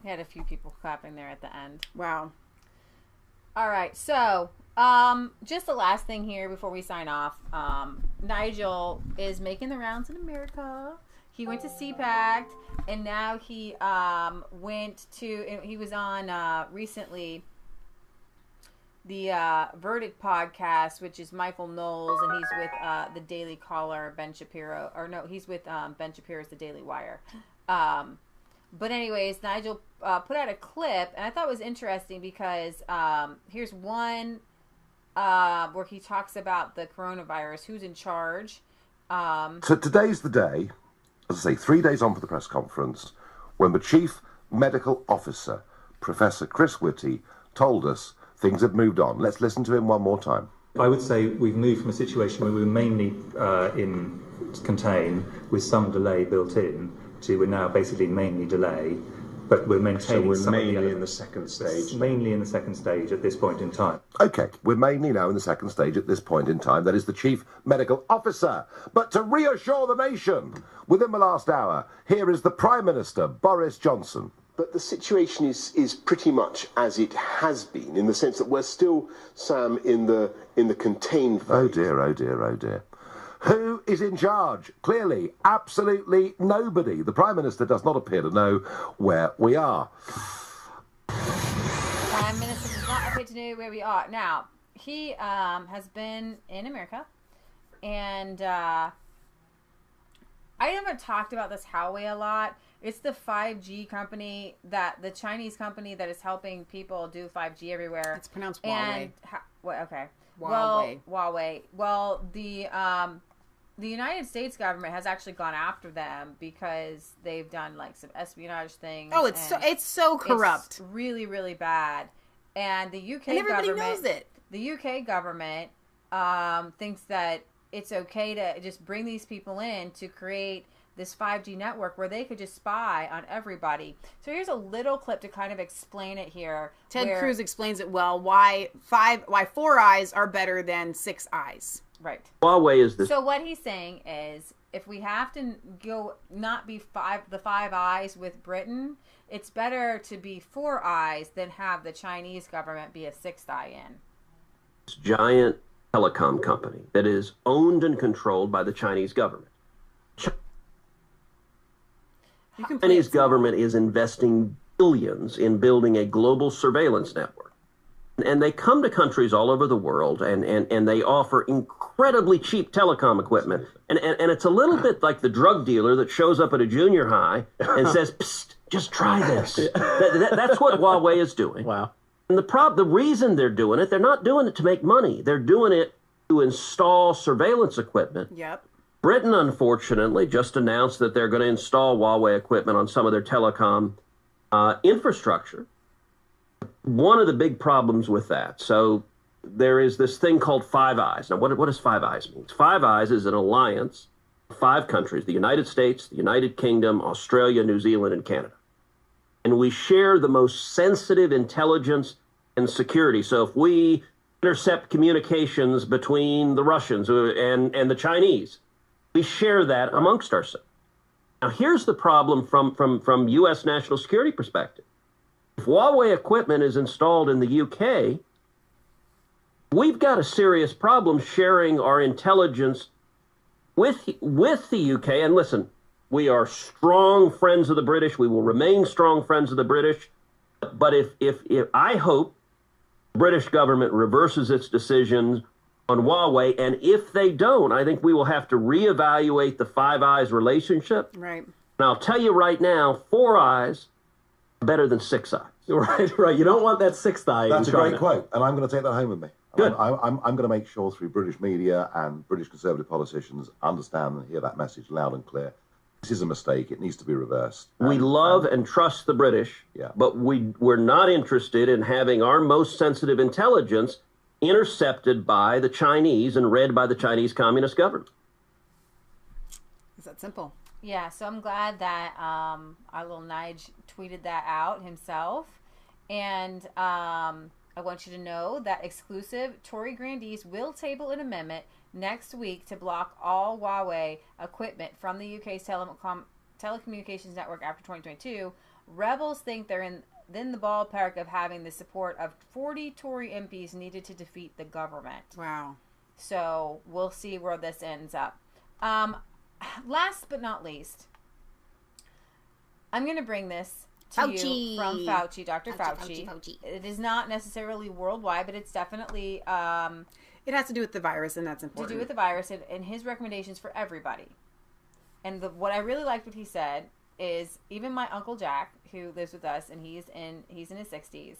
He had a few people clapping there at the end. Wow. All right, so just the last thing here before we sign off. Nigel is making the rounds in America. He went to CPAC, and now he he was on recently the Verdict podcast, which is Michael Knowles, and he's with the Daily Caller, Ben Shapiro, or no, he's with Ben Shapiro's The Daily Wire. But anyways, Nigel put out a clip, and I thought it was interesting because here's one where he talks about the coronavirus, who's in charge. So today's the day, as I say, 3 days on for the press conference, when the Chief Medical Officer, Professor Chris Whitty, told us things had moved on. Let's listen to him one more time. I would say we've moved from a situation where we were mainly in contain with some delay built in to we're now basically mainly delay, but we're maintaining. So we're mainly in the second stage. Mainly in the second stage at this point in time. Okay, we're mainly now in the second stage at this point in time. That is the Chief Medical Officer. But to reassure the nation, within the last hour, here is the Prime Minister, Boris Johnson. But the situation is pretty much as it has been, in the sense that we're still, Sam, in the contained phase. Oh dear, oh dear, oh dear. Who is in charge? Clearly, absolutely nobody. The Prime Minister does not appear to know where we are. Prime Minister does not appear to know where we are. Now, he has been in America, and I haven't talked about this Huawei a lot. It's the 5G company, the Chinese company that is helping people do 5G everywhere. It's pronounced Huawei. Okay. Huawei. Huawei. Well, the United States government has actually gone after them because they've done like some espionage things. Oh, it's so corrupt. It's really, really bad. And the UK and everybody government knows it. The UK government thinks that it's okay to just bring these people in to create this 5G network where they could just spy on everybody. So here's a little clip to kind of explain it here. Ted Cruz explains it well, why 4 eyes are better than 6 eyes. Right. Huawei is this. So what he's saying is, if we have to not be the 5 eyes with Britain, it's better to be 4 eyes than have the Chinese government be a 6th eye in. This giant telecom company that is owned and controlled by the Chinese government. The Chinese government is investing billions in building a global surveillance network. And they come to countries all over the world and they offer incredibly cheap telecom equipment. And it's a little bit like the drug dealer that shows up at a junior high and says, psst, just try this. That's what Huawei is doing. Wow. And the reason they're doing it, they're not doing it to make money. They're doing it to install surveillance equipment. Yep. Britain, unfortunately, just announced that they're going to install Huawei equipment on some of their telecom infrastructure. One of the big problems with that, so there is this thing called Five Eyes. Now, what does Five Eyes mean? Five Eyes is an alliance of 5 countries, the United States, the United Kingdom, Australia, New Zealand, and Canada. And we share the most sensitive intelligence and security. So if we intercept communications between the Russians and the Chinese, we share that amongst ourselves. Now, here's the problem from U.S. national security perspective. If Huawei equipment is installed in the UK, we've got a serious problem sharing our intelligence with the UK. And listen, we are strong friends of the British. We will remain strong friends of the British. But if I hope the British government reverses its decisions on Huawei, and if they don't, I think we will have to reevaluate the Five Eyes relationship. Right. And I'll tell you right now, 4 eyes are better than 6 eyes. Right. You don't want that 6th eye. That's a great quote, and I'm going to take that home with me. Good. I'm going to make sure through British media and British Conservative politicians understand and hear that message loud and clear. This is a mistake. It needs to be reversed. We love and trust the British, but we're not interested in having our most sensitive intelligence intercepted by the Chinese and read by the Chinese Communist government. Is that simple? Yeah, so I'm glad that our little Nige tweeted that out himself. And I want you to know that exclusive Tory grandees will table an amendment next week to block all Huawei equipment from the UK's telecommunications network after 2022. Rebels think they're in the ballpark of having the support of 40 Tory MPs needed to defeat the government. Wow. So we'll see where this ends up. Last but not least, I'm going to bring this to you from Fauci, Dr. Fauci. It is not necessarily worldwide, but it's definitely... it has to do with the virus, and that's important. To do with the virus and his recommendations for everybody. And what I really liked what he said is even my Uncle Jack, who lives with us, and he's in his 60s,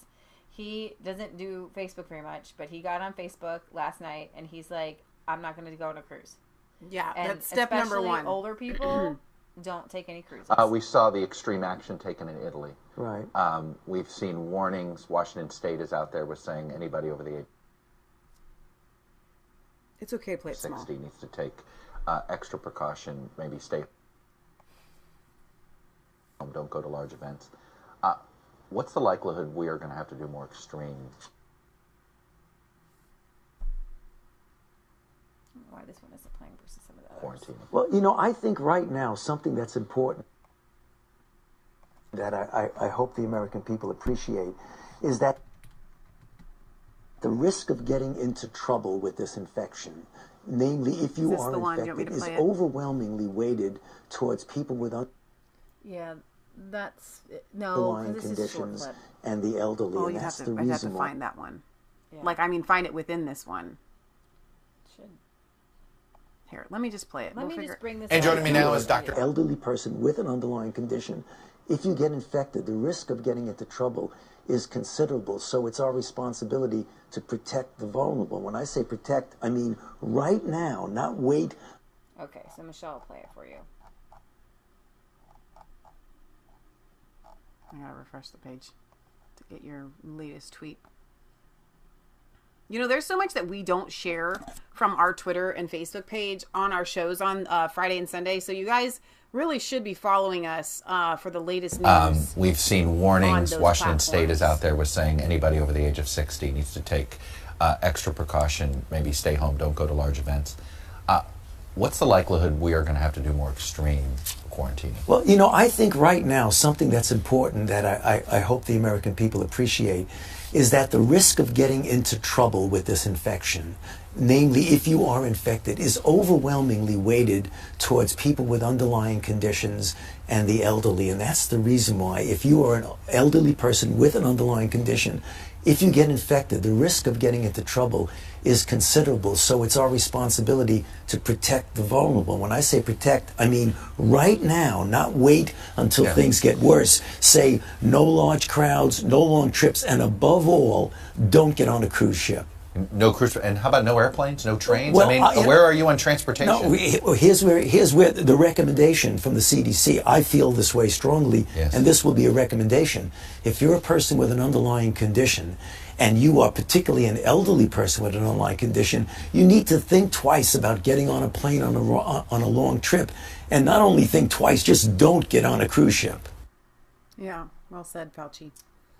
he doesn't do Facebook very much, but he got on Facebook last night, and he's like, I'm not going to go on a cruise. Yeah, and that's step number one. Older people don't take any cruises. We saw the extreme action taken in Italy. Right. We've seen warnings. Washington State is out there with saying anybody over the age it's okay to play it 60 small. needs to take extra precaution, maybe stay home, don't go to large events. What's the likelihood we are going to have to do more extreme? Why this one isn't playing versus some of the others. Quarantine. Well, you know, I think right now something that's important that I hope the American people appreciate is that the risk of getting into trouble with this infection, namely if you are infected, is overwhelmingly weighted towards people with underlying conditions and the elderly. Oh, and you that's have to, the I'd have reason to why. find that one. Yeah. Like, I mean, find it within this one. Should. Here, let me just play it. Let me just bring this And joining me now is Dr. Elderly person with an underlying condition. If you get infected, the risk of getting into trouble is considerable. So it's our responsibility to protect the vulnerable. When I say protect, I mean right now, not wait. Okay, so Michelle will play it for you. I gotta refresh the page to get your latest tweet. You know, there's so much that we don't share from our Twitter and Facebook page on our shows on Friday and Sunday. So you guys really should be following us for the latest news. We've seen warnings. Washington State is out there with saying anybody over the age of 60 needs to take extra precaution, maybe stay home, don't go to large events. What's the likelihood we are going to have to do more extreme quarantining? Well, you know, I think right now something that's important that I hope the American people appreciate is that the risk of getting into trouble with this infection, namely if you are infected, is overwhelmingly weighted towards people with underlying conditions and the elderly. And that's the reason why if you are an elderly person with an underlying condition, if you get infected, the risk of getting into trouble is considerable. So it's our responsibility to protect the vulnerable. When I say protect, I mean right now, not wait until things get worse. Say no large crowds, no long trips, and above all, don't get on a cruise ship. No cruise, and how about no airplanes, no trains? Well, I mean, where are you on transportation? No, here's where the recommendation from the CDC, I feel this way strongly, and this will be a recommendation. If you're a person with an underlying condition, and you are particularly an elderly person with an underlying condition, you need to think twice about getting on a plane on a long trip. And not only think twice, just don't get on a cruise ship. Yeah, well said, Fauci.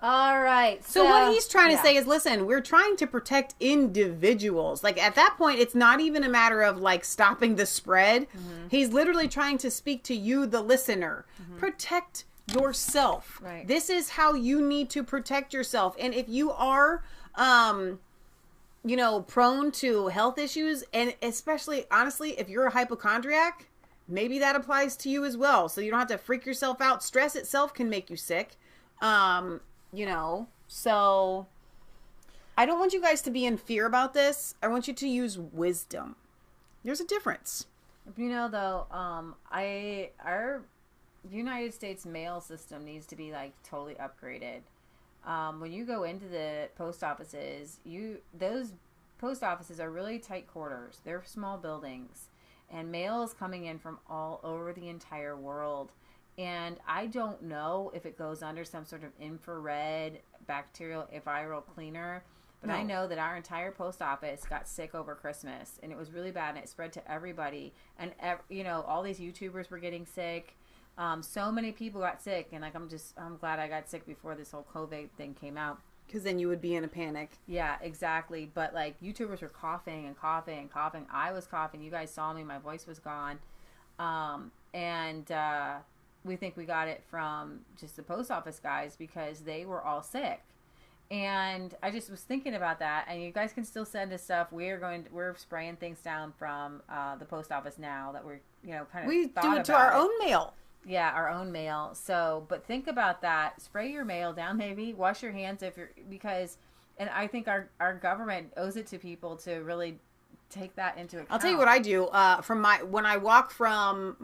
All right. So what he's trying to say is, listen, we're trying to protect individuals. Like, at that point, it's not even a matter of, like, stopping the spread. Mm-hmm. He's literally trying to speak to you, the listener. Mm-hmm. Protect yourself. Right. This is how you need to protect yourself. And if you are, you know, prone to health issues, and especially, honestly, if you're a hypochondriac, maybe that applies to you as well. So you don't have to freak yourself out. Stress itself can make you sick. You know, so I don't want you guys to be in fear about this. I want you to use wisdom. There's a difference. You know, though, our United States mail system needs to be, like, totally upgraded. When you go into the post offices, those post offices are really tight quarters. They're small buildings, and mail is coming in from all over the entire world. And I don't know if it goes under some sort of infrared bacterial viral cleaner, but I know that our entire post office got sick over Christmas, and it was really bad, and it spread to everybody. And, you know, all these YouTubers were getting sick. So many people got sick, and, like, I'm glad I got sick before this whole COVID thing came out. Because then you would be in a panic. Yeah, exactly. But like YouTubers were coughing and coughing and coughing. I was coughing. You guys saw me. My voice was gone. And we think we got it from just the post office guys because they were all sick. And I just was thinking about that. And you guys can still send us stuff. We're spraying things down from the post office now that we're kind of we do it to our own mail. Yeah, our own mail. So, but think about that. Spray your mail down, maybe. Wash your hands and I think our government owes it to people to really take that into account. I'll tell you what I do. When I walk from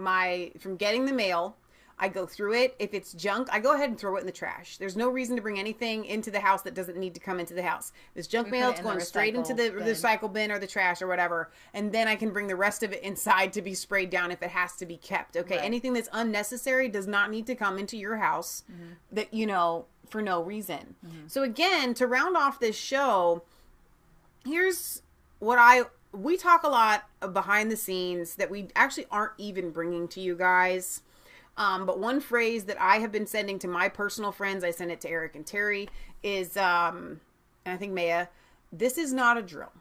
getting the mail, I go through it. If it's junk, I go ahead and throw it in the trash. There's no reason to bring anything into the house that doesn't need to come into the house. If it's junk mail, it's going straight into the recycle bin or the trash or whatever. And then I can bring the rest of it inside to be sprayed down if it has to be kept. Okay. Right. Anything that's unnecessary does not need to come into your house that, for no reason. Mm-hmm. So again, to round off this show, here's what we talk a lot of behind the scenes that we actually aren't even bringing to you guys. But one phrase that I have been sending to my personal friends, I send it to Eric and Terry, is, and I think Maya, this is not a drill.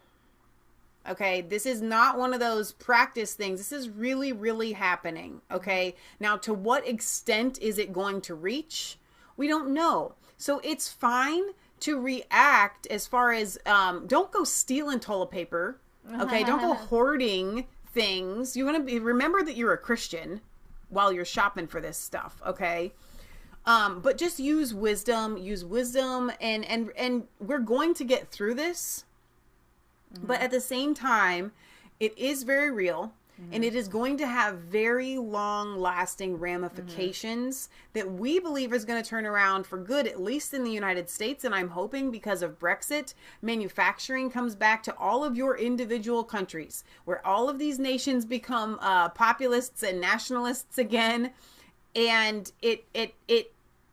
Okay, this is not one of those practice things. This is really, really happening. Okay, now to what extent is it going to reach? We don't know. So it's fine to react as far as, don't go stealing toilet paper. Okay, don't go hoarding things. You want to remember that you're a Christian while you're shopping for this stuff, okay? But just use wisdom, and we're going to get through this. Mm-hmm. But at the same time, it is very real, and it is going to have very long-lasting ramifications that we believe is going to turn around for good, at least in the United States. And I'm hoping because of Brexit, manufacturing comes back to all of your individual countries, where all of these nations become populists and nationalists again. And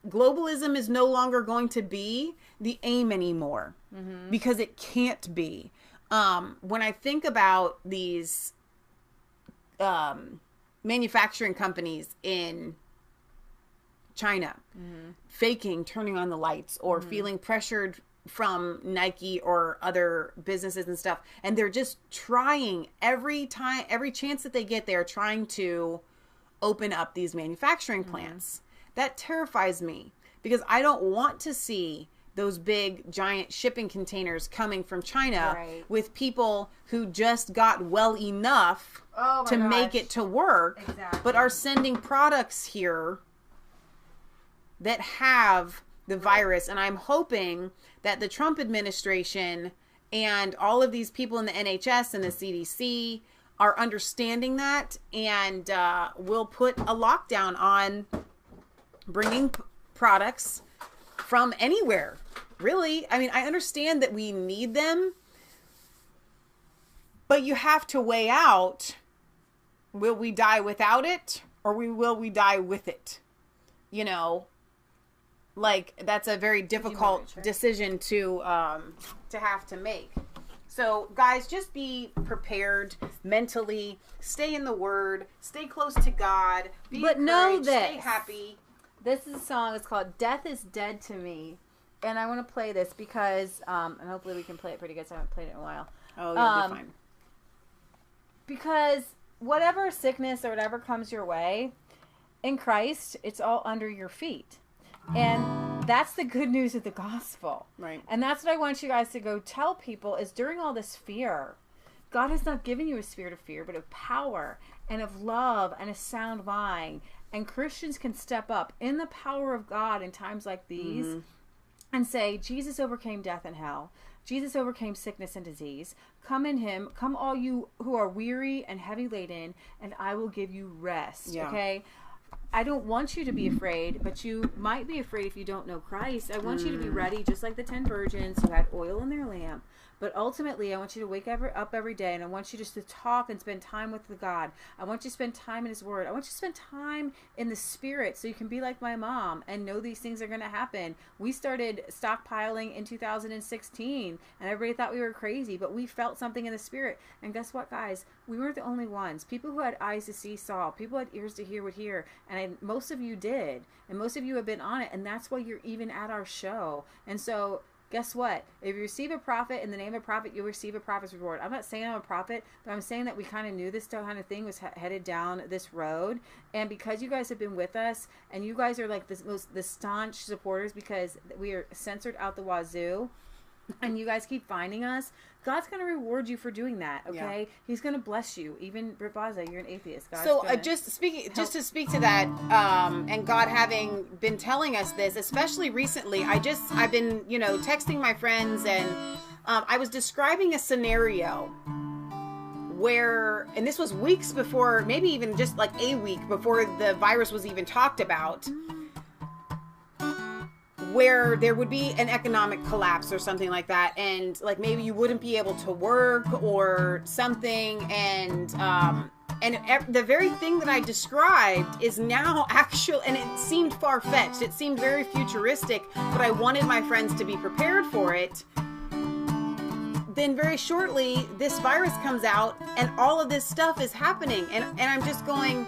globalism is no longer going to be the aim anymore, because it can't be. When I think about these manufacturing companies in China faking turning on the lights or feeling pressured from Nike or other businesses and stuff, and they're just trying every chance that they get, they're trying to open up these manufacturing plants. That terrifies me, because I don't want to see those big giant shipping containers coming from China with people who just got well enough to make it to work, but are sending products here that have the virus. And I'm hoping that the Trump administration and all of these people in the NHS and the CDC are understanding that, and will put a lockdown on bringing products from anywhere. Really, I mean, I understand that we need them, but you have to weigh out, will we die without it, or will we die with it? Like, that's a very difficult decision to have to make. So guys, just be prepared mentally, stay in the Word, stay close to God, know that stay happy. This is a song, it's called Death is Dead to Me. And I want to play this because, and hopefully we can play it pretty good, so I haven't played it in a while. Oh, you'll be fine. Because whatever sickness or whatever comes your way, in Christ, it's all under your feet. And that's the good news of the gospel. Right. And that's what I want you guys to go tell people, is during all this fear, God has not given you a spirit of fear, but of power and of love and a sound mind. And Christians can step up in the power of God in times like these and say, Jesus overcame death and hell. Jesus overcame sickness and disease. Come in him. Come all you who are weary and heavy laden, and I will give you rest. Yeah. Okay? I don't want you to be afraid, but you might be afraid if you don't know Christ. I want you to be ready, just like the 10 virgins who had oil in their lamp. But ultimately, I want you to wake up every day, and I want you just to talk and spend time with the God. I want you to spend time in his word. I want you to spend time in the spirit so you can be like my mom and know these things are going to happen. We started stockpiling in 2016, and everybody thought we were crazy, but we felt something in the spirit. And guess what, guys? We weren't the only ones. People who had eyes to see saw. People who had ears to hear would hear. And most of you did. And most of you have been on it. And that's why you're even at our show. And so guess what? If you receive a prophet in the name of a prophet, you'll receive a prophet's reward. I'm not saying I'm a prophet, but I'm saying that we kind of knew this kind of thing was headed down this road. And because you guys have been with us, and you guys are like the staunch supporters, because we are censored out the wazoo, and you guys keep finding us, God's going to reward you for doing that, okay? Yeah. He's going to bless you. Even Britt Baza, you're an atheist. God's so just to speak to that, and God having been telling us this, especially recently, I've been, texting my friends, and I was describing a scenario where, and this was weeks before, maybe even just like a week before the virus was even talked about, where there would be an economic collapse or something like that, and like maybe you wouldn't be able to work or something, and the very thing that I described is now actual, and it seemed far-fetched, it seemed very futuristic, but I wanted my friends to be prepared for it. Then very shortly this virus comes out and all of this stuff is happening, and I'm just going,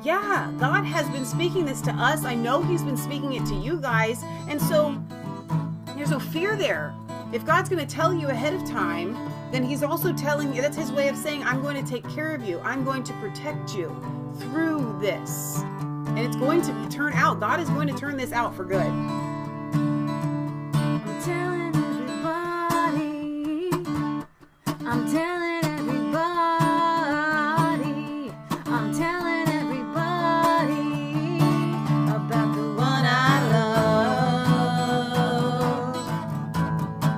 yeah, God has been speaking this to us. I know he's been speaking it to you guys. And so there's no fear there. If God's going to tell you ahead of time, then he's also telling you, that's his way of saying, I'm going to take care of you. I'm going to protect you through this. And it's going to turn out, God is going to turn this out for good. I'm telling everybody, I'm telling everybody, I'm telling about the one I love.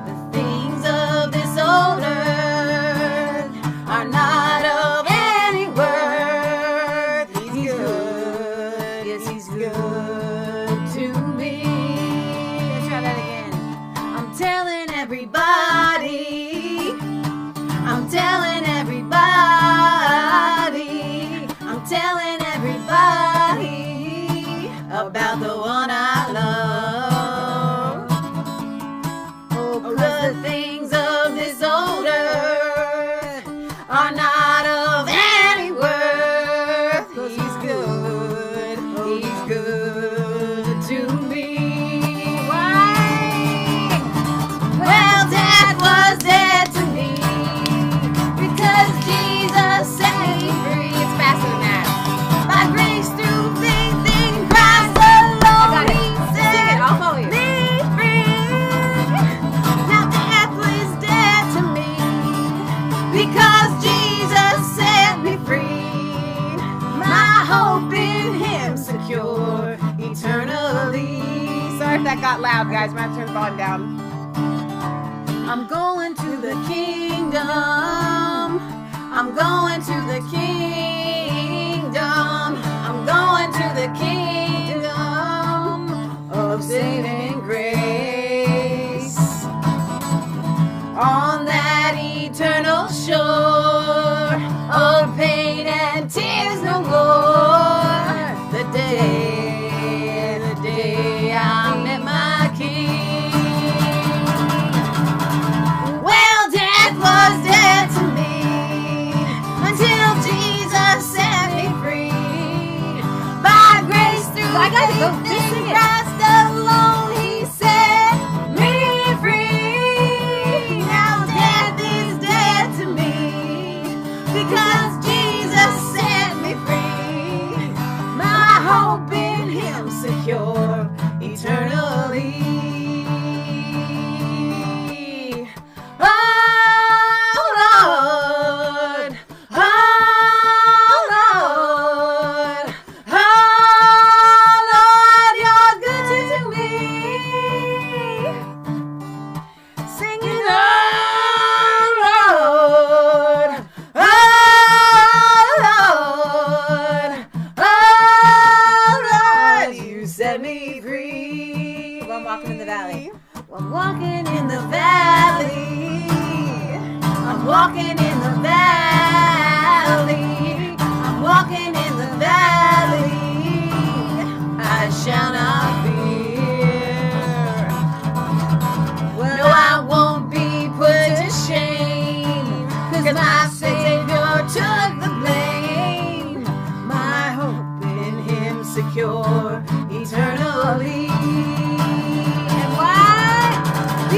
The things of this old earth are not of any worth. He's good, yes, he's good to me. Let's try that again. I'm telling everybody, I'm telling everybody, I'm telling everybody about the one I love. Oh, 'cause the things of this old earth are not of any worth. 'Cause he's good to me. Why? Well, Dad was dead to me because Jesus set me free. It's faster than that. By grace through faith in Christ alone, he set me free. Now death was dead to me because Jesus set me free. My hope in him secure eternally. Sorry if that got loud, guys. I'm going to turn the volume down. I'm going to the kingdom. I'm going to the kingdom. I'm going to the kingdom of saving grace. On that eternal shore of pain and tears no more. The day I met my King. Well, death was dead to me until Jesus set me free. By grace through faith in Christ alone, he set me free. Now death is dead to me because Jesus set me free. My hope in him secure eternally. walking in the valley. I'm walking in the valley. I'm walking in the valley. I'm walking in the valley. I shall not fear. Well, no, I won't be put to shame, 'cause my Savior took the blame. My hope in Him secure eternally. And why?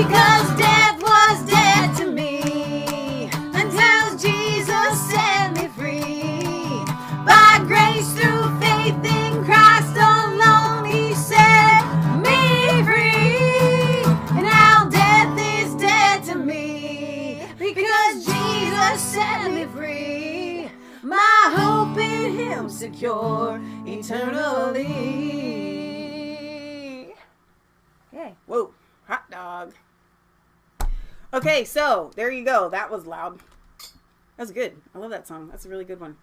because death was dead to me until Jesus set me free. By grace through faith in Christ alone, he set me free. And now death is dead to me because Jesus set me free. My hope in him secure eternally. Yay. Whoa, hot dog. Okay, so there you go. That was loud. That was good. I love that song. That's a really good one.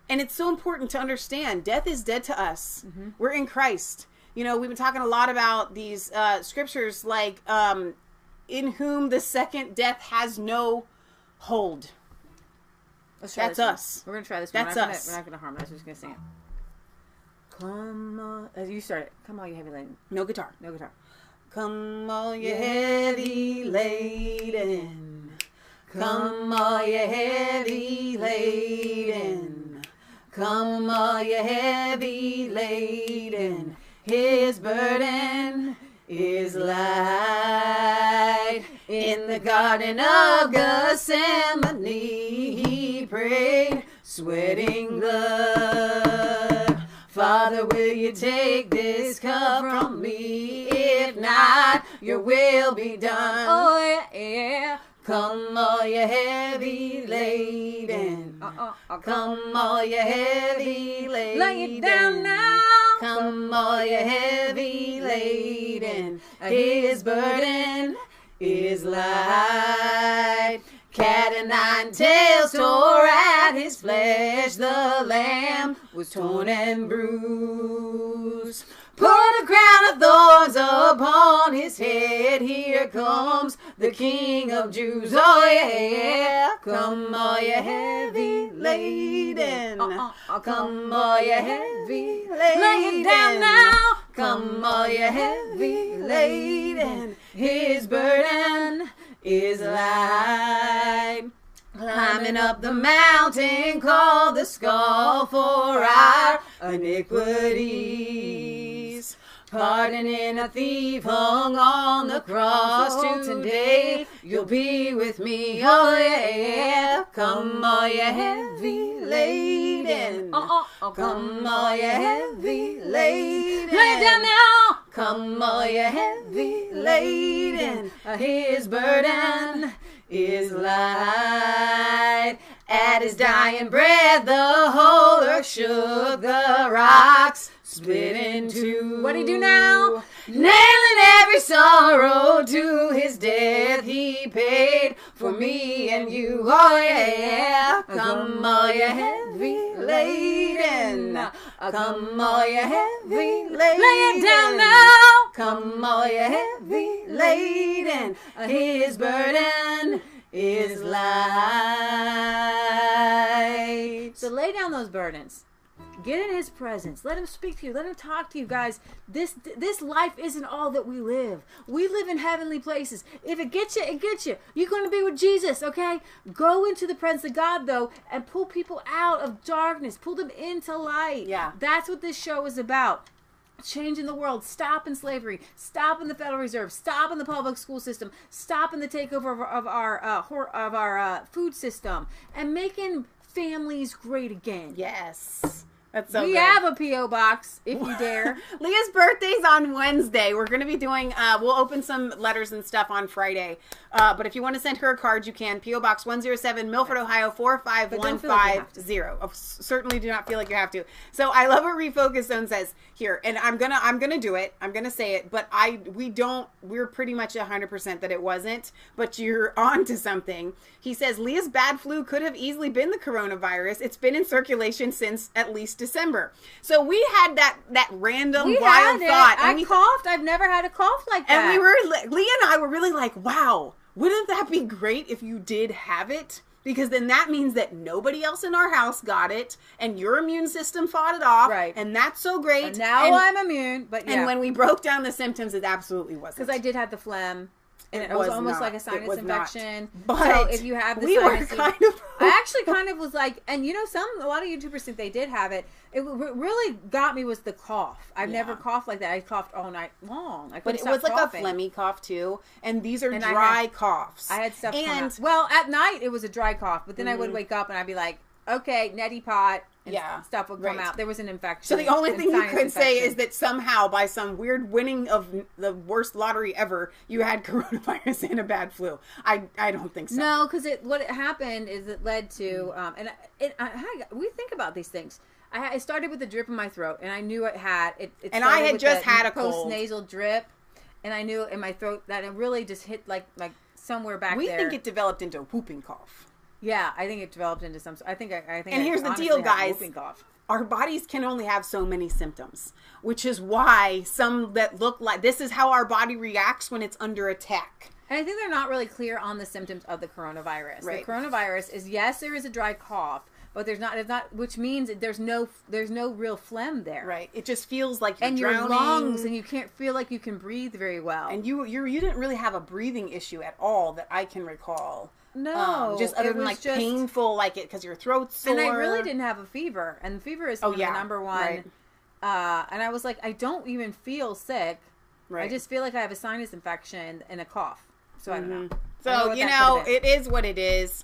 And it's so important to understand death is dead to us. Mm-hmm. We're in Christ. You know, we've been talking a lot about these scriptures like in whom the second death has no hold. That's us. We're going to try this. That's us. We're not going to harmonize. We're just going to sing it. Come on. As you start it. Come all you heavy laden. No guitar. No guitar. Come all you heavy laden. Come all you heavy laden. Come all you heavy laden. His burden is light. In the Garden of Gethsemane, he prayed, sweating blood. Father, will you take this cup from me? If not, your will be done. Oh, yeah. Come all you heavy laden. Come all you heavy laden. Lay it down now. Come all you heavy laden. His burden is light. Cat and nine tails tore at his flesh. The lamb was torn and bruised. Put a crown of thorns upon his head. Here comes the King of Jews. Oh yeah. Come all you heavy laden. Come all you heavy laden. Lay it down now. Come all you heavy laden. His burden is light. Climbing up the mountain called the skull for our iniquities. Pardoning a thief hung on the cross. Today you'll be with me. Oh yeah. Come all you heavy laden. Come all you heavy laden. Lay it down now. Come all you heavy laden. His burden is light. At his dying breath, the whole earth shook. The rocks split in two. What'd he do now? Nailing every sorrow to his death, he paid for me and you. Oh yeah. Come all you heavy laden. Come all you heavy laden. Lay it down now. Come all you heavy laden. His burden is light. So lay down those burdens. Get in his presence. Let him speak to you. Let him talk to you, guys. This life isn't all that we live. We live in heavenly places. If it gets you, it gets you. You're going to be with Jesus, okay? Go into the presence of God, though, and pull people out of darkness. Pull them into light. Yeah. That's what this show is about. Changing the world, stopping slavery, stopping the Federal Reserve, stopping the public school system, stopping the takeover of our food system, and making families great again. Yes. That's so we good. have a P.O. box, if you dare. Leah's birthday's on Wednesday. We're going to be doing, we'll open some letters and stuff on Friday. But if you want to send her a card, you can. P.O. Box 107, Milford, Ohio, 45150. Certainly do not feel like you have to. So I love what Refocus Zone says here. And I'm going to do it. I'm going to say it. But we're pretty much 100% that it wasn't. But you're on to something. He says, Leah's bad flu could have easily been the coronavirus. It's been in circulation since at least December. So we had that random wild thought. I coughed. I've never had a cough like that. And Leah and I were really like, wow, wouldn't that be great if you did have it? Because then that means that nobody else in our house got it, and your immune system fought it off. Right. And that's so great. And now I'm immune. But yeah. And when we broke down the symptoms, it absolutely wasn't. Because I did have the phlegm. And it was almost like a sinus infection. But so if you have the we sinus, were kind of. I actually kind of was like, and you know, a lot of YouTubers think they did have it, What really got me was the cough. I've never coughed like that. I coughed all night long. But it was like coughing. A phlegmy cough too. And these are dry coughs. I had stuff come out. Well, at night it was a dry cough, but then I would wake up and I'd be like, okay, neti pot. And stuff would come out. There was an infection. So the only thing you could say is that somehow, by some weird winning of the worst lottery ever, you had coronavirus and a bad flu. I don't think so. No, because what happened is it led to we think about these things. It started with a drip in my throat, and I knew it had it. And I had just had a cold post-nasal drip, and I knew in my throat that it really just hit like somewhere back there. We think it developed into a whooping cough. Yeah, I think it developed into some. I think. And here's the deal, guys. Our bodies can only have so many symptoms, which is why some that look like this is how our body reacts when it's under attack. And I think they're not really clear on the symptoms of the coronavirus. Right. The coronavirus is there is a dry cough, but there's not, which means there's no real phlegm there. Right. It just feels like you're drowning. Your lungs, and you can't feel like you can breathe very well. And you didn't really have a breathing issue at all that I can recall. No, just other than painful, because your throat's sore. And I really didn't have a fever, and fever is the number one. Right. And I was like, I don't even feel sick. Right. I just feel like I have a sinus infection and a cough. So I don't know. So it is what it is.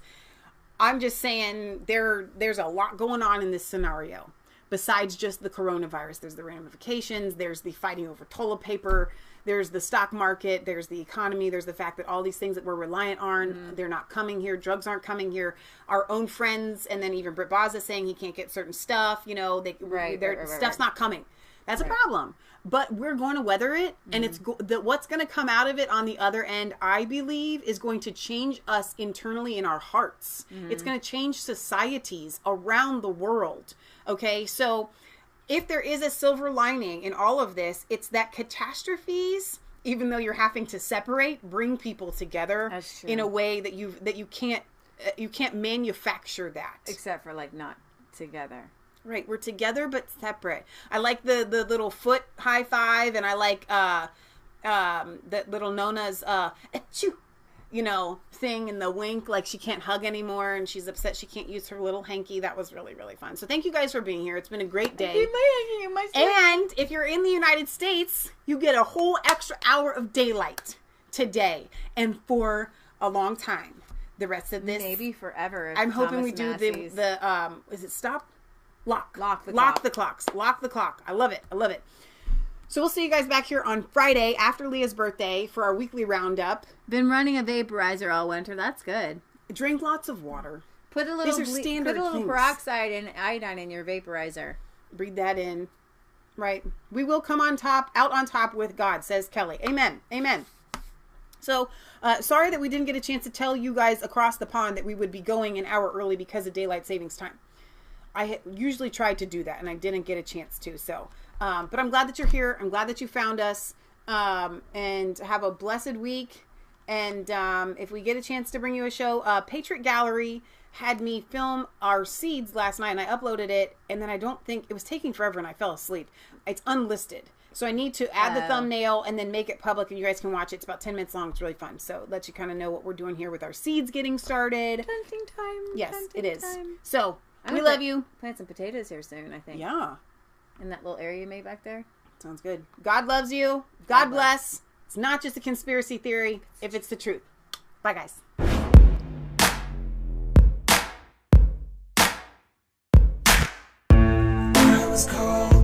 I'm just saying there's a lot going on in this scenario. Besides just the coronavirus, there's the ramifications. There's the fighting over toilet paper. There's the stock market, there's the economy, there's the fact that all these things that we're reliant on, they're not coming here. Drugs aren't coming here. Our own friends, and then even Britt Baza saying he can't get certain stuff, stuff's not coming. That's a problem. But we're going to weather it, and it's what's going to come out of it on the other end, I believe, is going to change us internally in our hearts. It's going to change societies around the world. Okay, so if there is a silver lining in all of this, it's that catastrophes, even though you're having to separate, bring people together in a way that you can't manufacture that. Except for not together. Right, we're together but separate. I like the little foot high five, and I like the little Nona's achoo, thing, and the wink, like she can't hug anymore and she's upset she can't use her little hanky. That was really, really fun. So thank you guys for being here. It's been a great day. And if you're in the United States, you get a whole extra hour of daylight today and for a long time. The rest of this, maybe forever. I'm hoping we do the is it stop? Lock the clocks. Lock the clock. I love it. So we'll see you guys back here on Friday after Leah's birthday for our weekly roundup. Been running a vaporizer all winter. That's good. Drink lots of water. Put a little peroxide and iodine in your vaporizer. Breathe that in. Right. We will come out on top with God, says Kelly. Amen. So, sorry that we didn't get a chance to tell you guys across the pond that we would be going an hour early because of daylight savings time. I usually try to do that, and I didn't get a chance to. So, but I'm glad that you're here. I'm glad that you found us, and have a blessed week. And if we get a chance to bring you a show, Patriot Gallery had me film our seeds last night, and I uploaded it, and then it was taking forever, and I fell asleep. It's unlisted. So I need to add the thumbnail and then make it public, and you guys can watch it. It's about 10 minutes long. It's really fun. So it lets you kind of know what we're doing here with our seeds getting started. Planting time. Yes, it is. So we love you. Plant some potatoes here soon, I think. Yeah. In that little area you made back there. Sounds good. God loves you. God bless. It's not just a conspiracy theory if it's the truth. Bye, guys. I was cold.